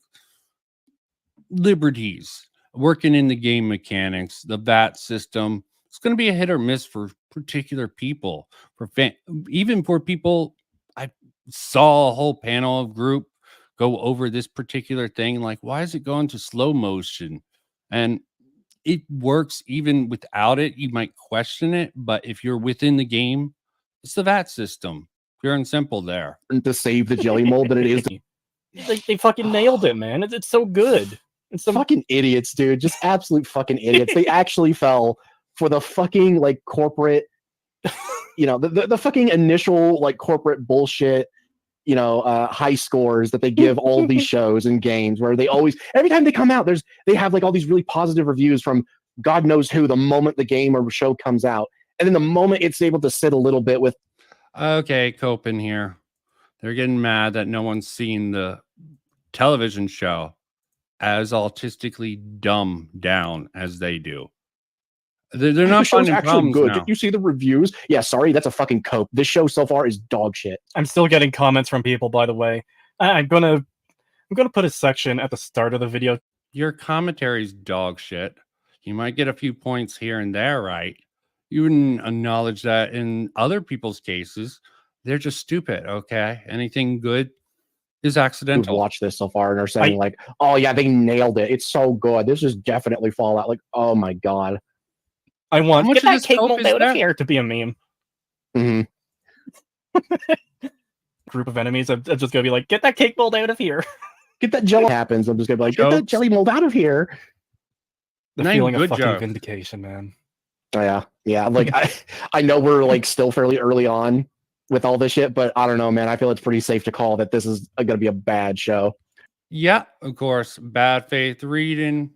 Speaker 1: liberties working in the game mechanics, the VAT system, it's going to be a hit or miss for particular people. Even for people, I saw a whole panel of group go over this particular thing. Like, why is it going to slow motion? And it works even without it. You might question it, but if you're within the game, it's the VAT system. Pure and simple there.
Speaker 14: To save the jelly mold than it is to
Speaker 13: they fucking nailed it, man. It's so good. It's so
Speaker 14: fucking idiots, dude. Just absolute fucking idiots. They actually fell for the fucking like corporate, the fucking initial like corporate bullshit, high scores that they give all these shows and games, where they always, every time they come out, they have like all these really positive reviews from God knows who the moment the game or show comes out. And then the moment it's able to sit a little bit with.
Speaker 1: Okay, Copen here. They're getting mad that no one's seen the television show as autistically dumb down as they do. They're not
Speaker 14: the show's
Speaker 1: finding
Speaker 14: actually
Speaker 1: problems
Speaker 14: good.
Speaker 1: now.
Speaker 14: Did you see the reviews? Yeah, sorry, that's a fucking cope. This show so far is dog shit.
Speaker 13: I'm still getting comments from people, by the way. I'm gonna put a section at the start of the video.
Speaker 1: Your commentary's dog shit. You might get a few points here and there, right? You wouldn't acknowledge that in other people's cases. They're just stupid, okay? Anything good is accidental.
Speaker 14: Who've watched this so far and are saying like, oh yeah, they nailed it. It's so good. This is definitely Fallout. Like, oh my god.
Speaker 13: I want
Speaker 1: get
Speaker 13: that cake mold out of here to be a meme. Group of enemies, I'm just gonna be like, get that cake mold out of here.
Speaker 14: Get that jelly happens. I'm just gonna be like, get that jelly mold out of here.
Speaker 13: The feeling of fucking vindication, man.
Speaker 14: Oh, yeah. Like I know we're like still fairly early on with all this shit, but I don't know, man. I feel it's pretty safe to call that this is gonna be a bad show.
Speaker 1: Yeah, of course. Bad faith reading.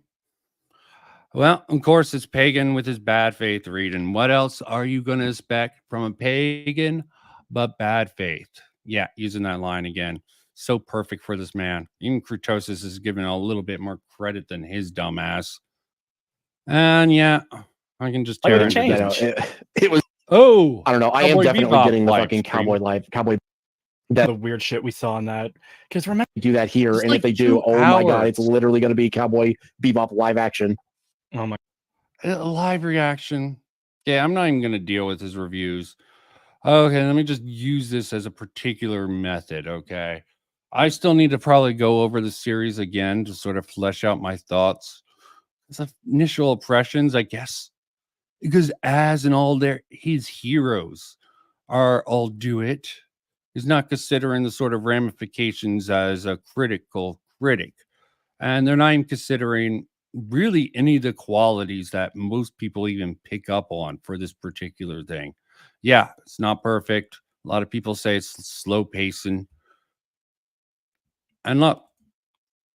Speaker 1: Well, of course, it's pagan with his bad faith reading. What else are you going to expect from a pagan but bad faith? Yeah, using that line again. So perfect for this man. Even Krutosis is given a little bit more credit than his dumbass. And yeah, I can just tear into this.
Speaker 14: It was.
Speaker 1: Oh,
Speaker 14: I don't know. I am definitely getting the fucking cowboy.
Speaker 13: The weird shit we saw in that. Because remember,
Speaker 14: do that here, and if they do, oh my god, it's literally going to be Cowboy Bebop live action.
Speaker 13: Oh my!
Speaker 1: Live reaction. Yeah, I'm not even going to deal with his reviews. Okay, let me just use this as a particular method. Okay, I still need to probably go over the series again to sort of flesh out my thoughts. His initial impressions, I guess, because as and all his heroes are all do it. He's not considering the sort of ramifications as a critical critic, and they're not even considering really any of the qualities that most people even pick up on for this particular thing. Yeah, it's not perfect. A lot of people say it's slow pacing. And look,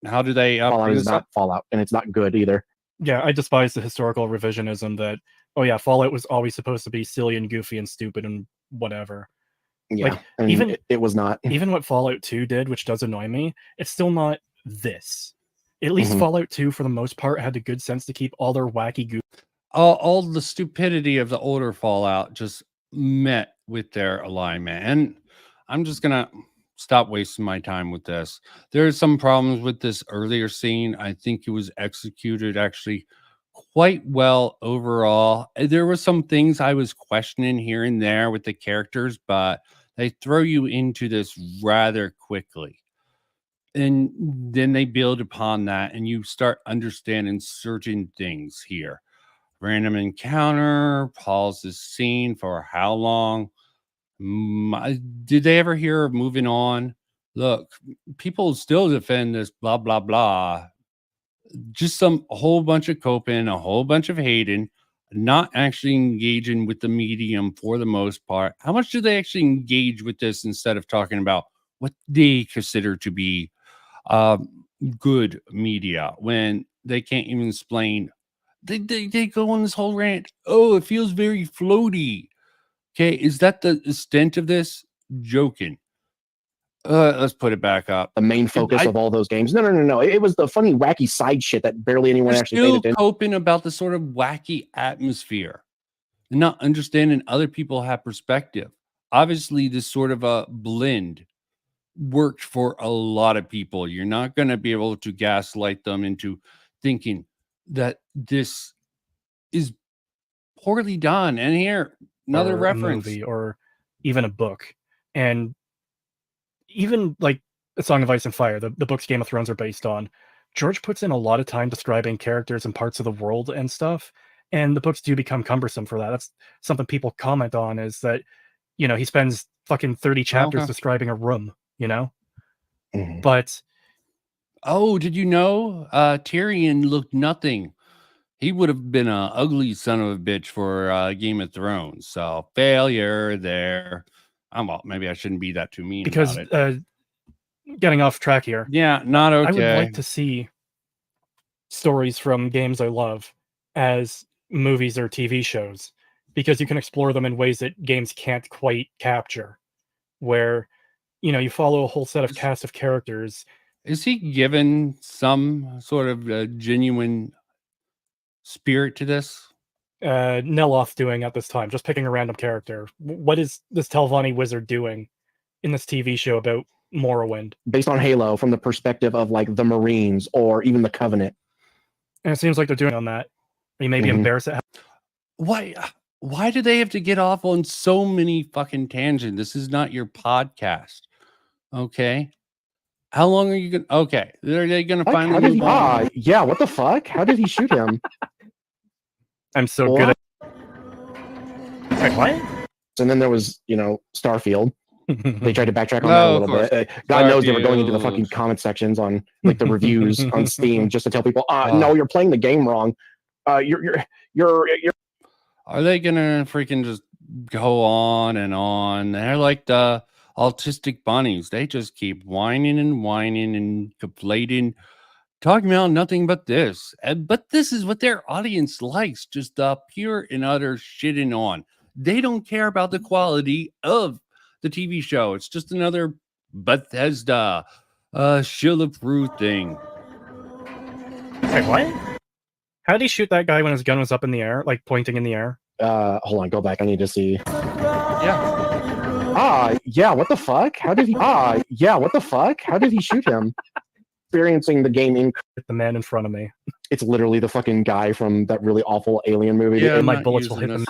Speaker 1: how do they
Speaker 14: Fallout is not Fallout, and it's not good either.
Speaker 13: Yeah, I despise the historical revisionism that, oh yeah, Fallout was always supposed to be silly and goofy and stupid and whatever.
Speaker 14: Yeah,
Speaker 13: like,
Speaker 14: I mean,
Speaker 13: even
Speaker 14: it was not.
Speaker 13: Even what Fallout 2 did, which does annoy me, it's still not this. At least Fallout 2, for the most part, had the good sense to keep all their wacky goof.
Speaker 1: All the stupidity of the older Fallout just met with their alignment. And I'm just going to stop wasting my time with this. There's some problems with this earlier scene. I think it was executed actually quite well overall. There were some things I was questioning here and there with the characters, but they throw you into this rather quickly. And then they build upon that and you start understanding certain things here. Random encounter, pauses scene for how long? Did they ever hear of moving on? Look, people still defend this blah, blah, blah. Just a whole bunch of coping, a whole bunch of hating, not actually engaging with the medium for the most part. How much do they actually engage with this instead of talking about what they consider to be good media when they can't even explain? They go on this whole rant. Oh, it feels very floaty. Okay, is that the extent of this? Joking. Let's put it back up.
Speaker 14: The main focus of all those games. No. It was the funny, wacky side shit that barely anyone actually paid attention.
Speaker 1: Coping about the sort of wacky atmosphere and not understanding other people have perspective. Obviously, this sort of a blend worked for a lot of people. You're not going to be able to gaslight them into thinking that this is poorly done. And here, another
Speaker 13: or
Speaker 1: reference.
Speaker 13: a movie or even a book. And even like A Song of Ice and Fire, the books Game of Thrones are based on, George puts in a lot of time describing characters and parts of the world and stuff. And the books do become cumbersome for that. That's something people comment on, is that, you know, he spends fucking 30 chapters describing a room, you know? But
Speaker 1: oh, did you know Tyrion looked nothing? He would have been an ugly son of a bitch for Game of Thrones. So failure there. Maybe I shouldn't be that too mean
Speaker 13: because
Speaker 1: about it.
Speaker 13: Getting off track here.
Speaker 1: Yeah, not okay.
Speaker 13: I would like to see stories from games I love as movies or TV shows, because you can explore them in ways that games can't quite capture, where, you know, you follow a whole set of cast of characters.
Speaker 1: Is he given some sort of genuine spirit to this?
Speaker 13: Neloth doing at this time, just picking a random character. What is this Telvanni wizard doing in this TV show about Morrowind?
Speaker 14: Based on Halo, from the perspective of like the Marines or even the Covenant.
Speaker 13: And it seems like they're doing on that. You may be embarrassed at
Speaker 1: why do they have to get off on so many fucking tangents? This is not your podcast. Okay. How long are you going to... Okay. Are they going to finally move on?
Speaker 14: Yeah, what the fuck? How did he shoot him?
Speaker 13: I'm so good at... Wait, what?
Speaker 14: And then there was, you know, Starfield. They tried to backtrack on that a little bit. God knows they were going into the fucking comment sections on like the reviews on Steam just to tell people, no, you're playing the game wrong. You're
Speaker 1: Are they gonna freaking just go on and on? They're like the autistic bunnies. They just keep whining and whining and conflating, talking about nothing but this. But this is what their audience likes, just pure and utter shitting on. They don't care about the quality of the TV show. It's just another Bethesda shill of fruit thing.
Speaker 13: Wait, what? How did he shoot that guy when his gun was up in the air, like pointing in the air?
Speaker 14: Hold on, go back. I need to see.
Speaker 1: Yeah.
Speaker 14: Yeah, what the fuck? How did he... yeah, what the fuck? How did he shoot him? Experiencing the game in...
Speaker 13: The man in front of me.
Speaker 14: It's literally the fucking guy from that really awful Alien movie.
Speaker 13: Yeah, my bullets will hit him.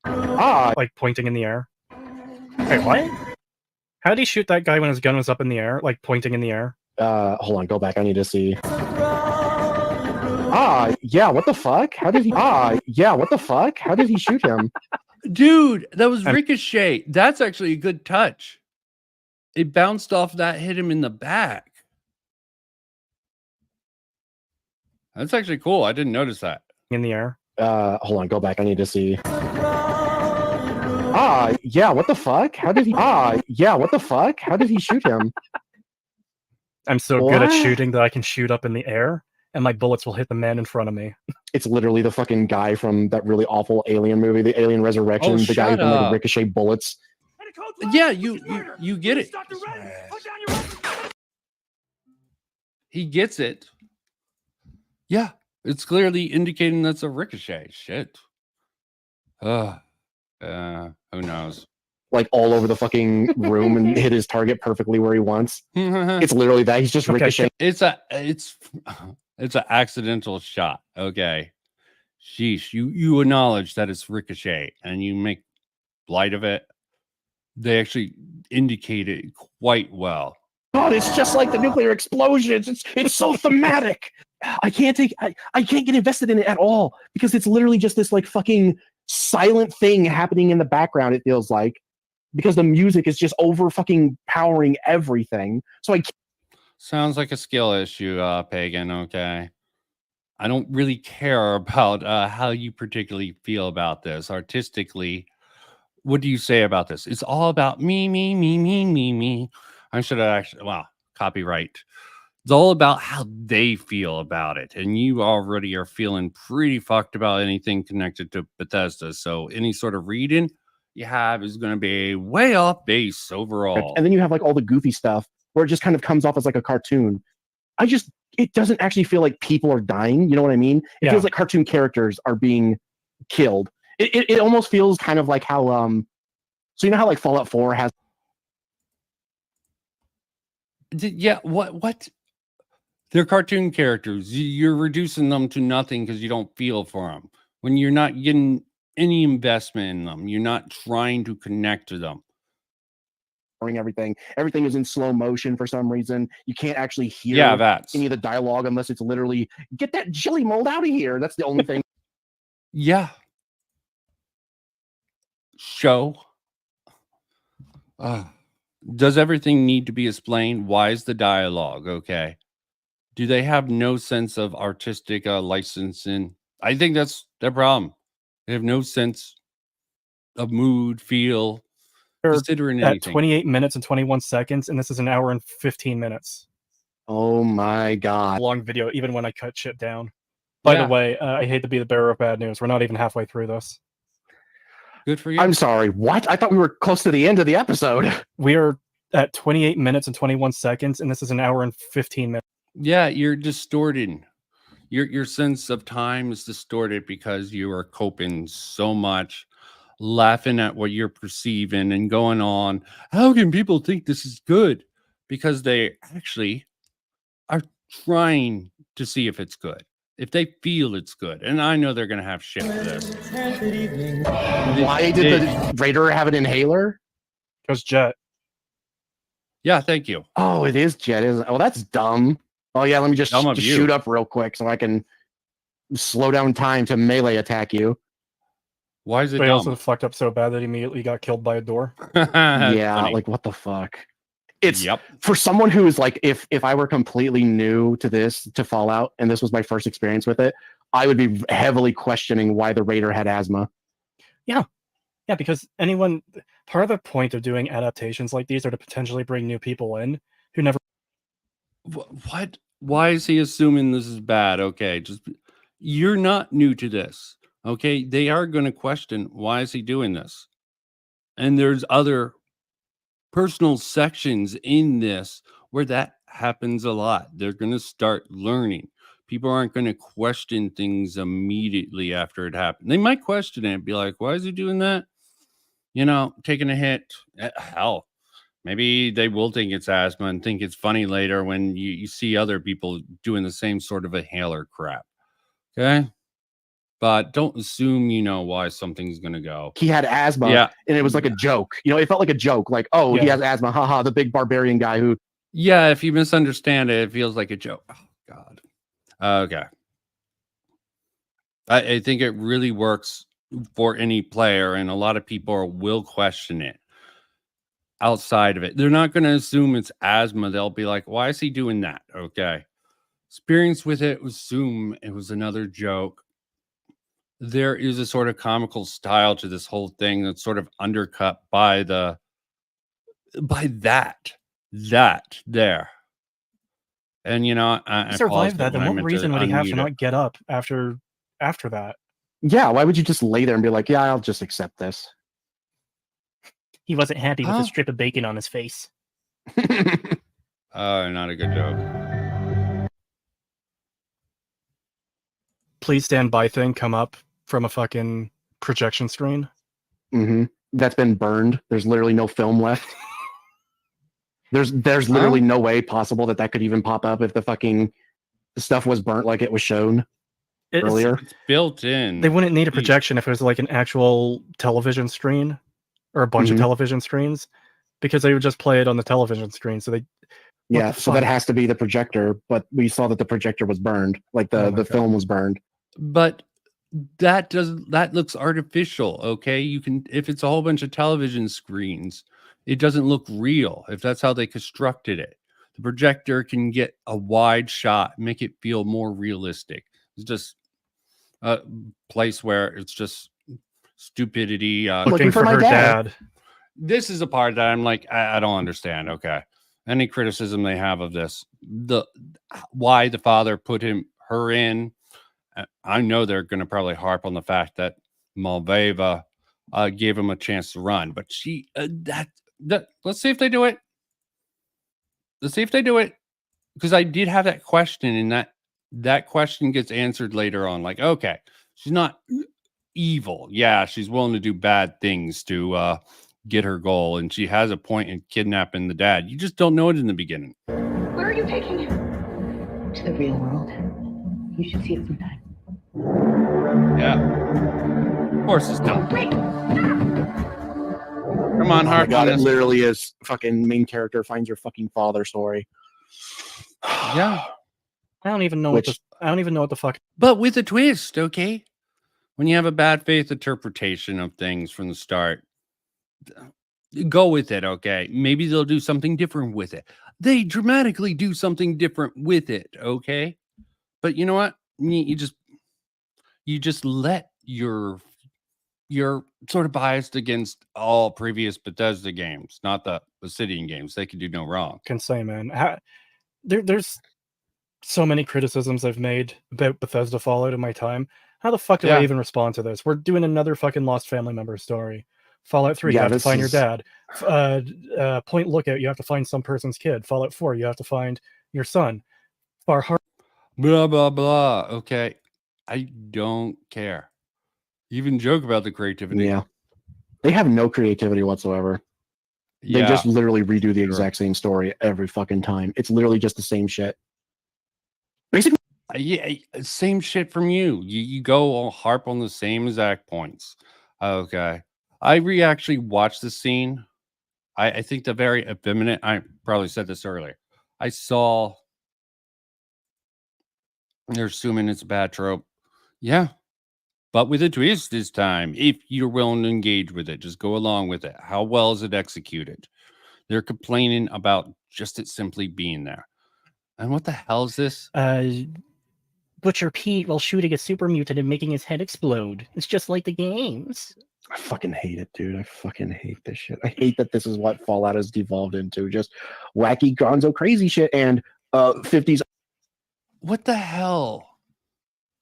Speaker 13: Like pointing in the air. Wait, what? How did he shoot that guy when his gun was up in the air, like pointing in the air?
Speaker 14: Hold on, go back. I need to see. Yeah, what the fuck? How did he... yeah, what the fuck? How did he shoot him?
Speaker 1: Dude, that was Ricochet. That's actually a good touch. It bounced off that, hit him in the back. That's actually cool. I didn't notice that.
Speaker 13: In the air.
Speaker 14: Hold on, go back. I need to see. Yeah, what the fuck? How did he... yeah, what the fuck? How did he shoot him?
Speaker 13: I'm so good at shooting that I can shoot up in the air, and my bullets will hit the man in front of me.
Speaker 14: It's literally the fucking guy from that really awful Alien movie, the Alien Resurrection, the guy who can like ricochet bullets.
Speaker 1: Yeah, you get it. He gets it. Yeah, it's clearly indicating that's a ricochet. Shit. Who knows?
Speaker 14: Like all over the fucking room and hit his target perfectly where he wants. It's literally that. He's just ricocheting.
Speaker 1: It's an accidental shot. Okay. Sheesh. You acknowledge that it's ricochet and you make light of it. They actually indicate it quite well.
Speaker 14: God, it's just like the nuclear explosions. It's so thematic. I can't get invested in it at all because it's literally just this like fucking silent thing happening in the background. It feels like, because the music is just over fucking powering everything. So
Speaker 1: sounds like a skill issue, Pagan. Okay. I don't really care about how you particularly feel about this artistically. What do you say about this? It's all about me. I should have actually, copyright. It's all about how they feel about it. And you already are feeling pretty fucked about anything connected to Bethesda. So any sort of reading you have is going to be way off base overall.
Speaker 14: And then you have like all the goofy stuff where it just kind of comes off as like a cartoon. It doesn't actually feel like people are dying. You know what I mean? It feels like cartoon characters are being killed. It almost feels kind of like how, so you know how like Fallout 4 has.
Speaker 1: Yeah. What? They're cartoon characters. You're reducing them to nothing because you don't feel for them. When you're not getting any investment in them. You're not trying to connect to them.
Speaker 14: Everything is in slow motion for some reason. You can't actually hear any of the dialogue unless it's literally get that jelly mold out of here. That's the only thing.
Speaker 1: Yeah. Show. Does everything need to be explained? Why is the dialogue okay? Do they have no sense of artistic licensing? I think that's their problem. They have no sense of mood, feel, considering
Speaker 13: at
Speaker 1: anything.
Speaker 13: 28 minutes and 21 seconds, and this is an hour and 15 minutes.
Speaker 14: Oh my god.
Speaker 13: Long video, even when I cut shit down. By the way, I hate to be the bearer of bad news. We're not even halfway through this.
Speaker 1: Good for you.
Speaker 14: I'm sorry, what? I thought we were close to the end of the episode.
Speaker 13: We are at 28 minutes and 21 seconds, and this is an hour and 15 minutes.
Speaker 1: Yeah, you're distorting. Your sense of time is distorted because you are coping so much, laughing at what you're perceiving and going on. How can people think this is good? Because they actually are trying to see if it's good, if they feel it's good. And I know they're going to have shit for this.
Speaker 14: Why did the Raider have an inhaler?
Speaker 13: Because Jet.
Speaker 1: Yeah, thank you.
Speaker 14: Oh, it is Jet, isn't it? Oh, that's dumb. Oh, yeah, let me just shoot up real quick so I can slow down time to melee attack you.
Speaker 1: Why is it
Speaker 13: But he
Speaker 1: dumb?
Speaker 13: also fucked up so bad that he immediately got killed by a door.
Speaker 14: Yeah,
Speaker 1: funny.
Speaker 14: like what the fuck? It's for someone who is like, if I were completely new to this, to Fallout, and this was my first experience with it, I would be heavily questioning why the Raider had asthma.
Speaker 13: Yeah. Yeah, because part of the point of doing adaptations like these are to potentially bring new people in who never.
Speaker 1: What? Why is he assuming this is bad? Okay, you're not new to this. Okay, they are going to question why is he doing this, and there's other personal sections in this where that happens a lot. They're going to start learning. People aren't going to question things immediately after it happened. They might question it and be like, why is he doing that? You know, taking a hit. Hell, maybe they will think it's asthma and think it's funny later when you see other people doing the same sort of inhaler crap. Okay? But don't assume you know why something's going to go.
Speaker 14: He had asthma, and it was like a joke. You know, it felt like a joke. Like, oh, he has asthma. Haha, the big barbarian guy who...
Speaker 1: Yeah, if you misunderstand it, it feels like a joke. Oh, God. Okay. I think it really works for any player, and a lot of people will question it outside of it. They're not going to assume it's asthma. They'll be like, why is he doing that? Okay. Experience with it, assume it was another joke. There is a sort of comical style to this whole thing that's sort of undercut by that there. And you know, I
Speaker 13: survived that. Then what reason would he have to not get up after that?
Speaker 14: Yeah, why would you just lay there and be like, yeah, I'll just accept this?
Speaker 15: He wasn't happy with the strip of bacon on his face.
Speaker 1: Not a good joke.
Speaker 13: Please stand by thing come up from a fucking projection screen.
Speaker 14: Mm-hmm. That's been burned. There's literally no film left. There's literally no way possible that could even pop up if the fucking stuff was burnt like it was shown earlier.
Speaker 1: It's built in.
Speaker 13: They wouldn't need a projection if it was like an actual television screen or a bunch of television screens, because they would just play it on the television screen. So
Speaker 14: so that has to be the projector, but we saw that the projector was burned, like the film was burned.
Speaker 1: But that looks artificial. Okay, you can, if it's a whole bunch of television screens, it doesn't look real. If that's how they constructed it, the projector can get a wide shot, make it feel more realistic. It's just a place where it's just stupidity.
Speaker 13: Looking for her dad.
Speaker 1: This is a part that I'm like, I don't understand. Okay, any criticism they have of this, why the father put her in. I know they're going to probably harp on the fact that Malveva gave him a chance to run, but she let's see if they do it. Let's see if they do it, because I did have that question, and that question gets answered later on. Like, okay, she's not evil. Yeah, she's willing to do bad things to get her goal, and she has a point in kidnapping the dad. You just don't know it in the beginning.
Speaker 16: Where are you taking him? To the real world. You should see it sometime.
Speaker 1: Yeah. Of course it's dumb. Come on,
Speaker 14: Oh my
Speaker 1: Harp.
Speaker 14: God, it literally is fucking main character finds your fucking father story.
Speaker 1: Yeah.
Speaker 13: I don't even know what the fuck.
Speaker 1: But with a twist, okay? When you have a bad faith interpretation of things from the start, go with it, okay? Maybe they'll do something different with it. They dramatically do something different with it, okay? But you know what? You just let you're sort of biased against all previous Bethesda games, not the Obsidian games. They can do no wrong.
Speaker 13: Can say, man. There's so many criticisms I've made about Bethesda Fallout in my time. How the fuck do I even respond to this? We're doing another fucking lost family member story. Fallout 3, you have to find your dad. Point Lookout, you have to find some person's kid. Fallout 4, you have to find your son. Far Hard.
Speaker 1: Blah, blah, blah. Okay. I don't care. Even joke about the creativity.
Speaker 14: Yeah. They have no creativity whatsoever. They just literally redo the exact same story every fucking time. It's literally just the same shit. Basically.
Speaker 1: Yeah, same shit from you. You go all harp on the same exact points. Okay. I actually watched the scene. I think the very effeminate, I probably said this earlier. I saw they're assuming it's a bad trope. Yeah. But with a twist this time, if you're willing to engage with it, just go along with it. How well is it executed? They're complaining about just it simply being there. And what the hell is this?
Speaker 15: Butcher Pete while shooting a super mutant and making his head explode. It's just like the games.
Speaker 14: I fucking hate it, dude. I fucking hate this shit. I hate that this is what Fallout has devolved into. Just wacky, gonzo, crazy shit and 50s.
Speaker 1: What the hell?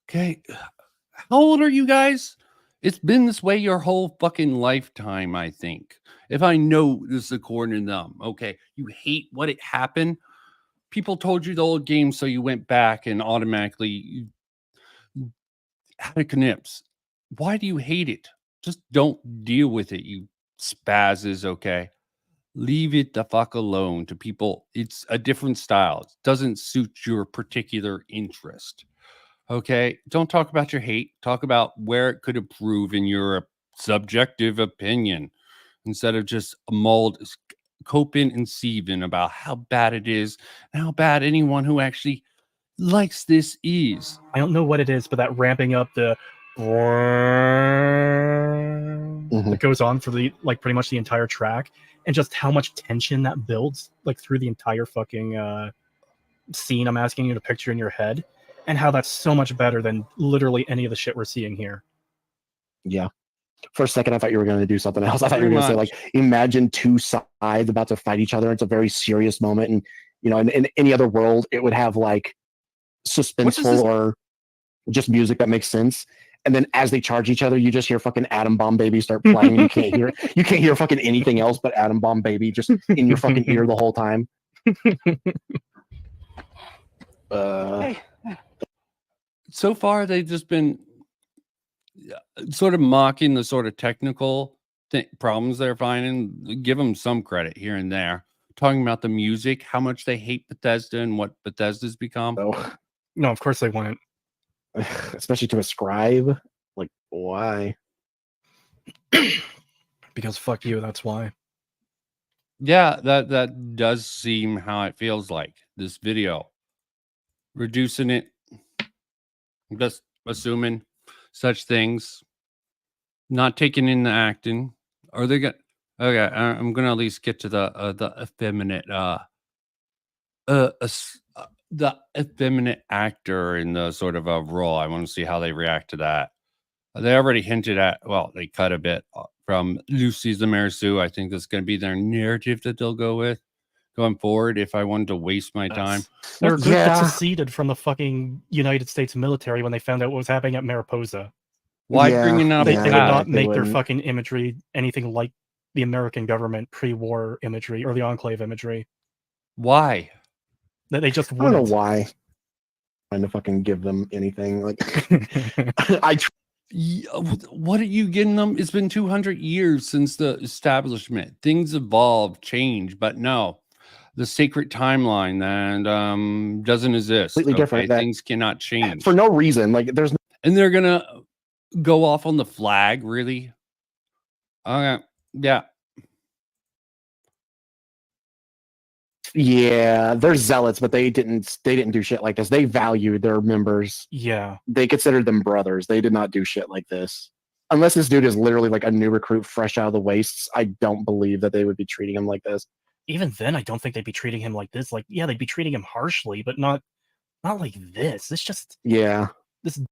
Speaker 1: Okay. How old are you guys? It's been this way your whole fucking lifetime, I think. If I know this according to them. Okay. You hate what it happened. People told you the old game, so you went back and automatically had a knips. Why do you hate it? Just don't deal with it, you spazzes, okay? Leave it the fuck alone to people. It's a different style. It doesn't suit your particular interest. Okay? Don't talk about your hate. Talk about where it could improve in your subjective opinion instead of just coping and sieving about how bad it is and how bad anyone who actually likes this is.
Speaker 13: I don't know what it is, but that ramping up the that goes on for the pretty much the entire track, and just how much tension that builds through the entire fucking scene I'm asking you to picture in your head, and how that's so much better than literally any of the shit we're seeing here.
Speaker 14: Yeah. For a second, I thought you were going to do something else. I thought you were going to say, imagine two sides about to fight each other. It's a very serious moment. And, in any other world, it would have, suspenseful or just music that makes sense. And then as they charge each other, you just hear fucking Atom Bomb Baby start playing. You can't hear fucking anything else but Atom Bomb Baby just in your fucking ear the whole time.
Speaker 1: So far, they've just been sort of mocking the sort of technical problems they're finding. Give them some credit here and there. Talking about the music, how much they hate Bethesda and what Bethesda's become.
Speaker 13: No, of course they wouldn't.
Speaker 14: Especially to ascribe. Why?
Speaker 13: Because fuck you, that's why.
Speaker 1: Yeah, that does seem how it feels like. This video. Reducing it. Just assuming such things, not taking in the acting. Are they got okay? I'm gonna at least get to the effeminate the effeminate actor in the sort of a role. I want to see how they react to that. They already hinted at. Well, they cut a bit from Lucy's the Mary Sue. I think that's going to be their narrative that they'll go with going forward. If I wanted to waste my time,
Speaker 13: They're a group that seceded from the fucking United States military when they found out what was happening at Mariposa.
Speaker 1: Why bringing up
Speaker 13: They did not make their fucking imagery anything like the American government pre-war imagery or the Enclave imagery.
Speaker 1: Why?
Speaker 13: That they just
Speaker 14: I don't know why. Trying to fucking give them anything what
Speaker 1: are you getting them? It's been 200 years since the establishment. Things evolve, change, but no. The sacred timeline and doesn't exist.
Speaker 14: Completely different.
Speaker 1: Things cannot change
Speaker 14: for no reason. There's
Speaker 1: And they're gonna go off on the flag, really? Okay, yeah.
Speaker 14: Yeah, they're zealots, but they didn't do shit like this. They valued their members.
Speaker 13: Yeah.
Speaker 14: They considered them brothers. They did not do shit like this. Unless this dude is literally like a new recruit fresh out of the wastes, I don't believe that they would be treating him like this.
Speaker 13: Even then, I don't think they'd be treating him like this. Like, yeah, they'd be treating him harshly, but not like this. It's just
Speaker 14: Yeah.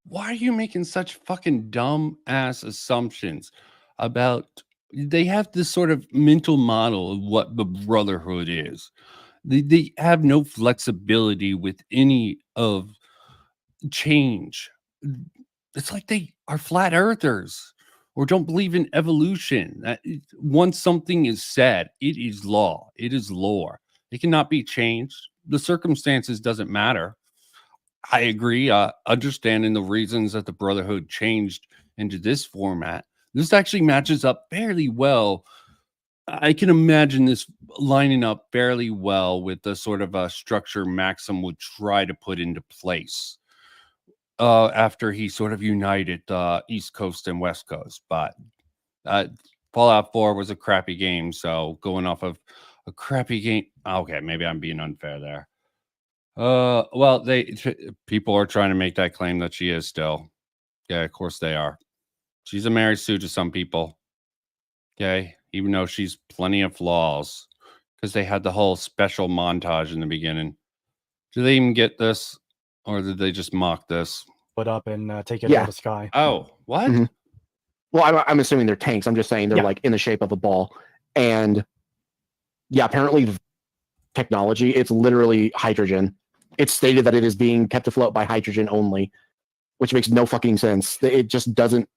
Speaker 1: Why are you making such fucking dumb ass assumptions about? They have this sort of mental model of what the Brotherhood is. They have no flexibility with any of change. It's like they are flat earthers or don't believe in evolution. Once something is said, it is law. It is lore. It cannot be changed. The circumstances doesn't matter. I agree. Understanding the reasons that the Brotherhood changed into this format, this actually matches up fairly well. I can imagine this lining up fairly well with the sort of structure Maxim would try to put into place after he sort of united East Coast and West Coast. But Fallout 4 was a crappy game, so going off of a crappy game, okay, maybe I'm being unfair there. Well, people are trying to make that claim that she is still. Yeah, of course they are. She's a Mary Sue to some people. Okay, even though she's plenty of flaws, because they had the whole special montage in the beginning. Do they even get this, or did they just mock this?
Speaker 13: Put up and take it out of the sky.
Speaker 1: Oh, what?
Speaker 14: Mm-hmm. Well, I'm assuming they're tanks. I'm just saying they're like in the shape of a ball, and yeah, apparently technology. It's literally hydrogen. It's stated that it is being kept afloat by hydrogen only, which makes no fucking sense. It just doesn't.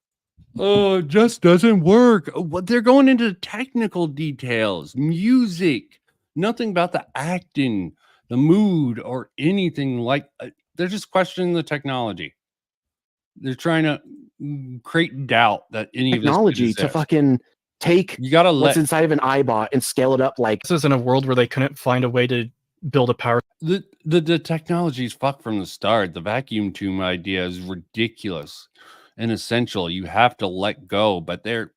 Speaker 1: Oh, it just doesn't work. What they're going into technical details, music, nothing about the acting, the mood, or anything like. They're just questioning the technology. They're trying to create doubt that any
Speaker 14: technology
Speaker 1: of this
Speaker 14: to fucking take what's inside of an iBot and scale it up like.
Speaker 13: This is in a world where they couldn't find a way to build a power.
Speaker 1: The technology is fucked from the start. The vacuum tube idea is ridiculous and essential. You have to let go, but they're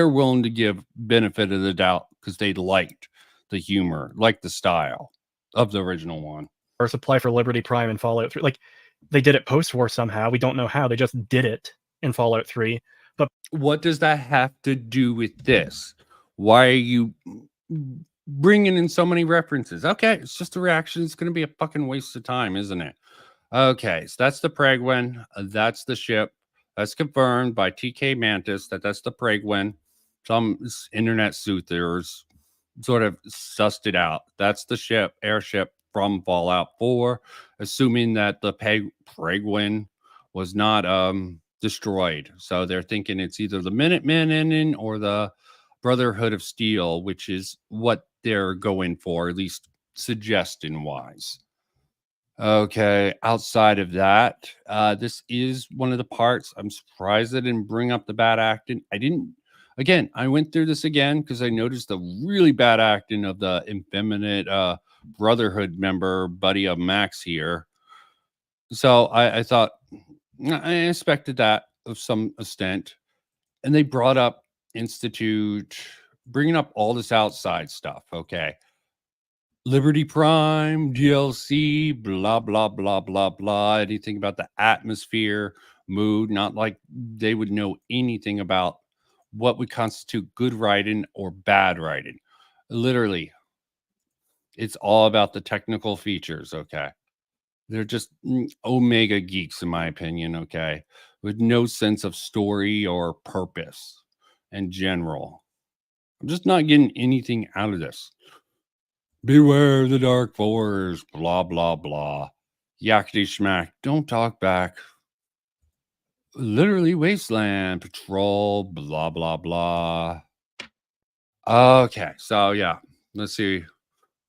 Speaker 1: willing to give benefit of the doubt because they liked the humor, like the style of the original one.
Speaker 13: Or supply for Liberty Prime and Fallout 3. Like they did it post-war somehow. We don't know how. They just did it in Fallout 3. But
Speaker 1: what does that have to do with this? Why are you bringing in so many references? Okay, it's just a reaction. It's going to be a fucking waste of time, isn't it? Okay, so that's the Pregwin. That's the ship. That's confirmed by TK Mantis that's the Pregwin. Some internet soothers sort of sussed it out. That's the ship, airship from Fallout 4, assuming that the Pregwin was not destroyed. So they're thinking it's either the Minutemen engine or the Brotherhood of Steel, which is what they're going for, at least suggestion wise. Okay, outside of that, this is one of the parts. I'm surprised I didn't bring up the bad acting. I went through this again because I noticed the really bad acting of the effeminate Brotherhood member, buddy of Max here. So I thought, I expected that of some extent. And they brought up Institute, bringing up all this outside stuff. Okay. Liberty Prime, DLC, blah, blah, blah, blah, blah. Anything about the atmosphere, mood, not like they would know anything about what would constitute good writing or bad writing. Literally, it's all about the technical features, okay? They're just omega geeks, in my opinion, okay? With no sense of story or purpose in general. I'm just not getting anything out of this. Beware the dark forest, blah, blah, blah. Yakety schmack, don't talk back. Literally wasteland, patrol, blah, blah, blah. Okay, so yeah, let's see.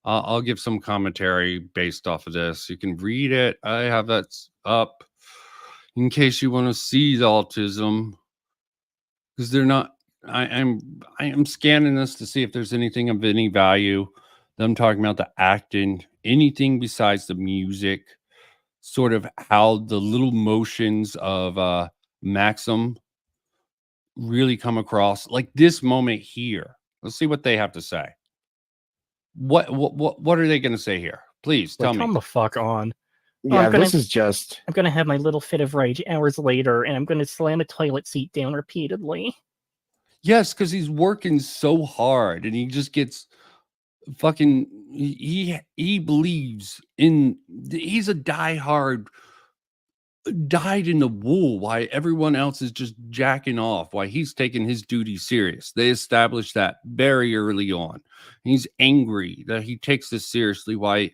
Speaker 1: I'll give some commentary based off of this. You can read it. I have that up in case you want to see the autism. Because they're not, I am scanning this to see if there's anything of any value. Them talking about the acting, anything besides the music. sort of how the little motions of Maxim really come across. Like this moment here. Let's see what they have to say. What are they going to say here? Please tell me.
Speaker 13: Come the fuck on.
Speaker 14: Yeah, this is just.
Speaker 15: I'm gonna have my little fit of rage hours later, and I'm gonna slam a toilet seat down repeatedly.
Speaker 1: Yes, because he's working so hard, and he just gets fucking. He believes in. He's a diehard. Dyed in the wool. Why everyone else is just jacking off. Why he's taking his duty serious. They established that very early on. He's angry that he takes this seriously. Why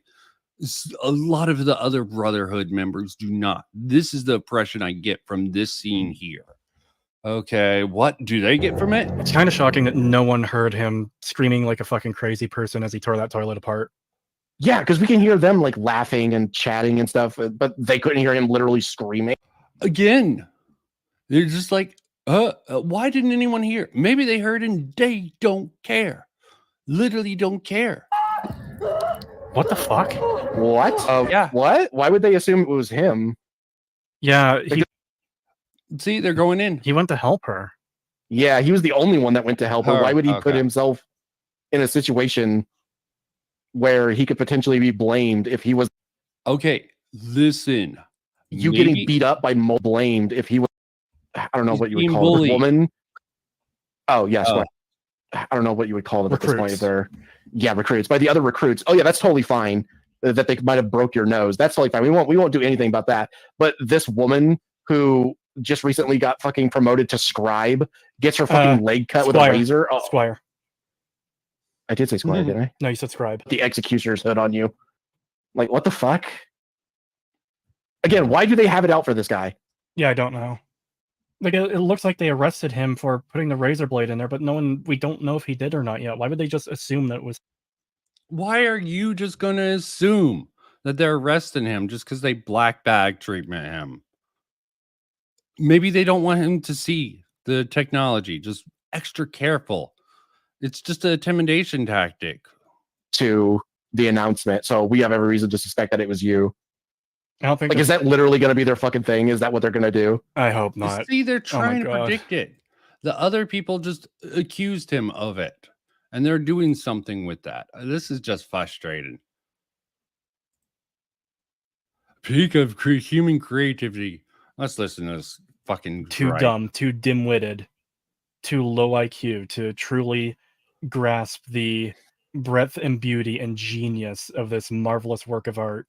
Speaker 1: a lot of the other Brotherhood members do not. This is the impression I get from this scene here. Okay, what do they get from it?
Speaker 13: It's kind of shocking that no one heard him screaming like a fucking crazy person as he tore that toilet apart.
Speaker 14: Yeah, because we can hear them like laughing and chatting and stuff, but they couldn't hear him literally screaming.
Speaker 1: Again, they're just like, why didn't anyone hear? Maybe they heard and they don't care. Literally don't care.
Speaker 13: What the fuck?
Speaker 14: What?
Speaker 1: Yeah.
Speaker 14: What? Why would they assume it was him?
Speaker 13: Yeah.
Speaker 1: See, they're going in.
Speaker 13: He went to help her.
Speaker 14: Yeah, he was the only one that went to help her. Why would he put himself in a situation where he could potentially be blamed if he was...
Speaker 1: Okay, listen.
Speaker 14: You getting beat up by blamed if he was... I don't know what you would call it. A woman? Oh, yes. I don't know what you would call them at this point. They're, yeah, recruits. By the other recruits. Oh, yeah, that's totally fine. That they might have broke your nose. That's totally fine. We won't do anything about that. But this woman who just recently got fucking promoted to scribe gets her fucking leg cut with a razor. Oh.
Speaker 13: Squire.
Speaker 14: I did say squire, didn't I?
Speaker 13: No, you said scribe.
Speaker 14: The executioner's hood on you. Like, what the fuck? Again, why do they have it out for this guy?
Speaker 13: Yeah, I don't know. Like, it looks like they arrested him for putting the razor blade in there, but we don't know if he did or not yet. Why would they just assume that it was...
Speaker 1: Why are you just going to assume that they're arresting him just because they black bag treatment him? Maybe they don't want him to see the technology. Just extra careful. It's just an intimidation tactic.
Speaker 14: To the announcement. So we have every reason to suspect that it was you.
Speaker 13: I don't think...
Speaker 14: Like, is that literally going to be their fucking thing? Is that what they're going to do?
Speaker 13: I hope not.
Speaker 1: See, they're trying to predict it. The other people just accused him of it. And they're doing something with that. This is just frustrating. Peak of human creativity. Let's listen to this fucking
Speaker 13: too dumb, too dim-witted, too low IQ to truly grasp the breadth and beauty and genius of this marvelous work of art.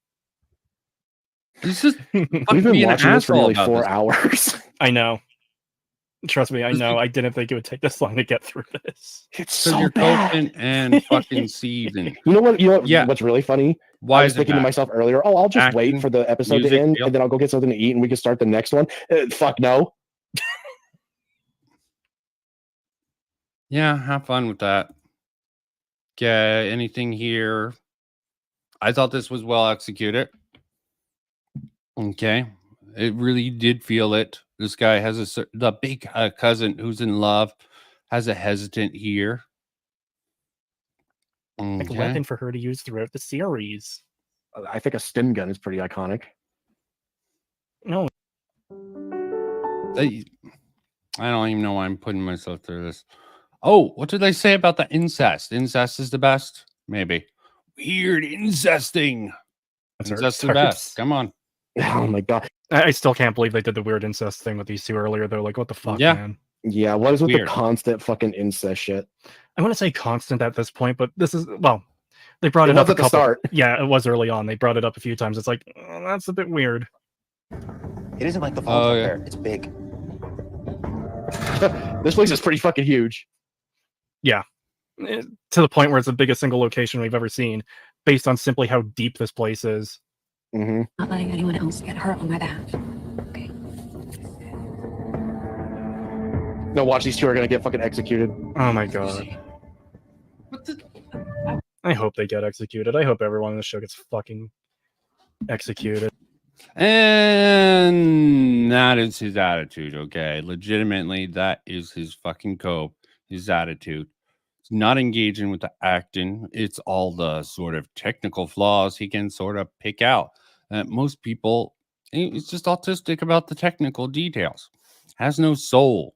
Speaker 1: This is
Speaker 14: we've been watching this for nearly 4 hours.
Speaker 13: I know. Trust me, I know. I didn't think it would take this long to get through this.
Speaker 14: It's so
Speaker 1: you're
Speaker 14: bad.
Speaker 1: coping and fucking seething.
Speaker 14: You know what? Yeah. What's really funny?
Speaker 1: Why
Speaker 14: I was thinking to myself earlier, oh, I'll just wait for the episode to end, and then I'll go get something to eat, and we can start the next one. Fuck no.
Speaker 1: Yeah, have fun with that. Okay, anything here? I thought this was well executed. Okay, it really did feel it. This guy has the big cousin who's in love has a hesitant here.
Speaker 15: Like a weapon for her to use throughout the series.
Speaker 14: I think a stim gun is pretty iconic.
Speaker 15: No.
Speaker 1: I don't even know why I'm putting myself through this. Oh, what did they say about the incest? Incest is the best? Maybe. Weird incesting. Incest is the best. Come on.
Speaker 14: Oh my god.
Speaker 13: I still can't believe they did the weird incest thing with these two earlier. They're like, what the fuck,
Speaker 1: Yeah.
Speaker 13: man?
Speaker 14: Yeah, what is with the constant fucking incest shit?
Speaker 13: I want to say constant at this point, but this is, well, they brought it up
Speaker 14: at the start.
Speaker 13: Yeah, it was early on. They brought it up a few times. It's like, that's a bit weird.
Speaker 17: It isn't like the vault up there. It's big.
Speaker 14: This place is pretty fucking huge.
Speaker 13: Yeah. To the point where it's the biggest single location we've ever seen, based on simply how deep this place is.
Speaker 14: Mm-hmm.
Speaker 16: Not letting anyone else get hurt on my behalf. Okay.
Speaker 14: No, watch, these two are gonna get fucking executed.
Speaker 13: Oh my god. I hope they get executed. I hope everyone in the show gets fucking executed.
Speaker 1: And that is his attitude, okay? Legitimately, that is his fucking cope, his attitude. It's not engaging with the acting. It's all the sort of technical flaws he can sort of pick out. Most people, it's just autistic about the technical details. Has no soul,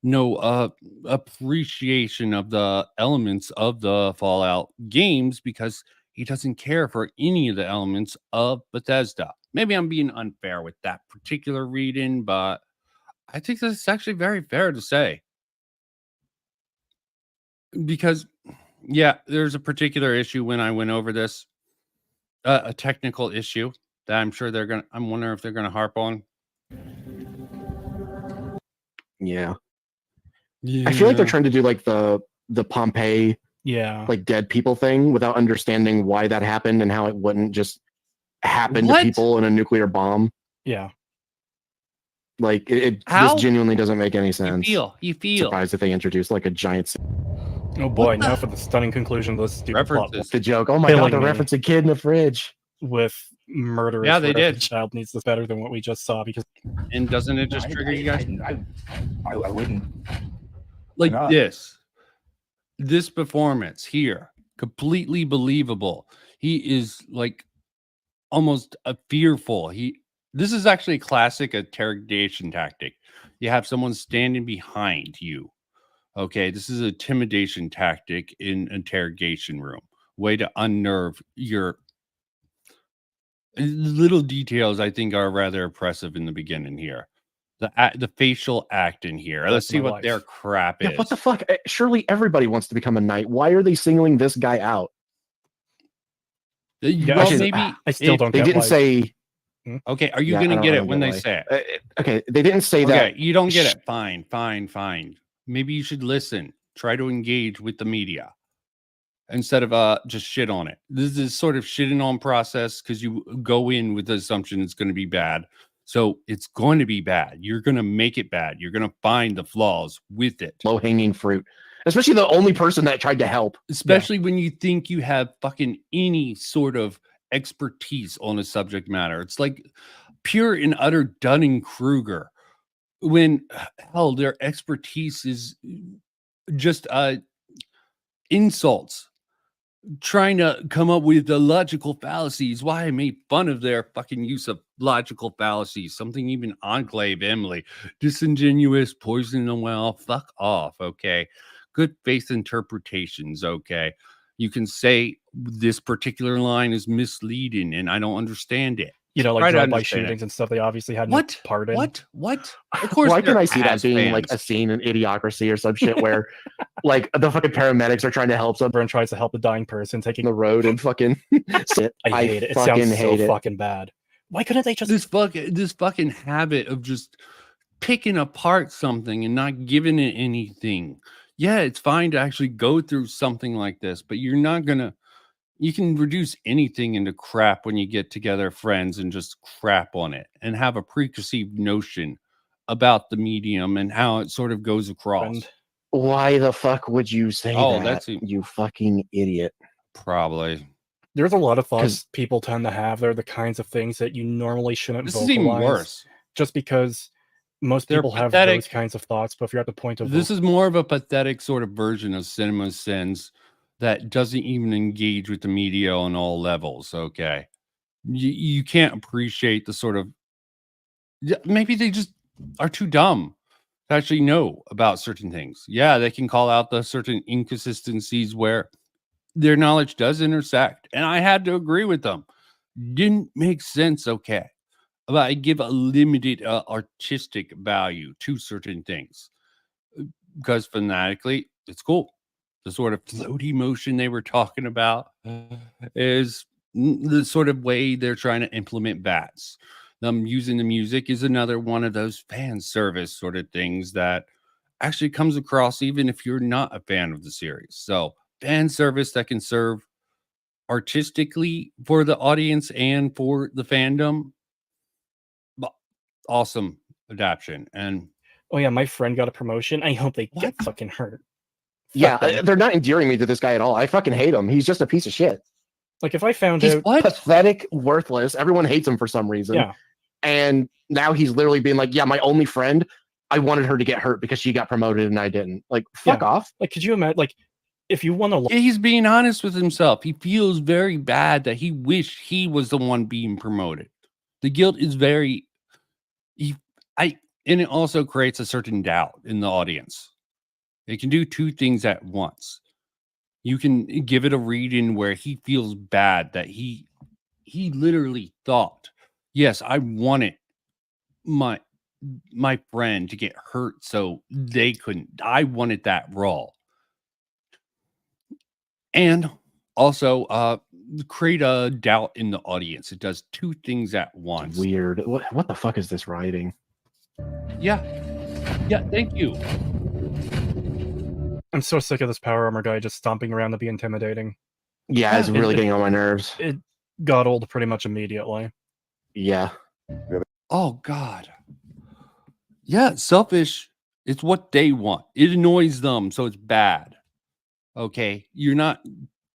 Speaker 1: no appreciation of the elements of the Fallout games because he doesn't care for any of the elements of Bethesda. Maybe I'm being unfair with that particular reading, but I think that's actually very fair to say. Because, yeah, there's a particular issue when I went over this, a technical issue that I'm sure I'm wondering if they're gonna harp on.
Speaker 14: Yeah. I feel like they're trying to do like the Pompeii, like dead people thing without understanding why that happened and how it wouldn't just happen to people in a nuclear bomb.
Speaker 13: Yeah.
Speaker 14: Like it just genuinely doesn't make any sense.
Speaker 1: You feel.
Speaker 14: Surprised if they introduced like a giant.
Speaker 13: Oh boy! Now for the stunning conclusion of this stupid plot.
Speaker 14: The joke. Oh my god! They're referencing a kid in the fridge
Speaker 13: with murderous.
Speaker 1: Yeah, they did.
Speaker 13: Child needs this better than what we just saw because.
Speaker 1: And doesn't it just trigger you guys?
Speaker 17: I wouldn't.
Speaker 1: Like this performance here, completely believable. He is like almost a fearful. This is actually a classic interrogation tactic. You have someone standing behind you. Okay, this is an intimidation tactic in interrogation room. Way to unnerve your little details. I think are rather impressive in the beginning here. The facial act in here. Let's see what their crap is.
Speaker 14: Yeah, what the fuck? Surely everybody wants to become a knight. Why are they singling this guy out?
Speaker 1: Well, maybe
Speaker 13: I still don't.
Speaker 14: They didn't say.
Speaker 1: Okay, are you gonna get it when they say
Speaker 14: it? Okay, they didn't say that.
Speaker 1: Okay, you don't get it. Fine. Maybe you should listen. Try to engage with the media instead of just shit on it. This is sort of shitting on process because you go in with the assumption it's going to be bad. So it's going to be bad. You're going to make it bad. You're going to find the flaws with it.
Speaker 14: Low-hanging fruit. Especially the only person that tried to help.
Speaker 1: Especially when you think you have fucking any sort of expertise on a subject matter. It's like pure and utter Dunning-Kruger. When, hell, their expertise is just insults. Trying to come up with the logical fallacies. Why I made fun of their fucking use of logical fallacies. Something even Enclave Emily. Disingenuous, poison the well. Fuck off, okay? Good faith interpretations, okay? You can say this particular line is misleading and I don't understand it.
Speaker 13: You know, like drive-by shootings and stuff. They obviously had no part in.
Speaker 1: What? Of course.
Speaker 14: Why can I see that being like a scene in Idiocracy or some shit where like the fucking paramedics are trying to help someone
Speaker 13: and tries to help a dying person taking
Speaker 14: the road and fucking sit.
Speaker 13: I hate it. It sounds so fucking bad. Why couldn't they just
Speaker 1: this fucking habit of just picking apart something and not giving it anything? Yeah, it's fine to actually go through something like this, but you're not gonna. You can reduce anything into crap when you get together friends and just crap on it and have a preconceived notion about the medium and how it sort of goes across.
Speaker 14: Why the fuck would you say that?
Speaker 1: That's
Speaker 14: you fucking idiot.
Speaker 1: Probably.
Speaker 13: There's a lot of thoughts people tend to have. They're the kinds of things that you normally shouldn't vocalize.
Speaker 1: This is even worse.
Speaker 13: Just because most people have those kinds of thoughts, but if you're at the point of...
Speaker 1: This is more of a pathetic sort of version of Cinema Sins that doesn't even engage with the media on all levels, okay? You can't appreciate the sort of... Maybe they just are too dumb to actually know about certain things. Yeah, they can call out the certain inconsistencies where their knowledge does intersect, and I had to agree with them. Didn't make sense, okay? But I give a limited artistic value to certain things. Because fanatically, it's cool. The sort of floaty motion they were talking about is the sort of way they're trying to implement bats. Them using the music is another one of those fan service sort of things that actually comes across even if you're not a fan of the series. So fan service that can serve artistically for the audience and for the fandom. Awesome adaptation. And
Speaker 13: oh yeah, my friend got a promotion. I hope they get fucking hurt.
Speaker 14: Yeah, they're not endearing me to this guy at all. I fucking hate him. He's just a piece of shit.
Speaker 13: Like if I found out
Speaker 14: pathetic, worthless. Everyone hates him for some reason.
Speaker 13: Yeah.
Speaker 14: And now he's literally being like, yeah, my only friend, I wanted her to get hurt because she got promoted and I didn't. Like, fuck off.
Speaker 13: Like, could you imagine, like, if you want to...
Speaker 1: He's being honest with himself. He feels very bad that he wished he was the one being promoted. The guilt is very, and it also creates a certain doubt in the audience. It can do two things at once. You can give it a reading where he feels bad that he literally thought, yes, I wanted my friend to get hurt so they couldn't. I wanted that role. And also create a doubt in the audience. It does two things at once.
Speaker 14: Weird. What the fuck is this writing?
Speaker 1: Yeah. Thank you.
Speaker 13: I'm so sick of this power armor guy just stomping around to be intimidating.
Speaker 14: Yeah, it's really getting on my nerves.
Speaker 13: It got old pretty much immediately.
Speaker 14: Yeah.
Speaker 1: Oh God. Yeah, selfish. It's what they want. It annoys them, so it's bad. Okay, you're not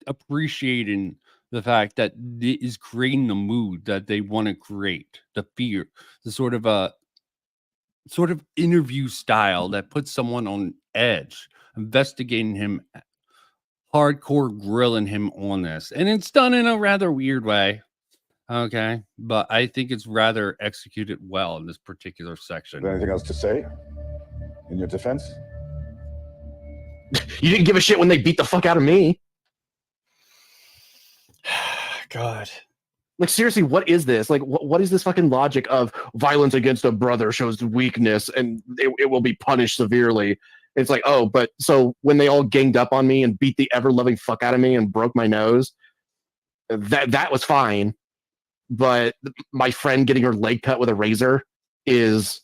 Speaker 1: appreciating the fact that it is creating the mood that they want to create, the fear, the sort of interview style that puts someone on edge, investigating him, hardcore grilling him on this, and it's done in a rather weird way. Okay, but I think it's rather executed well in this particular section.
Speaker 18: Anything else to say in your defense?
Speaker 14: You didn't give a shit when they beat the fuck out of me.
Speaker 13: God.
Speaker 14: Like, seriously, what is this? Like, what is this fucking logic of violence against a brother shows weakness and it will be punished severely? It's like, oh, but so when they all ganged up on me and beat the ever-loving fuck out of me and broke my nose, that was fine. But my friend getting her leg cut with a razor is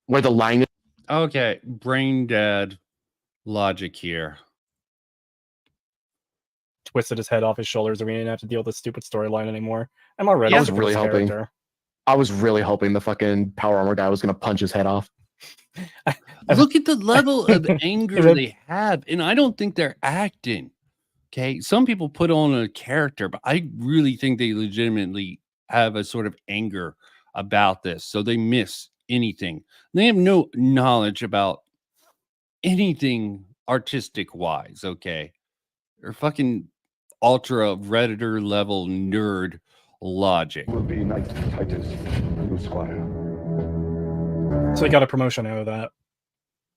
Speaker 14: where the line is.
Speaker 1: Okay, brain dead logic here.
Speaker 13: Twisted his head off his shoulders, and we didn't have to deal with this stupid storyline anymore. I'm already.
Speaker 14: I was really hoping the fucking power armor guy was gonna punch his head off.
Speaker 1: Look at the level of anger they have, and I don't think they're acting. Okay, some people put on a character, but I really think they legitimately have a sort of anger about this, so they miss anything. They have no knowledge about anything artistic wise. Okay, they're fucking ultra redditor level nerd logic.
Speaker 18: Will be Knight Titus, new squire.
Speaker 13: So he got a promotion out of that.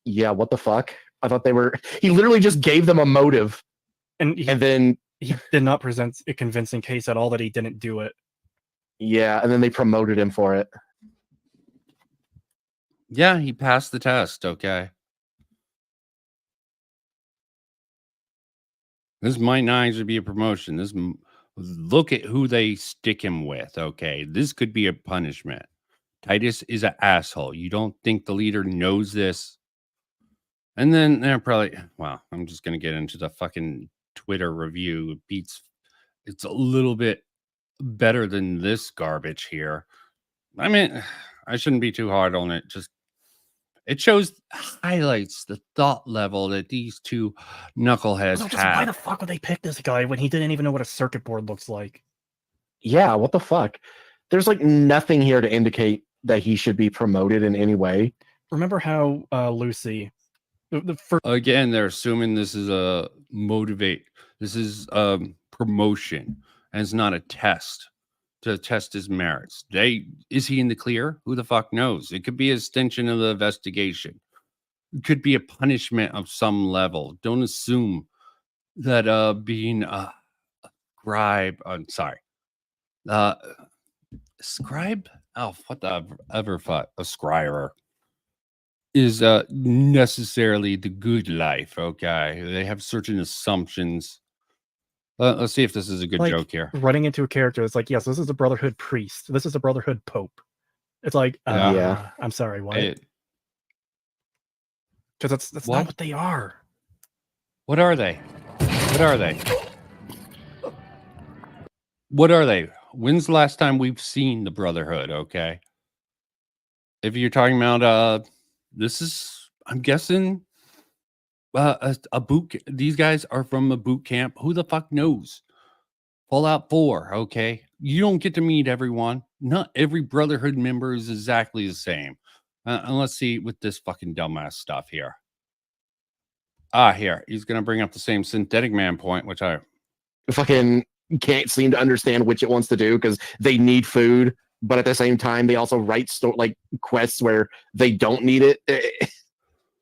Speaker 14: Yeah, what the fuck? I thought they were. He literally just gave them a motive,
Speaker 13: and
Speaker 14: then
Speaker 13: he did not present a convincing case at all that he didn't do it.
Speaker 14: Yeah, and then they promoted him for it.
Speaker 1: Yeah, he passed the test. Okay. This might not actually be a promotion. Look at who they stick him with. Okay, this could be a punishment. Titus is an asshole. You don't think the leader knows this? And then they're probably, well, I'm just going to get into the fucking Twitter review. It's a little bit better than this garbage here. I mean, I shouldn't be too hard on it. Just, it highlights the thought level that these two knuckleheads have.
Speaker 13: Why the fuck would they pick this guy when he didn't even know what a circuit board looks like?
Speaker 14: Yeah, what the fuck? There's like nothing here to indicate that he should be promoted in any way.
Speaker 13: Remember how Lucy...
Speaker 1: Again, they're assuming this is a motivate. This is a promotion, and it's not a test to test his merits. Is he in the clear? Who the fuck knows? It could be an extension of the investigation. It could be a punishment of some level. Don't assume that being a scribe. I'm sorry. Scribe? Oh, what the ever fuck? A scryer is necessarily the good life. Okay, they have certain assumptions. Let's see if this is a good joke here.
Speaker 13: Running into a character, it's like, yes, this is a Brotherhood priest. This is a Brotherhood pope. It's like,
Speaker 14: yeah.
Speaker 13: I'm sorry, what? Because that's not what they are.
Speaker 1: What are they? What are they? What are they? When's the last time we've seen the Brotherhood? Okay, if you're talking about this is, I'm guessing, a boot. These guys are from a boot camp. Who the fuck knows? Fallout 4. Okay, you don't get to meet everyone. Not every Brotherhood member is exactly the same. And let's see with this fucking dumbass stuff here. Here he's gonna bring up the same synthetic man point, which I
Speaker 14: fucking can't seem to understand which it wants to do because they need food, but at the same time, they also write like quests where they don't need it.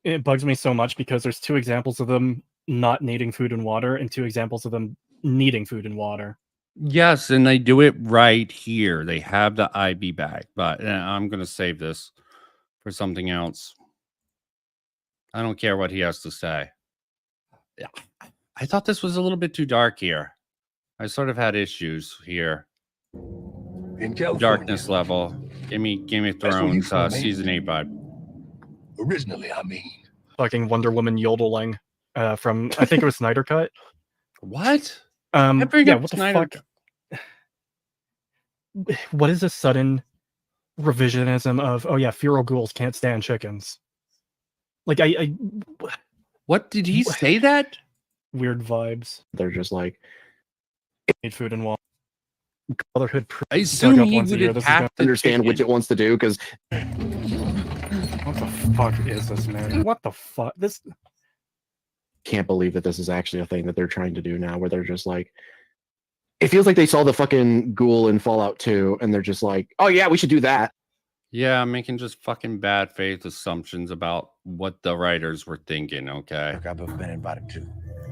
Speaker 13: It bugs me so much because there's 2 examples of them not needing food and water, and 2 examples of them needing food and water.
Speaker 1: Yes, and they do it right here. They have the IB bag, but I'm going to save this for something else. I don't care what he has to say. Yeah, I thought this was a little bit too dark here. I sort of had issues here.
Speaker 18: In California,
Speaker 1: Darkness level. Give me Game of
Speaker 18: That's where you
Speaker 1: Thrones
Speaker 18: from,
Speaker 1: season 8 vibe.
Speaker 18: originally, I mean.
Speaker 13: Fucking Wonder Woman yodeling from, I think it was Snyder Cut.
Speaker 1: What?
Speaker 13: Yeah,
Speaker 1: What
Speaker 13: what the
Speaker 1: Snyder
Speaker 13: fuck? What is this sudden revisionism of, oh yeah, feral ghouls can't stand chickens? Like,
Speaker 1: what did he say that?
Speaker 13: Weird vibes.
Speaker 14: They're just like,
Speaker 13: need food and water. Brotherhood.
Speaker 1: I assume he would
Speaker 14: understand which it wants to do because.
Speaker 13: What the fuck is this, man? What the fuck? This.
Speaker 14: Can't believe that this is actually a thing that they're trying to do now, where they're just like, it feels like they saw the fucking ghoul in Fallout 2 and they're just like, oh yeah, we should do that.
Speaker 1: Yeah, making just fucking bad faith assumptions about what the writers were thinking, okay?
Speaker 18: I've been invited too.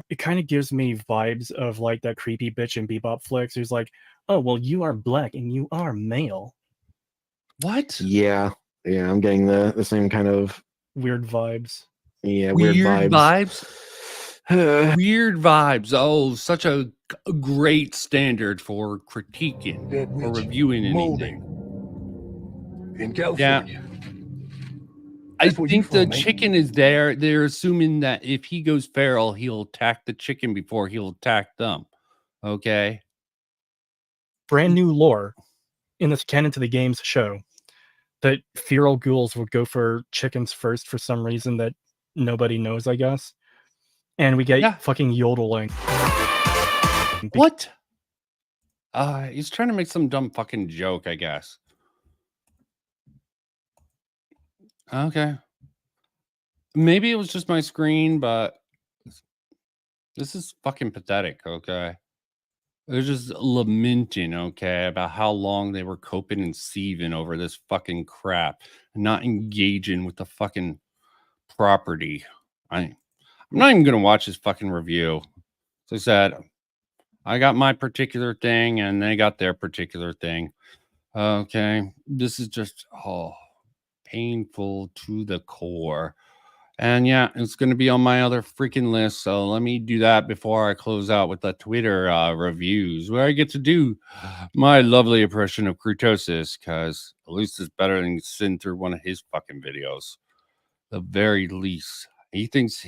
Speaker 13: It kind of gives me vibes of like that creepy bitch in Bebop flicks who's like, oh, well, you are black and you are male.
Speaker 1: What?
Speaker 14: Yeah, I'm getting the same kind of
Speaker 13: weird vibes.
Speaker 14: Yeah, weird vibes.
Speaker 1: Weird vibes. Oh, such a great standard for critiquing or reviewing anything.
Speaker 18: In California.
Speaker 1: I think the chicken is there. They're assuming that if he goes feral, he'll attack the chicken before he'll attack them. Okay.
Speaker 13: Brand new lore in this canon to the games show that feral ghouls will go for chickens first for some reason that nobody knows, I guess. And we get fucking yodeling.
Speaker 1: What? He's trying to make some dumb fucking joke, I guess. Okay. Maybe it was just my screen, but this is fucking pathetic, okay? They're just lamenting, okay, about how long they were coping and seething over this fucking crap and not engaging with the fucking property. I'm not even going to watch this fucking review. As I said, I got my particular thing and they got their particular thing. Okay. This is just, painful to the core. And yeah, it's going to be on my other freaking list. So let me do that before I close out with the Twitter reviews, where I get to do my lovely impression of Crutosis, because at least it's better than sitting through one of his fucking videos. The very least. He thinks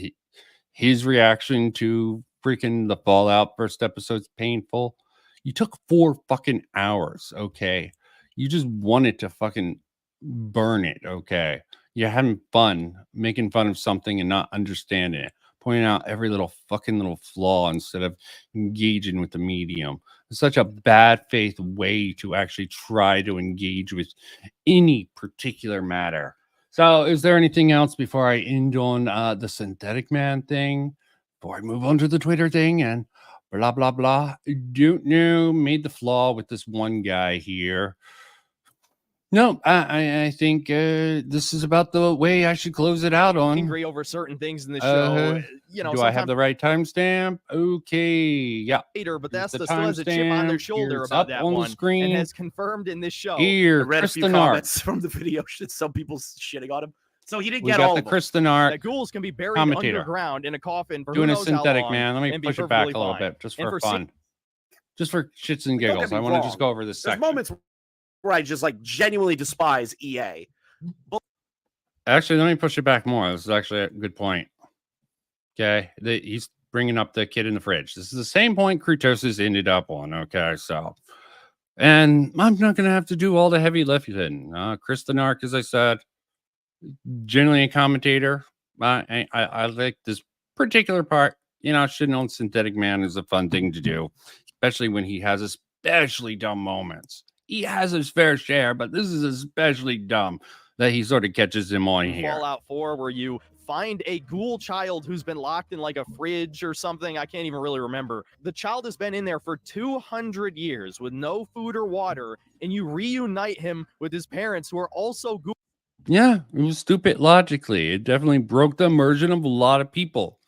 Speaker 1: his reaction to freaking the Fallout first episode's painful. You took 4 fucking hours, okay? You just wanted to fucking burn it, okay? You're having fun making fun of something and not understanding it, pointing out every little flaw instead of engaging with the medium. It's such a bad faith way to actually try to engage with any particular matter. So is there anything else before I end on the synthetic man thing, before I move on to the Twitter thing and blah blah blah? Don't know, made the flaw with this one guy here. No, I think this is about the way I should close it out on.
Speaker 19: Angry over certain things in the show. You know,
Speaker 1: do I have the right timestamp? Okay, yeah.
Speaker 19: Later, but that's the still has a chip on their shoulder about that
Speaker 1: on
Speaker 19: one,
Speaker 1: the screen.
Speaker 19: and has confirmed in this show.
Speaker 1: Here,
Speaker 19: I read a few
Speaker 1: Kristen
Speaker 19: comments from the video. Some people shitting on him. So he didn't
Speaker 1: We
Speaker 19: get
Speaker 1: got
Speaker 19: all
Speaker 1: the
Speaker 19: of them.
Speaker 1: Kristen Art
Speaker 19: That ghouls can be buried
Speaker 1: commentator.
Speaker 19: underground in a coffin for
Speaker 1: Doing
Speaker 19: who
Speaker 1: a
Speaker 19: knows how
Speaker 1: synthetic
Speaker 19: long,
Speaker 1: man. Let me
Speaker 19: and be
Speaker 1: push it back a
Speaker 19: perfectly
Speaker 1: little
Speaker 19: fine.
Speaker 1: bit, just
Speaker 19: And
Speaker 1: for
Speaker 19: for
Speaker 1: fun, just for shits and
Speaker 20: Don't get
Speaker 1: giggles.
Speaker 20: me
Speaker 1: I want to
Speaker 20: wrong.
Speaker 1: just go over this
Speaker 20: There's
Speaker 1: section.
Speaker 20: moments where I just like genuinely despise EA.
Speaker 1: Actually, let me push it back more. This is actually a good point. Okay, he's bringing up the kid in the fridge. This is the same point Crutosis ended up on. Okay, so, and I'm not going to have to do all the heavy lifting. Kristen Ark, as I said, generally a commentator. I like this particular part. You know, shitting on Synthetic Man is a fun thing to do, especially when he has especially dumb moments. He has his fair share, but this is especially dumb that he sort of catches him on here.
Speaker 19: Fallout 4, where you
Speaker 3: find a ghoul child who's been locked in like a fridge or something. I can't even really remember. The child has been in there for 200 years with no food or water, and you reunite him with his parents who are also ghouls.
Speaker 1: Yeah, it was stupid logically. It definitely broke the immersion of a lot of people.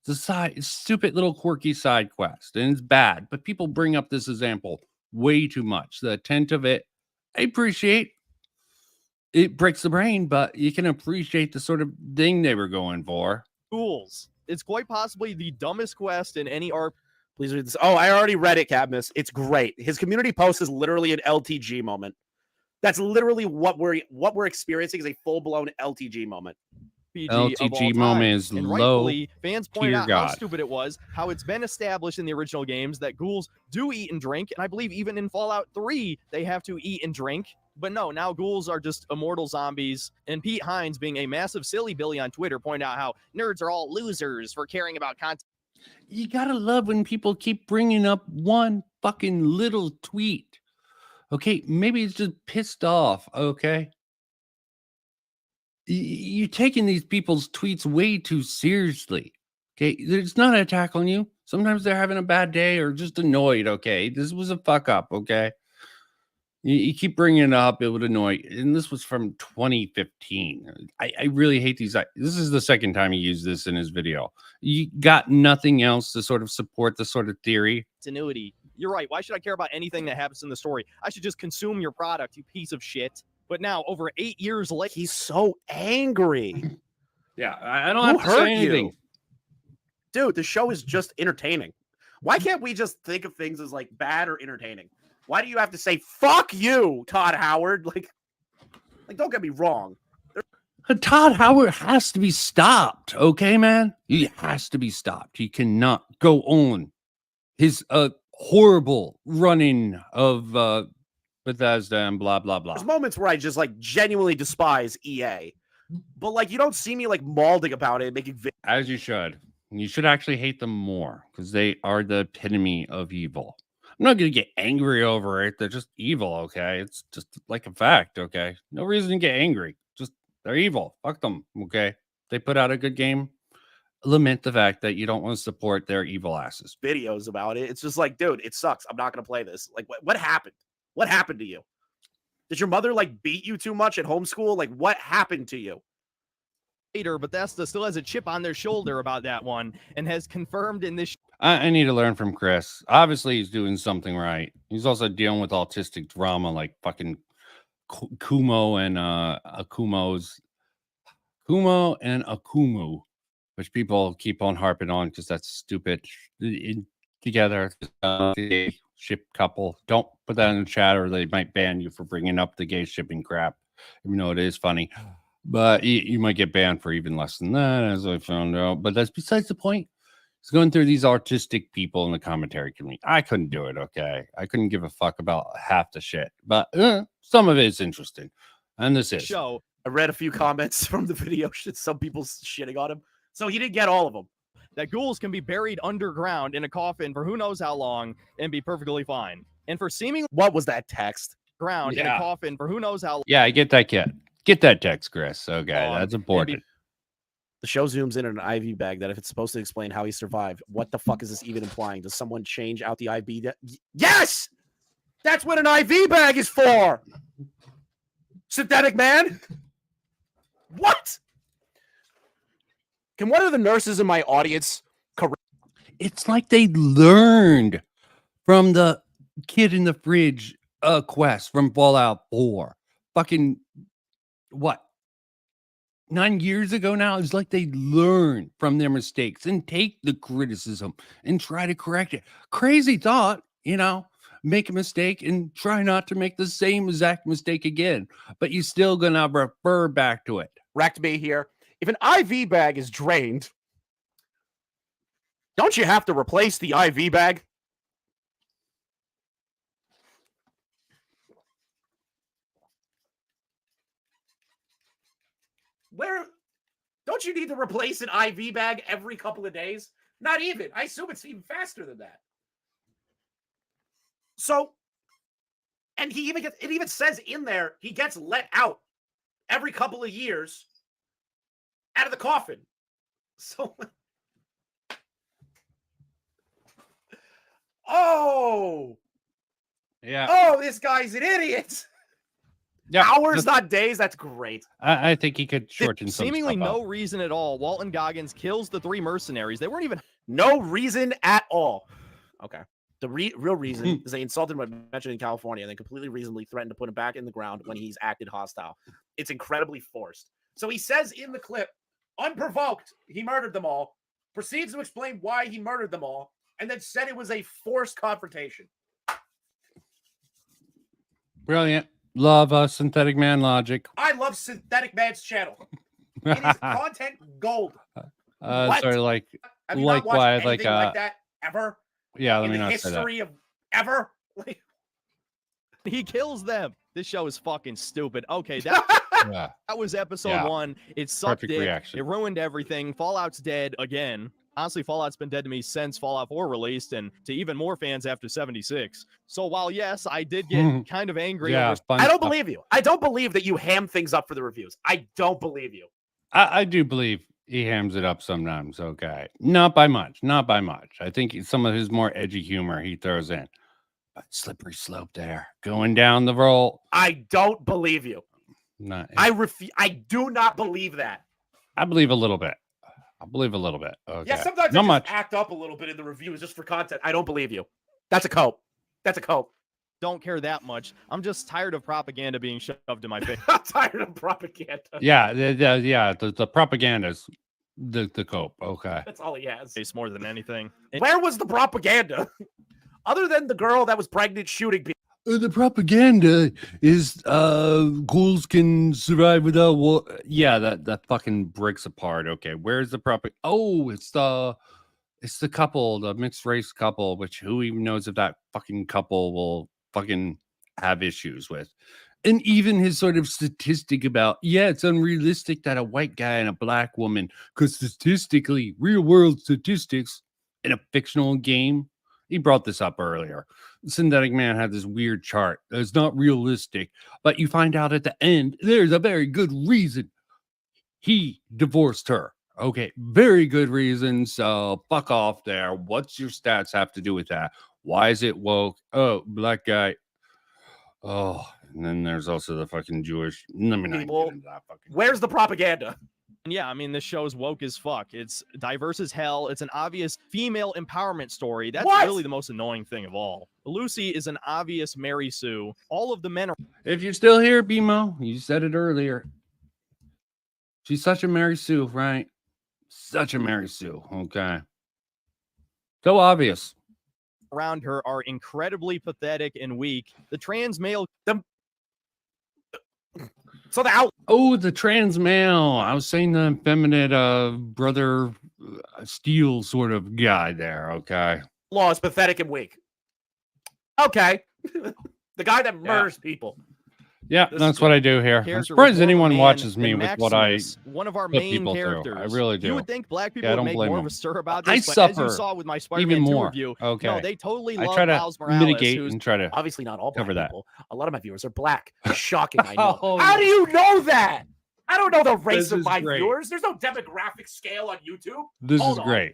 Speaker 1: It's a stupid little quirky side quest, and it's bad. But people bring up this example way too much. The intent of it, I appreciate. It breaks the brain, but you can appreciate the sort of thing they were going for.
Speaker 3: Ghouls. It's quite possibly the dumbest quest in any RPG.
Speaker 20: Please read this. Oh, I already read it, Cadmus. It's great. His community post is literally an LTG moment. That's literally what we're experiencing, is a full-blown LTG moment.
Speaker 1: LTG moment is
Speaker 3: and
Speaker 1: low.
Speaker 3: rightfully, fans pointed
Speaker 1: tier
Speaker 3: out
Speaker 1: God.
Speaker 3: how stupid it was, how it's been established in the original games that ghouls do eat and drink, and I believe even in Fallout 3 they have to eat and drink. But no, now ghouls are just immortal zombies. And Pete Hines, being a massive silly Billy on Twitter, pointed out how nerds are all losers for caring about content.
Speaker 1: You gotta love when people keep bringing up one fucking little tweet. Okay, maybe it's just pissed off. Okay, you're taking these people's tweets way too seriously. Okay, it's not an attack on you. Sometimes they're having a bad day or just annoyed. Okay, this was a fuck up. Okay, you keep bringing it up, it would annoy. And this was from 2015. I really hate these. This is the second time he used this in his video. You got nothing else to sort of support the sort of theory.
Speaker 3: Continuity. You're right. Why should I care about anything that happens in the story? I should just consume your product, you piece of shit. But now, over 8 years later,
Speaker 20: he's so angry.
Speaker 1: Yeah, I don't have to say anything.
Speaker 20: Dude, the show is just entertaining. Why can't we just think of things as like bad or entertaining? Why do you have to say fuck you, Todd Howard? Like don't get me wrong.
Speaker 1: Todd Howard has to be stopped. Okay, man, he has to be stopped. He cannot go on his horrible running of Bethesda and blah blah blah.
Speaker 20: There's moments where I just like genuinely despise EA, but like you don't see me like mauling about it, making
Speaker 1: as you should. You should actually hate them more because they are the epitome of evil. I'm not gonna get angry over it. They're just evil. Okay, it's just like a fact. Okay, no reason to get angry. Just they're evil. Fuck them. Okay, they put out a good game. Lament the fact that you don't want to support their evil asses.
Speaker 20: Videos about it. It's just like, dude, it sucks. I'm not gonna play this. Like, what happened? What happened to you? Did your mother like beat you too much at homeschool? Like, what happened to you?
Speaker 3: Bethesda still has a chip on their shoulder about that one and has confirmed in this.
Speaker 1: I need to learn from Chris. Obviously, he's doing something right. He's also dealing with autistic drama like fucking Kumo and Kumo and Akumu, which people keep on harping on because that's stupid. Together, ship couple. Don't put that in the chat or they might ban you for bringing up the gay shipping crap. Even though it is funny. But you might get banned for even less than that, as I found out. But that's besides the point. He's going through these artistic people in the commentary community. I couldn't do it, okay? I couldn't give a fuck about half the shit. But some of it is interesting. And this is.
Speaker 20: Show. I read a few comments from the video. Some people shitting on him. So he didn't get all of them.
Speaker 3: That ghouls can be buried underground in a coffin for who knows how long and be perfectly fine. And for seemingly...
Speaker 20: What was that text?
Speaker 3: Ground in a coffin for who knows how long.
Speaker 1: Yeah, I get that, kid. Get that text, Chris. Okay, that's important.
Speaker 20: The show zooms in on an IV bag that if it's supposed to explain how he survived, what the fuck is this even implying? Does someone change out the IV? Yes! That's what an IV bag is for! Synthetic man? What? Can one of the nurses in my audience correct?
Speaker 1: It's like they learned from the kid in the fridge quest from Fallout 4. Fucking what? 9 years ago now? It's like they learn from their mistakes and take the criticism and try to correct it. Crazy thought, make a mistake and try not to make the same exact mistake again, but you're still gonna refer back to it.
Speaker 20: Wrecked me here. If an IV bag is drained, don't you have to replace the IV bag? Don't you need to replace an IV bag every couple of days? Not even. I assume it's even faster than that. So, and it even says in there, he gets let out every couple of years out of the coffin. So, oh,
Speaker 1: yeah.
Speaker 20: Oh, this guy's an idiot.
Speaker 1: Yeah,
Speaker 20: hours, not days. That's great.
Speaker 1: I think he could shorten some
Speaker 19: Seemingly
Speaker 1: stuff
Speaker 19: no
Speaker 1: up.
Speaker 19: reason at all. Walton Goggins kills the 3 mercenaries. They weren't even
Speaker 20: no reason at all. Okay. The real reason is they insulted him when mentioned in California and then completely reasonably threatened to put him back in the ground when he's acted hostile. It's incredibly forced. So he says in the clip, unprovoked, he murdered them all, proceeds to explain why he murdered them all, and then said it was a forced confrontation.
Speaker 1: Brilliant. Love synthetic man logic.
Speaker 20: I love Synthetic Man's channel. It is content gold.
Speaker 1: Sort of like
Speaker 20: Have you not watched
Speaker 1: likewise,
Speaker 20: anything like that ever?
Speaker 1: Yeah, let
Speaker 20: in
Speaker 1: me
Speaker 20: the
Speaker 1: not say that.
Speaker 20: history of ever.
Speaker 19: He kills them. This show is fucking stupid. Okay, that was episode 1. It sucked
Speaker 1: Perfect
Speaker 19: dick.
Speaker 1: reaction.
Speaker 19: It ruined everything. Fallout's dead again. Honestly, Fallout's been dead to me since Fallout 4 released, and to even more fans after 76. So while yes, I did get kind of angry. Over...
Speaker 20: I don't believe you. I don't believe that you ham things up for the reviews. I don't believe you.
Speaker 1: I do believe he hams it up sometimes. Okay, not by much. Not by much. I think some of his more edgy humor he throws in. But slippery slope there, going down the roll.
Speaker 20: I don't believe you.
Speaker 1: Not.
Speaker 20: I do not believe that.
Speaker 1: I believe a little bit. I believe a little bit. Okay.
Speaker 20: Yeah, sometimes
Speaker 1: not
Speaker 20: I just
Speaker 1: much.
Speaker 20: act up a little bit in the reviews just for content. I don't believe you. That's a cope. That's a cope.
Speaker 19: Don't care that much. I'm just tired of propaganda being shoved in my face.
Speaker 20: I'm tired of propaganda.
Speaker 1: Yeah, the propaganda's the cope. Okay.
Speaker 20: That's all he has.
Speaker 19: It's more than anything.
Speaker 20: Where was the propaganda? Other than the girl that was pregnant shooting people.
Speaker 1: The propaganda is ghouls can survive without war. Yeah, that fucking breaks apart. Okay, where's the Oh, it's the couple, the mixed race couple, which who even knows if that fucking couple will fucking have issues with. And even his sort of statistic about, it's unrealistic that a white guy and a black woman, because statistically, real world statistics in a fictional game, he brought this up earlier. Synthetic Man had this weird chart. It's not realistic, but you find out at the end, there's a very good reason he divorced her. Okay, very good reason. So fuck off there. What's your stats have to do with that? Why is it woke? Oh, black guy. Oh, and then there's also the fucking Jewish. Let me not get into that fucking.
Speaker 20: Where's the propaganda?
Speaker 19: And yeah, I mean, this show's woke as fuck. It's diverse as hell. It's an obvious female empowerment story. That's really the most annoying thing of all. Lucy is an obvious Mary Sue. All of the men are.
Speaker 1: If you're still here, BMO, you said it earlier. She's such a Mary Sue, right? Such a Mary Sue. Okay. So obvious.
Speaker 19: Around her are incredibly pathetic and weak. The trans male.
Speaker 20: So
Speaker 1: the trans male. I was saying the effeminate brother Steel sort of guy there. Okay.
Speaker 20: Law is pathetic and weak. Okay. The guy that murders people.
Speaker 1: Yeah, that's what I do here. I'm surprised anyone watches me with what I
Speaker 19: one of our
Speaker 1: put
Speaker 19: main
Speaker 1: people
Speaker 19: characters.
Speaker 1: through. I really do.
Speaker 19: You would think black people
Speaker 1: I
Speaker 19: would
Speaker 1: don't
Speaker 19: make
Speaker 1: blame
Speaker 19: more
Speaker 1: them.
Speaker 19: of a stir about
Speaker 1: I
Speaker 19: this, but
Speaker 1: suffer
Speaker 19: as you saw with my Spider-Man
Speaker 1: even
Speaker 19: 2
Speaker 1: more.
Speaker 19: review,
Speaker 1: Okay.
Speaker 19: no, they totally
Speaker 1: I
Speaker 19: love
Speaker 1: try to
Speaker 19: Miles Morales,
Speaker 1: mitigate
Speaker 19: who's
Speaker 1: and try to
Speaker 20: obviously not all black
Speaker 1: cover that.
Speaker 20: people. A lot of my viewers are black. Shocking, I know.
Speaker 1: Oh,
Speaker 20: How do you know that? I don't know the race
Speaker 1: This
Speaker 20: of
Speaker 1: is
Speaker 20: my
Speaker 1: great.
Speaker 20: viewers. There's no demographic scale on YouTube.
Speaker 1: This
Speaker 20: Hold
Speaker 1: is
Speaker 20: on.
Speaker 1: great.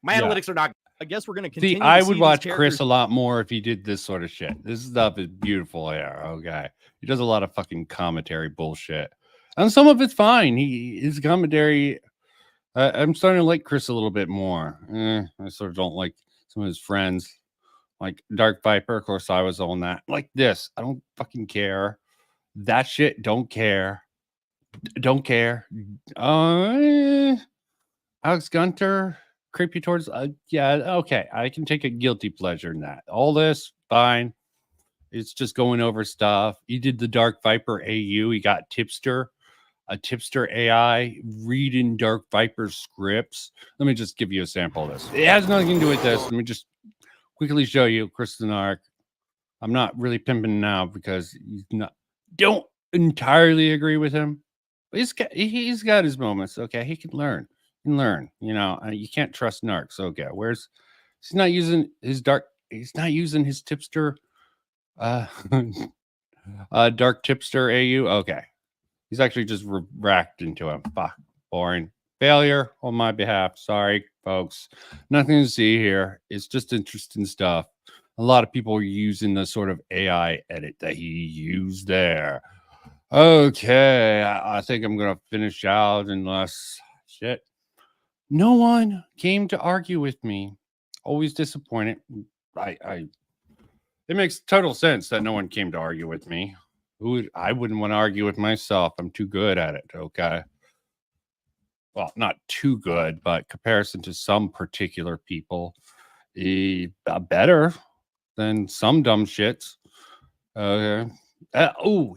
Speaker 20: My analytics are not.
Speaker 19: I guess we're gonna continue.
Speaker 1: See, I
Speaker 19: to
Speaker 1: would
Speaker 19: see
Speaker 1: watch
Speaker 19: these
Speaker 1: Chris
Speaker 19: characters-
Speaker 1: a lot more if he did this sort of shit. This stuff is beautiful here. Okay. He does a lot of fucking commentary bullshit. And some of it's fine. His commentary, I'm starting to like Chris a little bit more. I sort of don't like some of his friends. Like Dark Viper, of course, I was on that. Like this. I don't fucking care. That shit, don't care. Don't care. Alex Gunter, creepy towards okay. I can take a guilty pleasure in that. All this, fine. It's just going over stuff. He did the Dark Viper AU. He got Tipster, a Tipster AI reading Dark Viper scripts. Let me just give you a sample of this. It has nothing to do with this. Let me just quickly show you Kristen Ark. I'm not really pimping now because don't entirely agree with him. But he's got his moments. Okay, he can learn. You know, you can't trust narcs. Okay, he's not using his Tipster dark Tipster AU. Okay, he's actually just racked into him. Fuck, Boring. Failure on my behalf. Sorry, folks. Nothing to see here. It's just interesting stuff. A lot of people are using the sort of AI edit that he used there. Okay, I think I'm going to finish out unless... Shit. No one came to argue with me. Always disappointed. It makes total sense that no one came to argue with me. I wouldn't want to argue with myself. I'm too good at it, okay? Well, not too good, but comparison to some particular people, better than some dumb shits. Okay.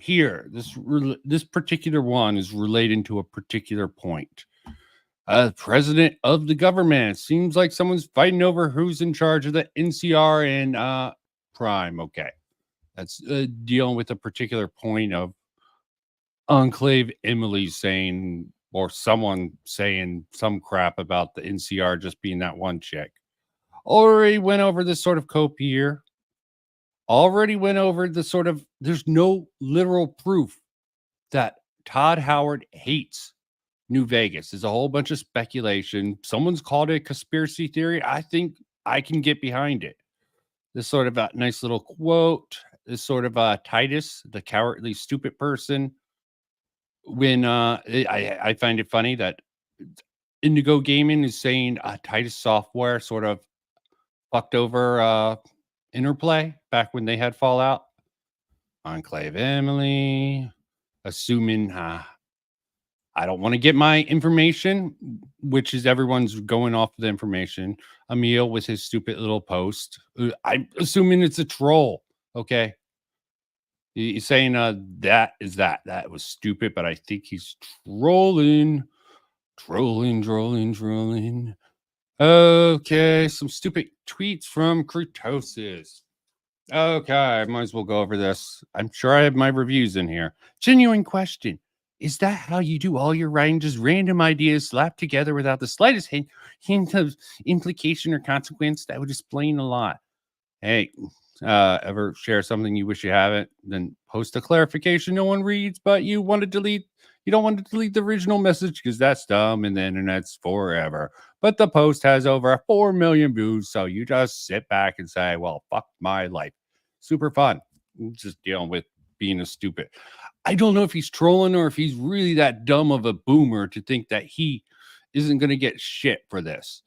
Speaker 1: Here, this particular one is relating to a particular point. President of the government. Seems like someone's fighting over who's in charge of the NCR and Prime. Okay. That's dealing with a particular point of Enclave Emily saying, or someone saying some crap about the NCR just being that one chick. Already went over this sort of cope here. Already went over the sort of, there's no literal proof that Todd Howard hates New Vegas. There's a whole bunch of speculation. Someone's called it a conspiracy theory. I think I can get behind it. This sort of a nice little quote. This sort of Titus, the cowardly stupid person. When I find it funny that Indigo Gaming is saying Titus Software sort of fucked over Interplay back when they had Fallout. Enclave Emily, assuming I don't want to get my information, which is everyone's going off the information. Emil with his stupid little post. I'm assuming it's a troll. Okay. He's saying that was stupid, but I think he's trolling. Okay, some stupid tweets from Kurtosis. Okay, I might as well go over this. I'm sure I have my reviews in here. Genuine question. Is that how you do all your writing? Just random ideas slapped together without the slightest hint of implication or consequence? That would explain a lot. Hey, ever share something you wish you haven't? Then post a clarification no one reads, but you want to delete. You don't want to delete the original message because that's dumb and the internet's forever. But the post has over 4 million views, so you just sit back and say, well, fuck my life. Super fun. Just dealing with being a stupid. I don't know if he's trolling or if he's really that dumb of a boomer to think that he isn't going to get shit for this.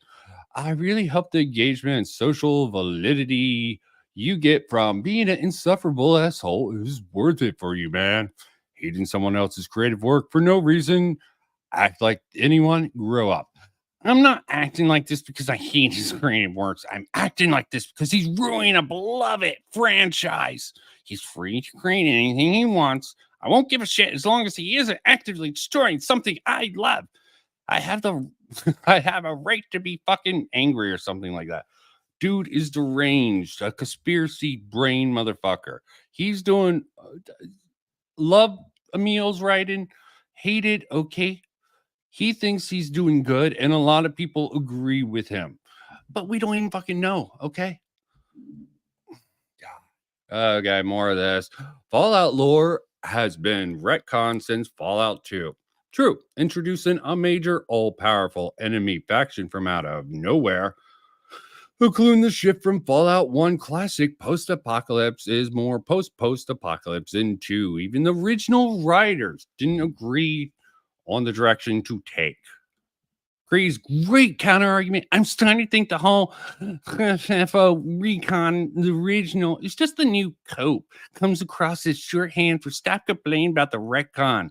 Speaker 1: I really hope the engagement and social validity you get from being an insufferable asshole is worth it for you, man. Hating someone else's creative work for no reason. Act like anyone. Grow up. I'm not acting like this because I hate his creative works. I'm acting like this because he's ruining a beloved franchise. He's free to create anything he wants. I won't give a shit as long as he isn't actively destroying something I love. I have a right to be fucking angry or something like that. Dude is deranged, a conspiracy brain motherfucker. He's doing love Emil's writing, hated, okay. He thinks he's doing good, and a lot of people agree with him. But we don't even fucking know, okay? Okay, more of this. Fallout lore has been retconned since Fallout 2. True, introducing a major all-powerful enemy faction from out of nowhere, including the shift from Fallout 1 classic post-apocalypse is more post-apocalypse in 2. Even the original writers didn't agree on the direction to take. Grea's great counter-argument. I'm starting to think the whole FO recon, the original, is just the new cope. Comes across as shorthand for stop complaining about the retcon.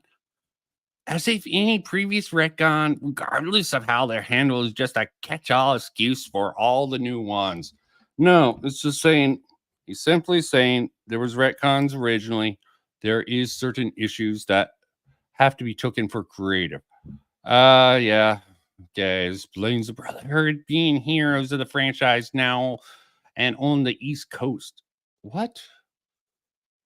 Speaker 1: As if any previous retcon, regardless of how they're handled, is just a catch-all excuse for all the new ones. No, it's just saying, he's simply saying there was retcons originally. There is certain issues that have to be taken for creative. Yeah. Okay, explains the Brotherhood being heroes of the franchise now and on the East Coast. What?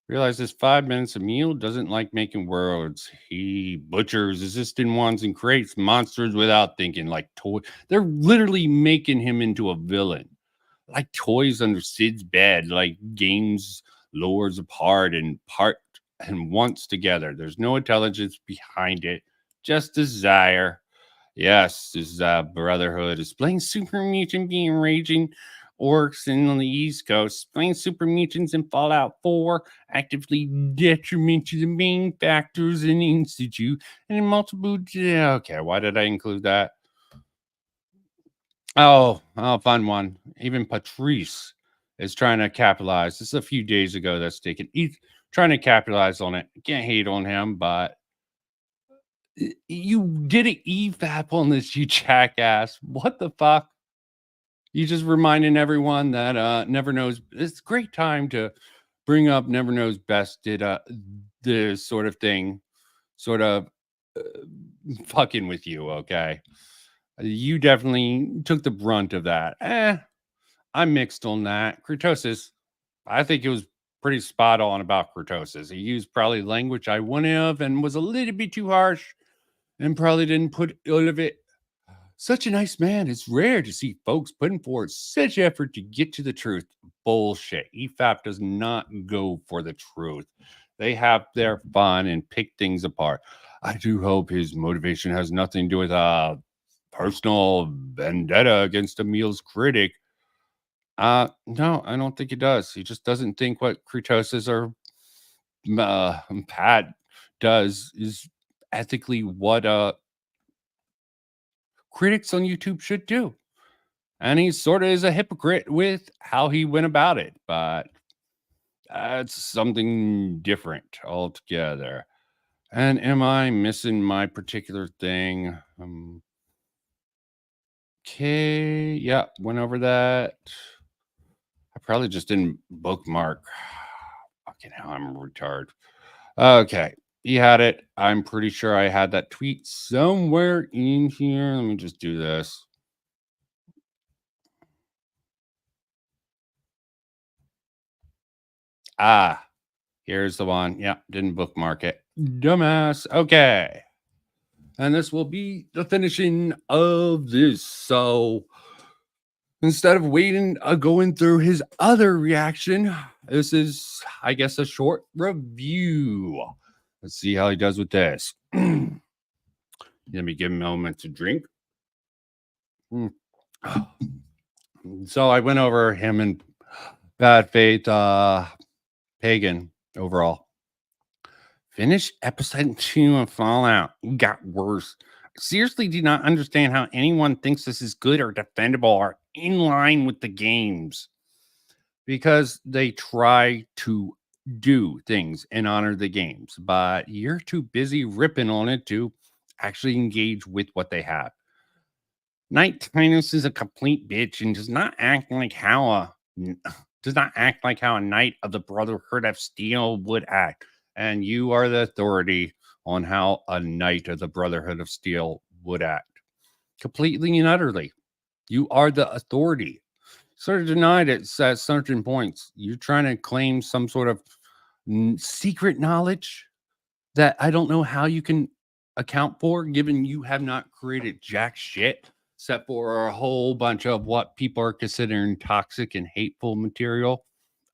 Speaker 1: Realize this 5 minutes. Emil doesn't like making worlds. He butchers existing ones and creates monsters without thinking, like toy. They're literally making him into a villain. Like toys under Sid's bed, like games lures apart and once together. There's no intelligence behind it, just desire. Yes, this is Brotherhood is playing Super Mutant being raging orcs in on the East Coast, playing Super Mutants in Fallout 4, actively detriment to the main factors in the Institute, and in multiple. Okay, why did I include that? Oh, I'll find one. Even Patrice is trying to capitalize. This is a few days ago that's taken. He's trying to capitalize on it. Can't hate on him, but you did an EVAP on this, you jackass. What the fuck? You just reminding everyone that Never Knows. It's a great time to bring up Never Knows Best did this sort of thing, sort of fucking with you, okay? You definitely took the brunt of that. I'm mixed on that. Kurtosis, I think it was pretty spot on about Kurtosis. He used probably language I wouldn't have and was a little bit too harsh and probably didn't put all of it. Such a nice man. It's rare to see folks putting forward such effort to get to the truth. Bullshit. EFAP does not go for the truth. They have their fun and pick things apart. I do hope his motivation has nothing to do with personal vendetta against Emil's critic. No, I don't think he does. He just doesn't think what Kurtosis or Pat does is ethically what critics on YouTube should do. And he sort of is a hypocrite with how he went about it, but that's something different altogether. And am I missing my particular thing? Okay, yeah, went over that. I probably just didn't bookmark. Fucking hell, I'm a retard. Okay, he had it. I'm pretty sure I had that tweet somewhere in here. Let me just do this. Here's the one. Yeah, didn't bookmark it. Dumbass. Okay. And this will be the finishing of this. So instead of waiting, going through his other reaction, this is, I guess, a short review. Let's see how he does with this. Let me give him a moment to drink. So I went over him and Bad Faith, Pagan overall. Finished episode 2 of Fallout. Got worse. I seriously do not understand how anyone thinks this is good or defendable or in line with the games. Because they try to do things and honor the games, but you're too busy ripping on it to actually engage with what they have. Knight Tinus is a complete bitch and does not act like how a knight of the Brotherhood of Steel would act. And you are the authority on how a knight of the Brotherhood of Steel would act. Completely and utterly. You are the authority. Sort of denied it at certain points. You're trying to claim some sort of secret knowledge that I don't know how you can account for, given you have not created jack shit, except for a whole bunch of what people are considering toxic and hateful material.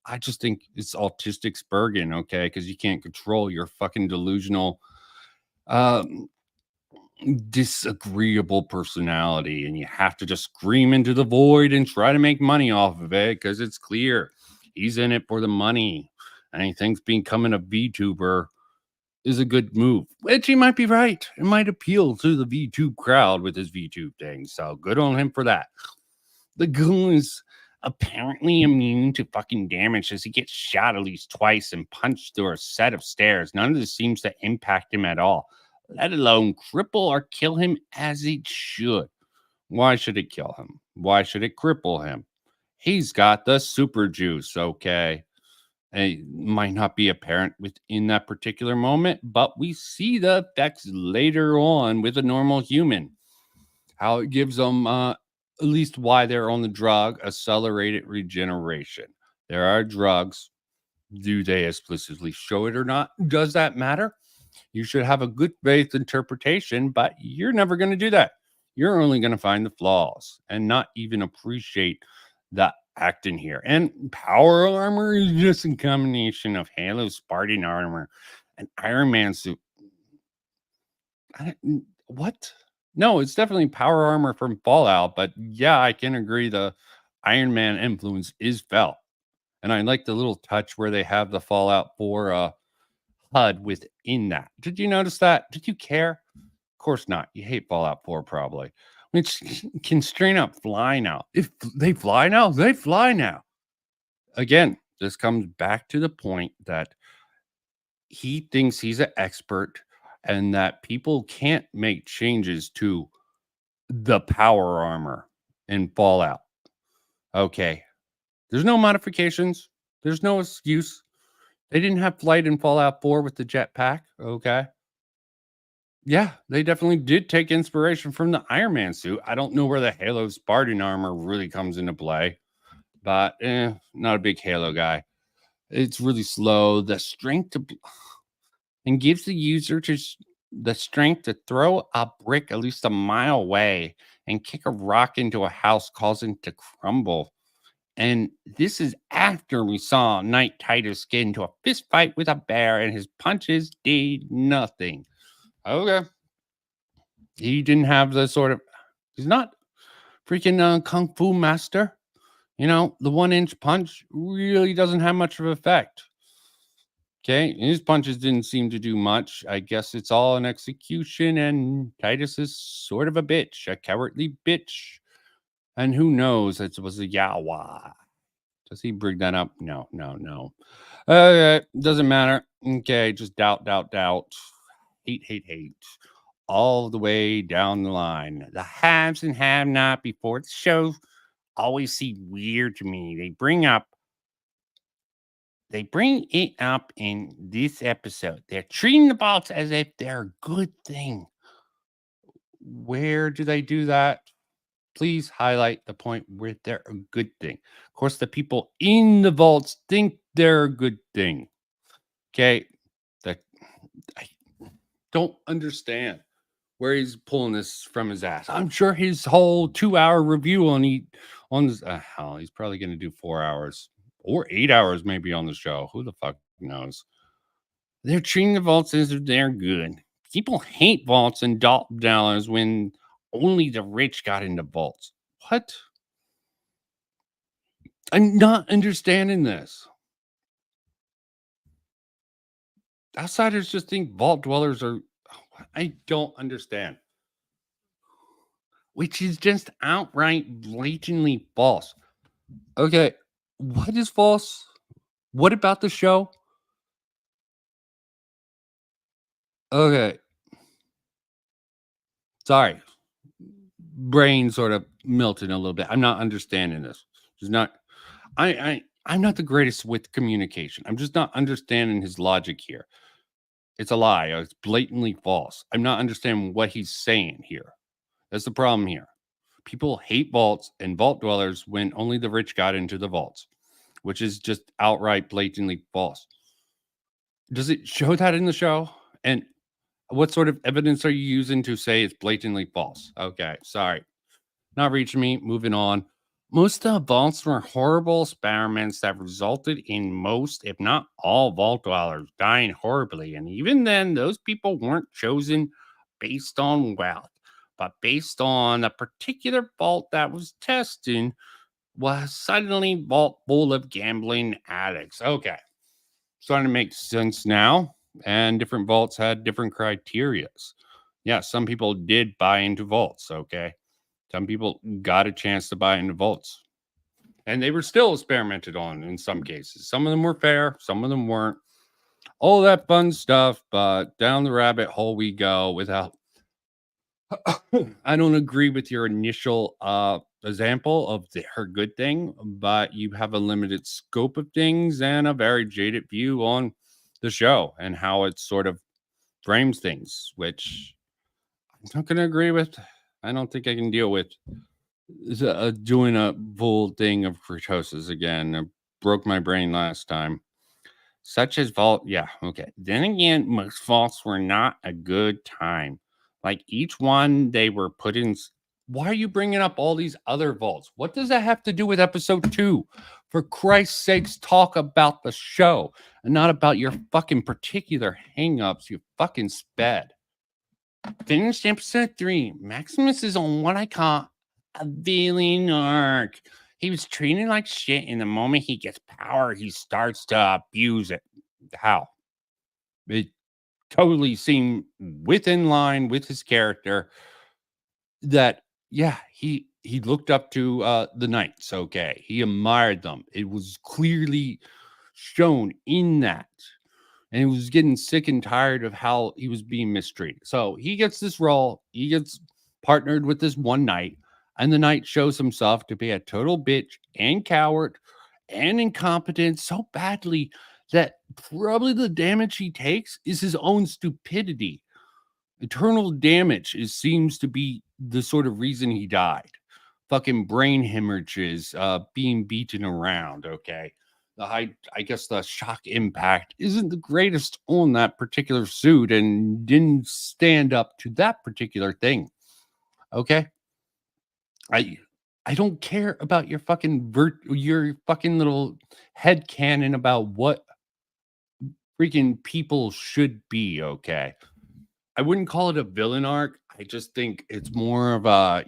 Speaker 1: I just think it's autistic Spurgeon, okay? Because you can't control your fucking delusional, disagreeable personality, and you have to just scream into the void and try to make money off of it because it's clear he's in it for the money, and he thinks becoming a VTuber is a good move, which he might be right. It might appeal to the VTube crowd with his VTube thing, so good on him for that. The goon is apparently immune to fucking damage as he gets shot at least twice and punched through a set of stairs. None of this seems to impact him at all, let alone cripple or kill him as it should. Why should it kill him? Why should it cripple him? He's got the super juice, okay? It might not be apparent within that particular moment, but we see the effects later on with a normal human. How it gives them, at least why they're on the drug, accelerated regeneration. There are drugs. Do they explicitly show it or not? Does that matter? You should have a good faith interpretation, but you're never going to do that. You're only going to find the flaws and not even appreciate the act in here. And power armor is just a combination of Halo Spartan armor and Iron Man suit. What? No, it's definitely power armor from Fallout, but yeah, I can agree the Iron Man influence is felt. And I like the little touch where they have the Fallout 4 HUD within that. Did you notice that? Did you care? Of course not. You hate Fallout 4 probably. Which can straight up fly now. If they fly now, they fly now. Again, this comes back to the point that he thinks he's an expert and that people can't make changes to the power armor in Fallout. Okay. There's no modifications. There's no excuse. They didn't have flight in Fallout 4 with the jetpack. Okay. Yeah, they definitely did take inspiration from the Iron Man suit. I don't know where the Halo Spartan armor really comes into play, but not a big Halo guy. It's really slow. The strength to and gives the user the strength to throw a brick at least a mile away and kick a rock into a house, causing it to crumble. And this is after we saw Knight Titus get into a fist fight with a bear and his punches did nothing. Okay. He didn't have the sort of, he's not freaking Kung Fu master. You know, the 1-inch punch really doesn't have much of an effect. Okay. His punches didn't seem to do much. I guess it's all an execution, and Titus is sort of a bitch, a cowardly bitch. And who knows? It was a Yawa. Does he bring that up? No. Doesn't matter. Okay, just doubt. Hate. All the way down the line. The haves and have not before the show always seem weird to me. They bring it up in this episode. They're treating the bots as if they're a good thing. Where do they do that? Please highlight the point where they're a good thing. Of course, the people in the vaults think they're a good thing. Okay. I don't understand where he's pulling this from his ass. I'm sure his whole 2-hour review on this, hell, he's probably going to do 4 hours or 8 hours maybe on the show. Who the fuck knows? They're treating the vaults as if they're good. People hate vaults and dollars when only the rich got into vaults. What? I'm not understanding this. Outsiders just think vault dwellers are... I don't understand. Which is just outright blatantly false. Okay, what is false? What about the show? Okay. Sorry. Brain sort of melted a little bit. I'm not understanding this. It's not... I'm not the greatest with communication. I'm just not understanding his logic here. It's a lie. It's blatantly false. I'm not understanding what he's saying here. That's the problem here. People hate vaults and vault dwellers when only the rich got into the vaults, which is just outright blatantly false. Does it show that in the show? And what sort of evidence are you using to say it's blatantly false? Okay, sorry. Not reaching me. Moving on. Most of the vaults were horrible experiments that resulted in most, if not all, vault dwellers dying horribly. And even then, those people weren't chosen based on wealth, but based on a particular vault that was tested was suddenly vault full of gambling addicts. Okay. Starting to make sense now. And different vaults had different criterias. Yeah, some people did buy into vaults. Okay. Some people got a chance to buy into vaults. And they were still experimented on in some cases. Some of them were fair. Some of them weren't. All that fun stuff. But down the rabbit hole we go without... I don't agree with your initial example of her good thing. But you have a limited scope of things and a very jaded view on the show and how it sort of frames things, which I'm not going to agree with. I don't think I can deal with doing a full thing of kurtosis again. I broke my brain last time. Such as vault. Yeah, okay. Then again, most vaults were not a good time. Like each one they were put in. Why are you bringing up all these other vaults? What does that have to do with episode 2? For Christ's sakes, talk about the show and not about your fucking particular hangups, you fucking sped. finished episode 3. Maximus is on what I call a villain arc. He was treated like shit, and the moment he gets power, he starts to abuse it. How? It totally seemed within line with his character that, yeah, he looked up to the knights, okay? He admired them. It was clearly shown in that. And he was getting sick and tired of how he was being mistreated. So he gets this role. He gets partnered with this one knight, and the knight shows himself to be a total bitch and coward and incompetent so badly that probably the damage he takes is his own stupidity. Eternal damage seems to be the sort of reason he died. Fucking brain hemorrhages, being beaten around, okay? I guess the shock impact isn't the greatest on that particular suit and didn't stand up to that particular thing. Okay? I don't care about your fucking little head canon about what freaking people should be, okay? I wouldn't call it a villain arc. I just think it's more of a,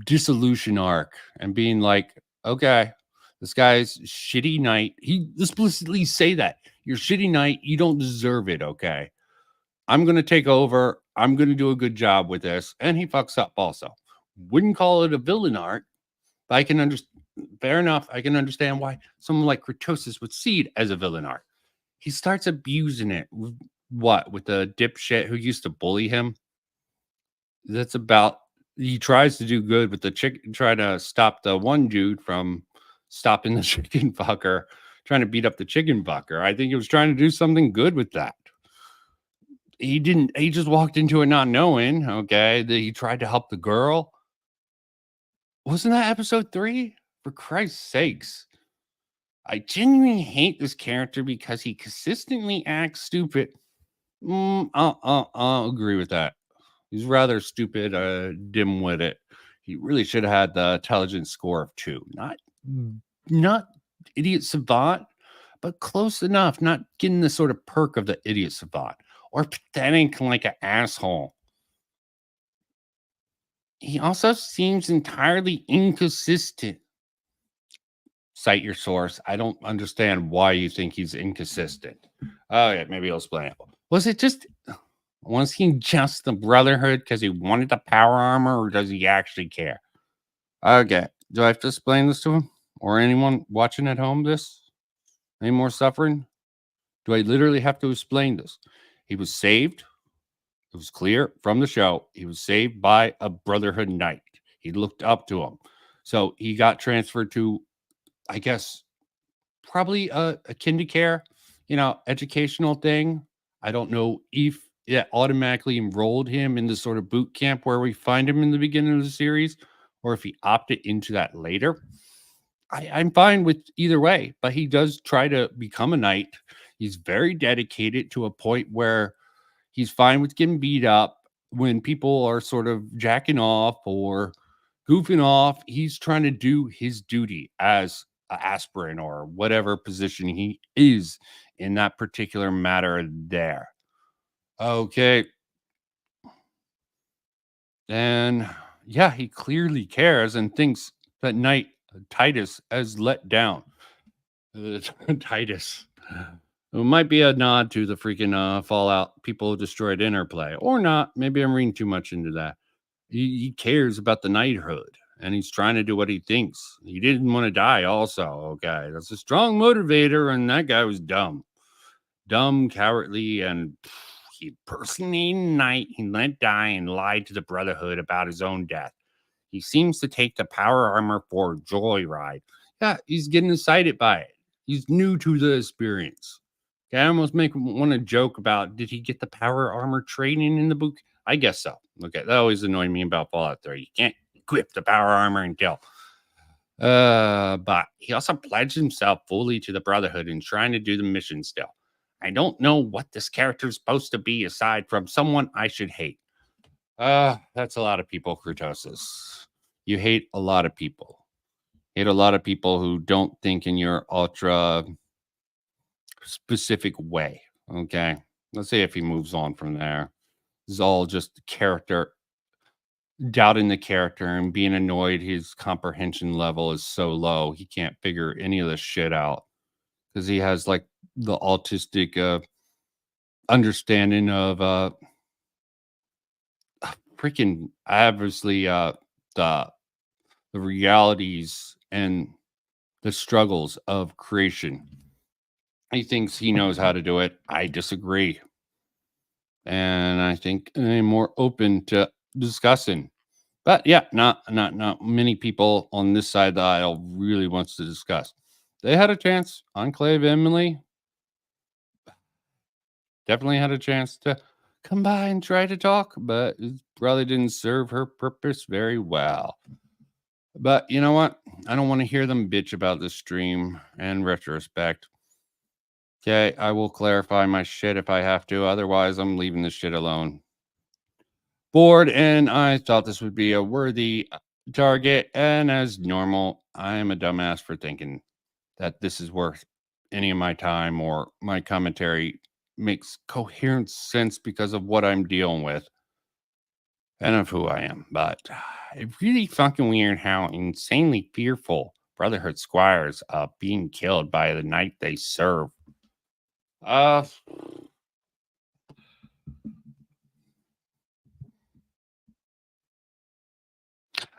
Speaker 1: dissolution arc and being like, okay, this guy's shitty knight. He explicitly say that. You're shitty knight. You don't deserve it, okay? I'm going to take over. I'm going to do a good job with this. And he fucks up also. Wouldn't call it a villain arc, but I can understand. Fair enough. I can understand why someone like Kurtosis would see it as a villain arc. He starts abusing it. With the dipshit who used to bully him? That's about... He tries to do good with the chicken, try to stop the one dude from stopping the chicken fucker, trying to beat up the chicken fucker. I think he was trying to do something good with that. He didn't. He just walked into it not knowing, okay, that he tried to help the girl. Wasn't that episode 3? For Christ's sakes. I genuinely hate this character because he consistently acts stupid. I'll agree with that. He's rather stupid, dim-witted. He really should have had the intelligence score of 2. Not idiot savant, but close enough. Not getting the sort of perk of the idiot savant. Or pathetic like an asshole. He also seems entirely inconsistent. Cite your source. I don't understand why you think he's inconsistent. Oh, yeah, maybe I'll explain it. Was he just the Brotherhood because he wanted the power armor, or does he actually care? Okay. Do I have to explain this to him? Or anyone watching at home this? Any more suffering? Do I literally have to explain this? He was saved. It was clear from the show. He was saved by a Brotherhood knight. He looked up to him. So he got transferred to, I guess, probably a KinderCare, educational thing. I don't know if it automatically enrolled him in the sort of boot camp where we find him in the beginning of the series, or if he opted into that later. I'm fine with either way, but he does try to become a knight. He's very dedicated to a point where he's fine with getting beat up when people are sort of jacking off or goofing off. He's trying to do his duty as an aspirant or whatever position he is in that particular matter there. Okay. And yeah, he clearly cares and thinks that Knight Titus has let down. Titus. It might be a nod to the freaking Fallout people destroyed interplay, or not. Maybe I'm reading too much into that. He cares about the knighthood, and he's trying to do what he thinks. He didn't want to die also, okay? That's a strong motivator, and that guy was dumb. Dumb, cowardly, and he personally knight. He let die and lied to the Brotherhood about his own death. He seems to take the power armor for a joyride. Yeah, he's getting excited by it. He's new to the experience. Okay, I almost want to joke about, did he get the power armor training in the book? I guess so. Okay, that always annoyed me about Fallout 3. You can't equip the power armor until. But he also pledged himself fully to the Brotherhood and trying to do the mission still. I don't know what this character is supposed to be aside from someone I should hate. That's a lot of people, Kurtosis. You hate a lot of people. Hate a lot of people who don't think in your ultra specific way. Okay. Let's see if he moves on from there. This is all just character, doubting the character and being annoyed his comprehension level is so low he can't figure any of this shit out because he has like the autistic understanding of freaking obviously the realities and the struggles of creation. He thinks he knows how to do it. I disagree. And I think I'm more open to discussing. But yeah, not many people on this side of the aisle really wants to discuss. They had a chance. Enclave Emily definitely had a chance to come by and try to talk, but it probably didn't serve her purpose very well. But you know what? I don't want to hear them bitch about the stream in retrospect. Okay, I will clarify my shit if I have to. Otherwise, I'm leaving this shit alone. Bored, and I thought this would be a worthy target. And as normal, I am a dumbass for thinking that this is worth any of my time or my commentary makes coherent sense because of what I'm dealing with and of who I am. But it's really fucking weird how insanely fearful Brotherhood Squires of being killed by the knight they serve. I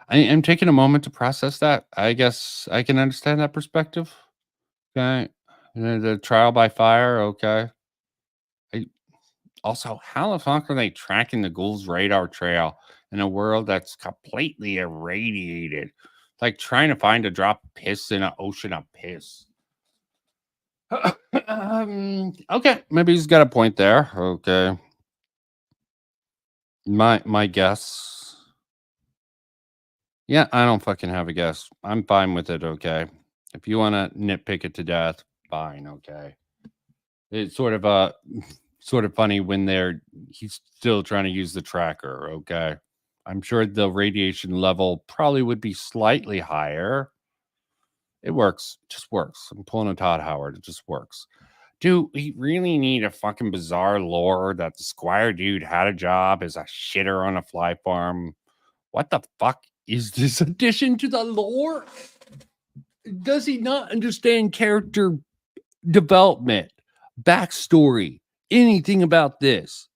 Speaker 1: am taking a moment to process that. I guess I can understand that perspective. Okay. The trial by fire. Okay. Also, how the fuck are they tracking the ghoul's radar trail in a world that's completely irradiated? It's like trying to find a drop of piss in an ocean of piss. Okay, maybe he's got a point there. Okay. My guess. Yeah, I don't fucking have a guess. I'm fine with it, okay. If you want to nitpick it to death, fine, okay. It's sort of funny when he's still trying to use the tracker, okay. I'm sure the radiation level probably would be slightly higher. It works. It just works. I'm pulling a Todd Howard. It just works. Do we really need a fucking bizarre lore that the Squire dude had a job as a shitter on a fly farm? What the fuck is this addition to the lore? Does he not understand character development, backstory, anything about this?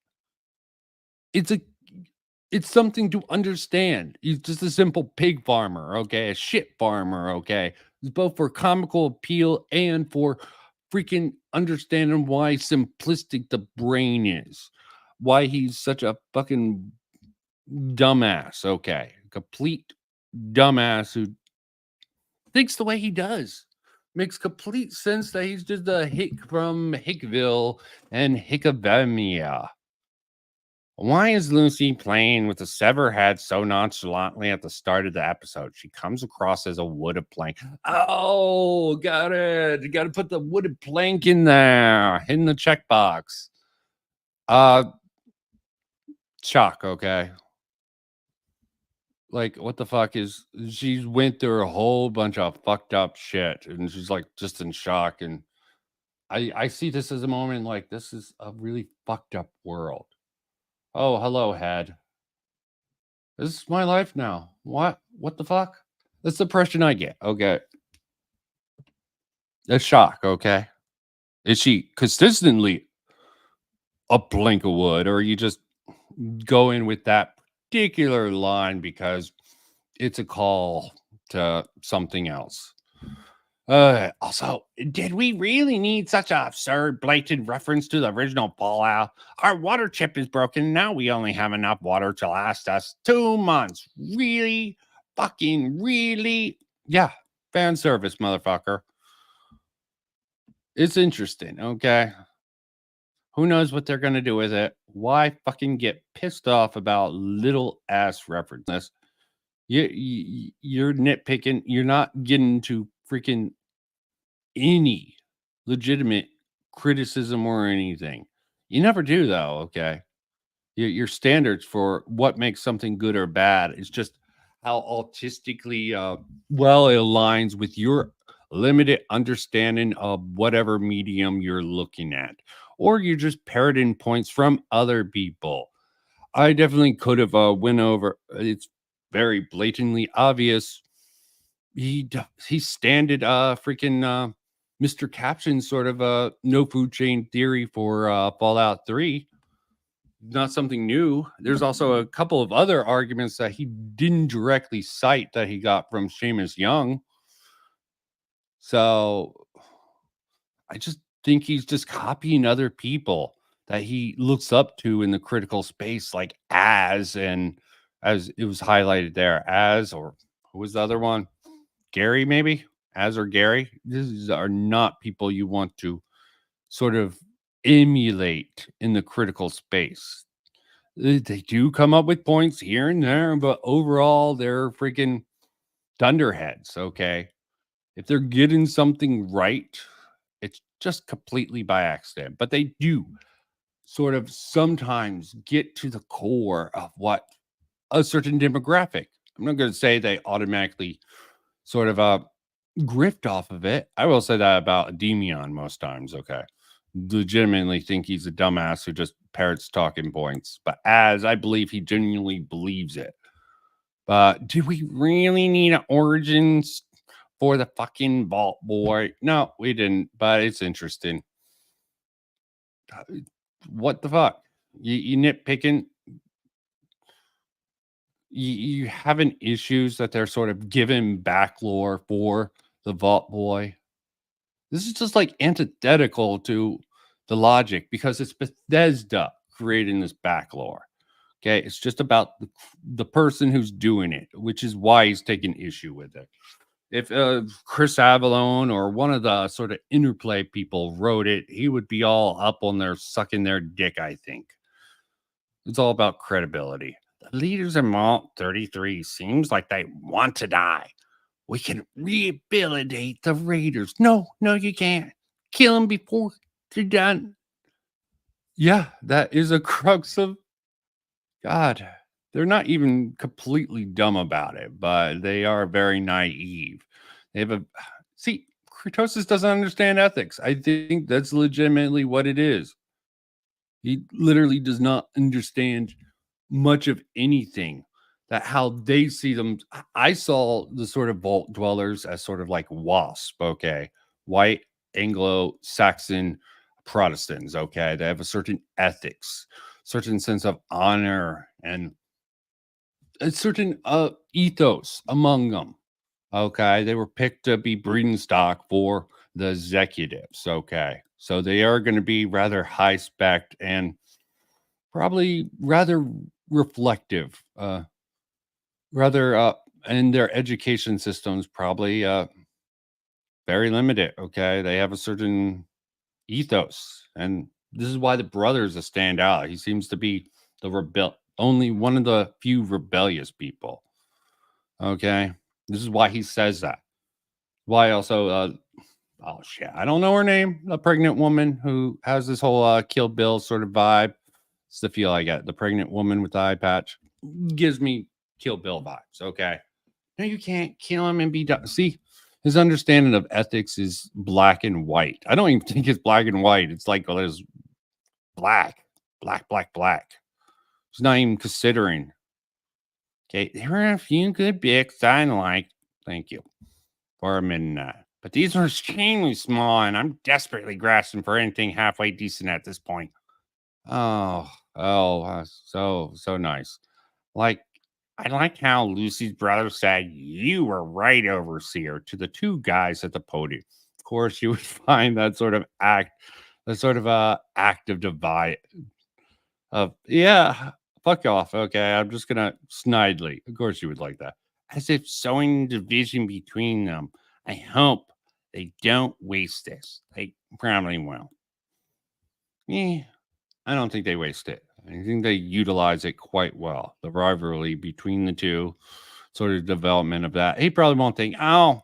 Speaker 1: It's something to understand. He's just a simple pig farmer, okay? A shit farmer, okay? It's both for comical appeal and for freaking understanding why simplistic the brain is. Why he's such a fucking dumbass, okay? Complete dumbass who thinks the way he does. Makes complete sense that he's just a hick from Hickville and Hickavamia. Why is Lucy playing with the sever head so nonchalantly at the start of the episode? She comes across as a wooded plank. Oh, got it. You got to put the wooded plank in there, in the checkbox. Shock, okay. Like, what the fuck is she went through a whole bunch of fucked up shit and she's like just in shock. And I see this as a moment like this is a really fucked up world. Oh, hello, head. This is my life now. What the fuck? That's the impression I get. Okay. A shock, okay. Is she consistently a plank of wood, or are you just going with that particular line because it's a call to something else? Also, did we really need such a absurd, blatant reference to the original Fallout? Our water chip is broken. Now we only have enough water to last us 2 months. Really? Fucking really? Yeah. Fan service, motherfucker. It's interesting, okay? Who knows what they're going to do with it? Why fucking get pissed off about little ass references? You're nitpicking. You're not getting to freaking any legitimate criticism or anything. You never do, though, okay? Your standards for what makes something good or bad is just how autistically well it aligns with your limited understanding of whatever medium you're looking at. Or you're just parroting points from other people. I definitely could have went over. It's very blatantly obvious. He standed freaking Mr. Caption sort of no food chain theory for Fallout 3. Not something new. There's also a couple of other arguments that he didn't directly cite that he got from Seamus Young. So I just think he's just copying other people that he looks up to in the critical space, like as it was highlighted there, as, or who was the other one? Gary, maybe? As or Gary? These are not people you want to sort of emulate in the critical space. They do come up with points here and there, but overall, they're freaking thunderheads, okay? If they're getting something right, it's just completely by accident. But they do sort of sometimes get to the core of what a certain demographic. I'm not going to say they automatically sort of grift off of it. I will say that about Demion most times, okay? Legitimately think he's a dumbass who just parrots talking points. But as I believe he genuinely believes it. But do we really need an origins for the fucking Vault Boy? No, we didn't, but it's interesting. What the fuck? You nitpicking? You having issues that they're sort of giving back lore for the Vault Boy? This is just like antithetical to the logic because it's Bethesda creating this back lore. Okay, it's just about the person who's doing it, which is why he's taking issue with it. If Chris Avalone or one of the sort of interplay people wrote it, he would be all up on their sucking their dick, I think. It's all about credibility. The leaders in Vault 33 seems like they want to die. We can rehabilitate the Raiders. No, you can't. Kill them before they're done. Yeah, that is a crux of God. They're not even completely dumb about it, but they are very naive. They have Kurtosis doesn't understand ethics. I think that's legitimately what it is. He literally does not understand much of anything. That how they see them. I saw the sort of Vault dwellers as sort of like WASP, okay? White Anglo-Saxon Protestants, okay? They have a certain ethics, certain sense of honor, and a certain ethos among them, okay? They were picked to be breeding stock for the executives, okay? So they are going to be rather high spec and probably rather reflective, and their education systems probably very limited. Okay, they have a certain ethos, and this is why the brothers stand out. He seems to be only one of the few rebellious people. Okay, this is why he says that. Why also oh shit, I don't know her name. The pregnant woman who has this whole Kill Bill sort of vibe. It's the feel I get. The pregnant woman with the eye patch gives me Kill Bill vibes. Okay. No, you can't kill him and be done. See, his understanding of ethics is black and white. I don't even think it's black and white. It's like, well, there's black. He's not even considering. Okay. There are a few good bits I like. Thank you. For a midnight. But these are extremely small, and I'm desperately grasping for anything halfway decent at this point. So nice. Like, I like how Lucy's brother said, "You were right, overseer," to the two guys at the podium. Of course, you would find that sort of act of divide of, yeah, fuck off. Okay, I'm just gonna snidely. Of course, you would like that. As if sowing division between them. I hope they don't waste this. They probably will. Yeah, I don't think they waste it. I think they utilize it quite well. The rivalry between the two, sort of development of that. He probably won't think, oh,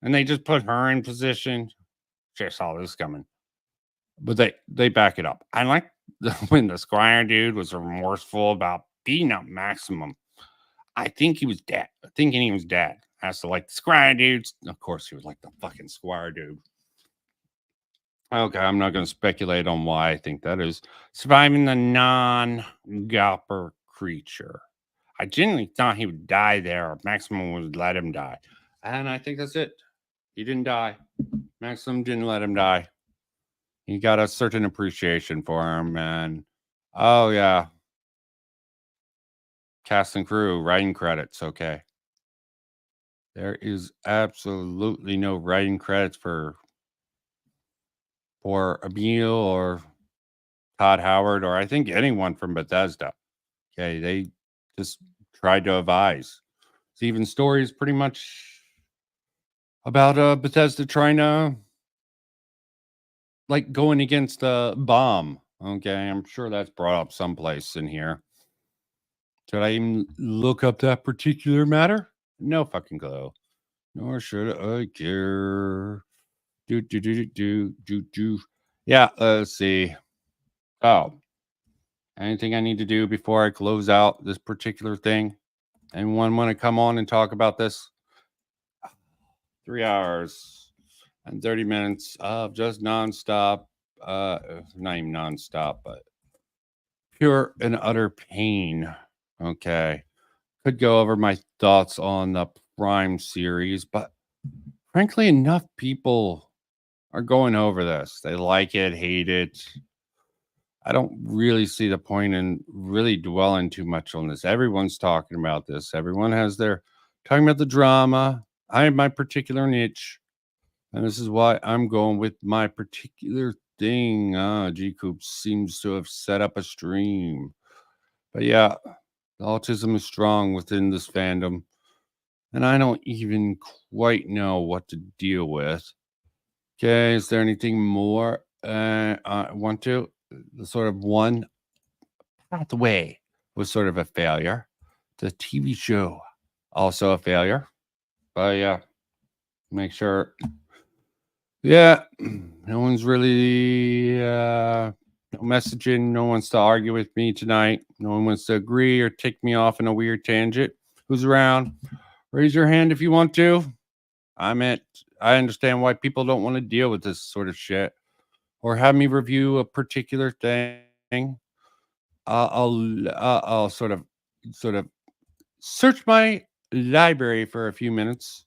Speaker 1: and they just put her in position. Just saw this coming. But they back it up. I like when the Squire dude was remorseful about beating up Maximum. I think he was dead. Thinking he was dead. As to like the Squire dudes. Of course, he was like the fucking Squire dude. Okay, I'm not going to speculate on why I think that is. Surviving the non-gopper creature. I genuinely thought he would die there. Maximum would let him die. And I think that's it. He didn't die. Maximum didn't let him die. He got a certain appreciation for him. And oh, yeah. Cast and crew, writing credits. Okay. There is absolutely no writing credits for Emil or Todd Howard, or I think anyone from Bethesda. Okay, they just tried to advise. Steven's story is pretty much about Bethesda trying to, like, going against the bomb. Okay, I'm sure that's brought up someplace in here. Should I even look up that particular matter? No fucking clue. Nor should I care. Yeah, let's see. Oh, anything I need to do before I close out this particular thing? Anyone want to come on and talk about this? 3 hours and 30 minutes of just nonstop, not even nonstop, but pure and utter pain. Okay. Could go over my thoughts on the Prime series, but frankly, enough people are going over this. They like it, hate it. I don't really see the point in really dwelling too much on this. Everyone's talking about this. Everyone has their talking about the drama. I have my particular niche, and this is why I'm going with my particular thing. G-Coop seems to have set up a stream. But yeah, autism is strong within this fandom, and I don't even quite know what to deal with. Okay, is there anything more I want to? The sort of one pathway was sort of a failure. The TV show also a failure. But yeah, make sure. Yeah, no one's really no messaging. No one wants to argue with me tonight. No one wants to agree or take me off in a weird tangent. Who's around? Raise your hand if you want to. I understand why people don't want to deal with this sort of shit or have me review a particular thing. I'll sort of search my library for a few minutes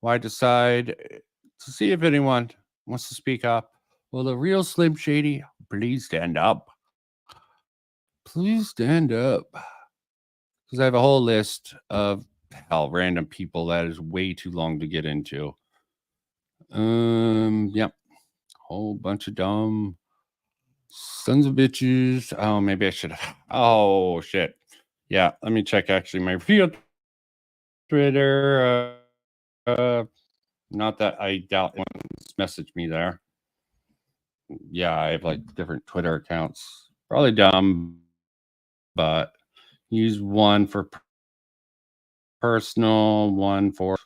Speaker 1: while I decide to see if anyone wants to speak up. Will the real Slim Shady please stand up? Please stand up. Because I have a whole list of random people that is way too long to get into. Yep. Whole bunch of dumb sons of bitches. Oh, maybe I should have. Oh, shit. Yeah, let me check actually my real Twitter. Not that I doubt anyone's messaged me there. Yeah, I have like different Twitter accounts. Probably dumb, but use one for personal, one for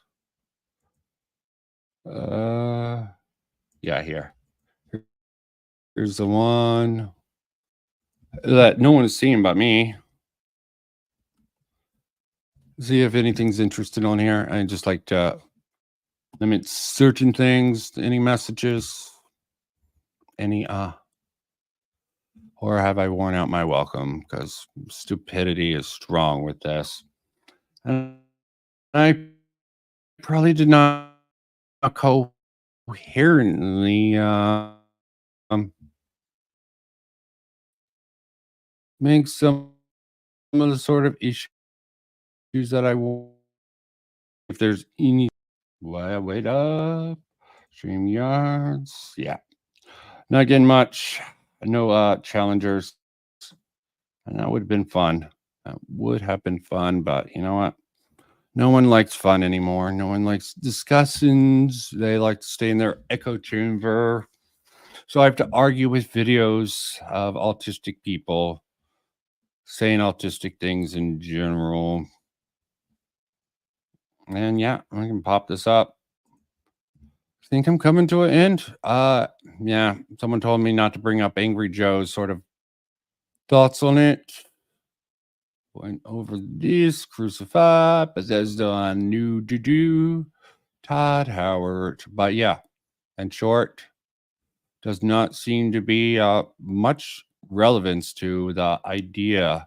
Speaker 1: yeah, here. Here's the one that no one is seeing but me. See if anything's interested on here. I just like to limit certain things, any messages, any or have I worn out my welcome? Because stupidity is strong with this. And I probably did not coherently make some of the sort of issues that I want. If there's any, wait up, StreamYards, yeah, not getting much. No challengers, and that would have been fun. That would have been fun, but you know what? No one likes fun anymore. No one likes discussions. They like to stay in their echo chamber. So I have to argue with videos of autistic people saying autistic things in general. And yeah, I can pop this up. Think I'm coming to an end? Yeah, someone told me not to bring up Angry Joe's sort of thoughts on it. Went over this, Crucify, Bethesda on New Do, Todd Howard. But yeah, in short, does not seem to be much relevance to the idea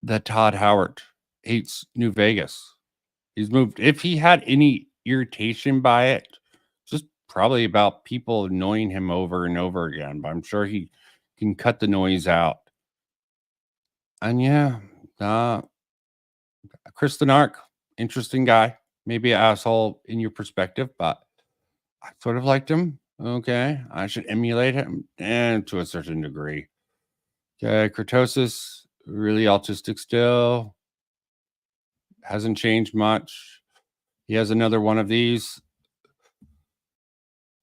Speaker 1: that Todd Howard hates New Vegas. He's moved. If he had any irritation by it, just probably about people annoying him over and over again, but I'm sure he can cut the noise out. And yeah, Kristen Ark, interesting guy. Maybe an asshole in your perspective, but I sort of liked him. Okay, I should emulate him, and to a certain degree. Okay, Kurtosis, really autistic still. Hasn't changed much. He has another one of these.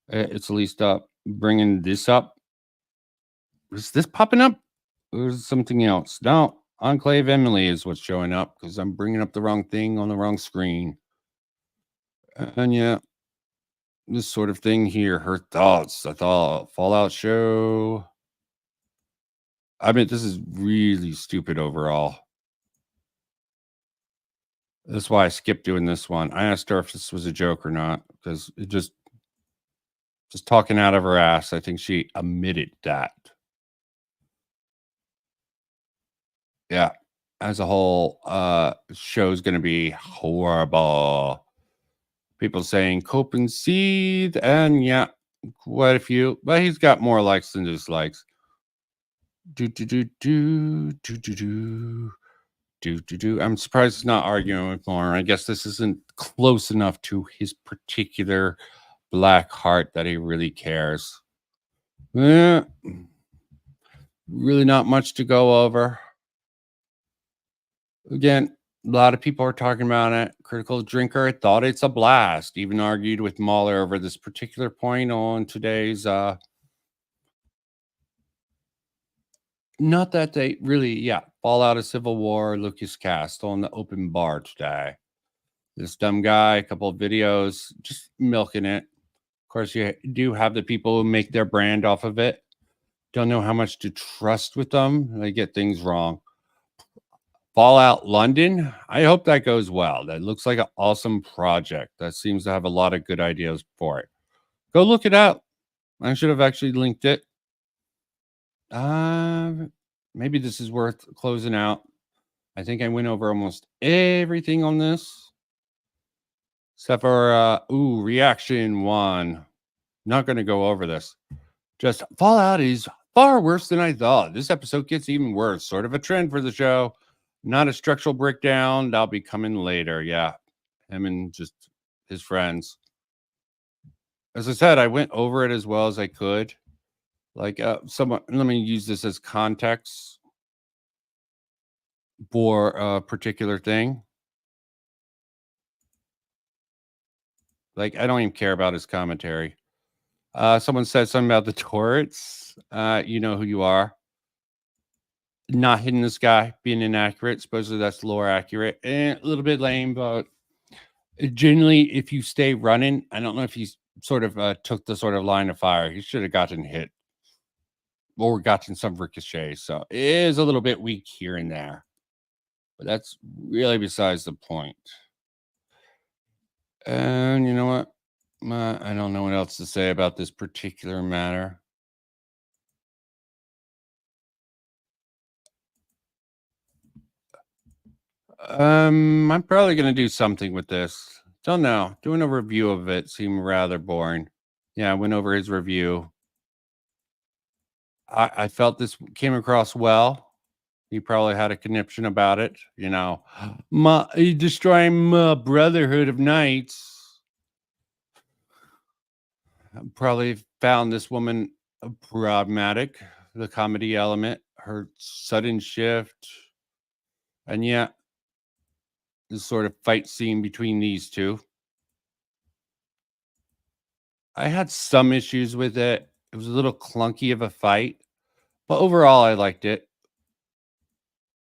Speaker 1: It's at least bringing this up. Is this popping up? Or is it something else? No, Enclave Emily is what's showing up because I'm bringing up the wrong thing on the wrong screen. And yeah, this sort of thing here. Her thoughts. I thought Fallout show. I mean, this is really stupid overall. That's why I skipped doing this one. I asked her if this was a joke or not because it just talking out of her ass. I think she admitted that. Yeah, as a whole, show's going to be horrible. People saying cope and seethe, and yeah, quite a few, but he's got more likes than dislikes. I'm surprised he's not arguing with more. I guess this isn't close enough to his particular black heart that he really cares. Yeah, really not much to go over. Again, a lot of people are talking about it. Critical Drinker thought it's a blast. Even argued with Mahler over this particular point on today's. Not that they really, Fallout of Civil War, Lucas Cast on the open bar today. This dumb guy, a couple of videos, just milking it. Of course, you do have the people who make their brand off of it. Don't know how much to trust with them. They get things wrong. Fallout London, I hope that goes well. That looks like an awesome project. That seems to have a lot of good ideas for it. Go look it up. I should have actually linked it. Maybe this is worth closing out. I think I went over almost everything on this. Except for, reaction 1. Not going to go over this. Just Fallout is far worse than I thought. This episode gets even worse. Sort of a trend for the show. Not a structural breakdown. That'll be coming later. Yeah. Him and just his friends. As I said, I went over it as well as I could. Like, let me use this as context for a particular thing. Like, I don't even care about his commentary. Someone said something about the turrets. You know who you are. Not hitting this guy, being inaccurate. Supposedly that's lore accurate. A little bit lame, but generally, if you stay running, I don't know if he's sort of took the sort of line of fire. He should have gotten hit or gotten some ricochet. So it is a little bit weak here and there. But that's really besides the point. And you know what? I don't know what else to say about this particular matter. I'm probably going to do something with this. Don't know. Doing a review of it seemed rather boring. Yeah, I went over his review. I felt this came across well. He probably had a conniption about it. You know, destroying my Brotherhood of Knights. Probably found this woman problematic. The comedy element, her sudden shift. And yeah, this sort of fight scene between these two. I had some issues with it. It was a little clunky of a fight, but overall I liked it.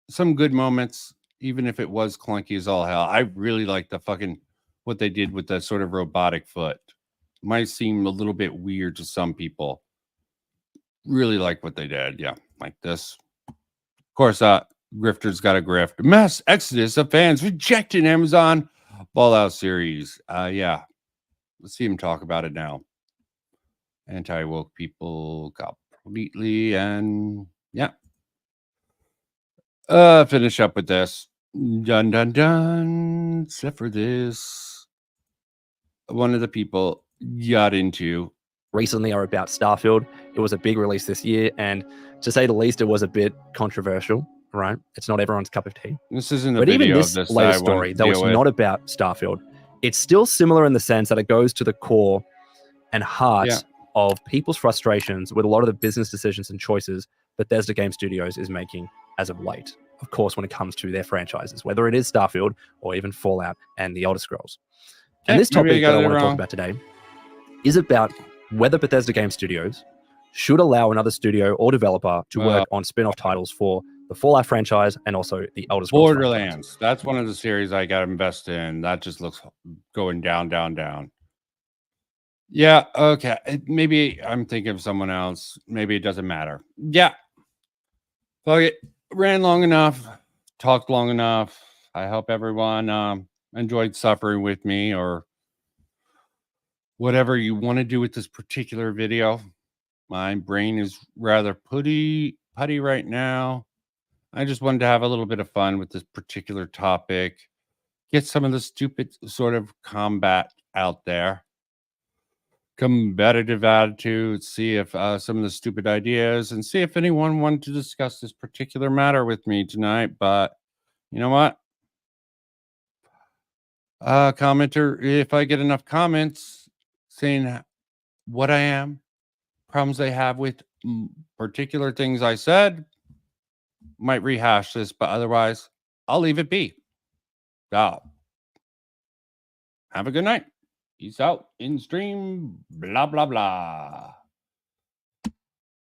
Speaker 1: Some good moments, even if it was clunky as all hell. I really liked what they did with the sort of robotic foot. Might seem a little bit weird to some people. Really like what they did. Yeah, like this. Of course, Grifter's got a grift. Mass exodus of fans rejecting Amazon Fallout series. Yeah. Let's see him talk about it now. anti-woke people completely. And yeah. Finish up with this. Dun dun dun. Except for this, one of the people got into
Speaker 21: recently are about Starfield. It was a big release this year, and to say the least, it was a bit controversial. Right? It's not everyone's cup of tea.
Speaker 1: This isn't a
Speaker 21: but
Speaker 1: video
Speaker 21: even
Speaker 1: of
Speaker 21: this
Speaker 1: this
Speaker 21: latest
Speaker 1: that I wanted
Speaker 21: story,
Speaker 1: to
Speaker 21: though it's
Speaker 1: deal with.
Speaker 21: not about Starfield, it's still similar in the sense that it goes to the core and heart of people's frustrations with a lot of the business decisions and choices Bethesda Game Studios is making as of late. Of course, when it comes to their franchises, whether it is Starfield or even Fallout and the Elder Scrolls. And this topic that I want to talk about today is about whether Bethesda Game Studios should allow another studio or developer to work on spin-off titles for the Fallout franchise and also the Elder Scrolls
Speaker 1: Borderlands.
Speaker 21: franchise.
Speaker 1: That's one of the series I got invested in. That just looks going down, down, down. Yeah, okay. Maybe I'm thinking of someone else. Maybe it doesn't matter. Yeah. Fuck it. Ran long enough. Talked long enough. I hope everyone enjoyed suffering with me or whatever you want to do with this particular video. My brain is rather putty right now. I just wanted to have a little bit of fun with this particular topic. Get some of the stupid sort of combat out there. Combative attitude. See if some of the stupid ideas and see if anyone wanted to discuss this particular matter with me tonight. But you know what? Commenter, if I get enough comments saying what I am, problems I have with particular things I said, might rehash this, but otherwise, I'll leave it be. So, have a good night. Peace out. In stream. Blah, blah, blah.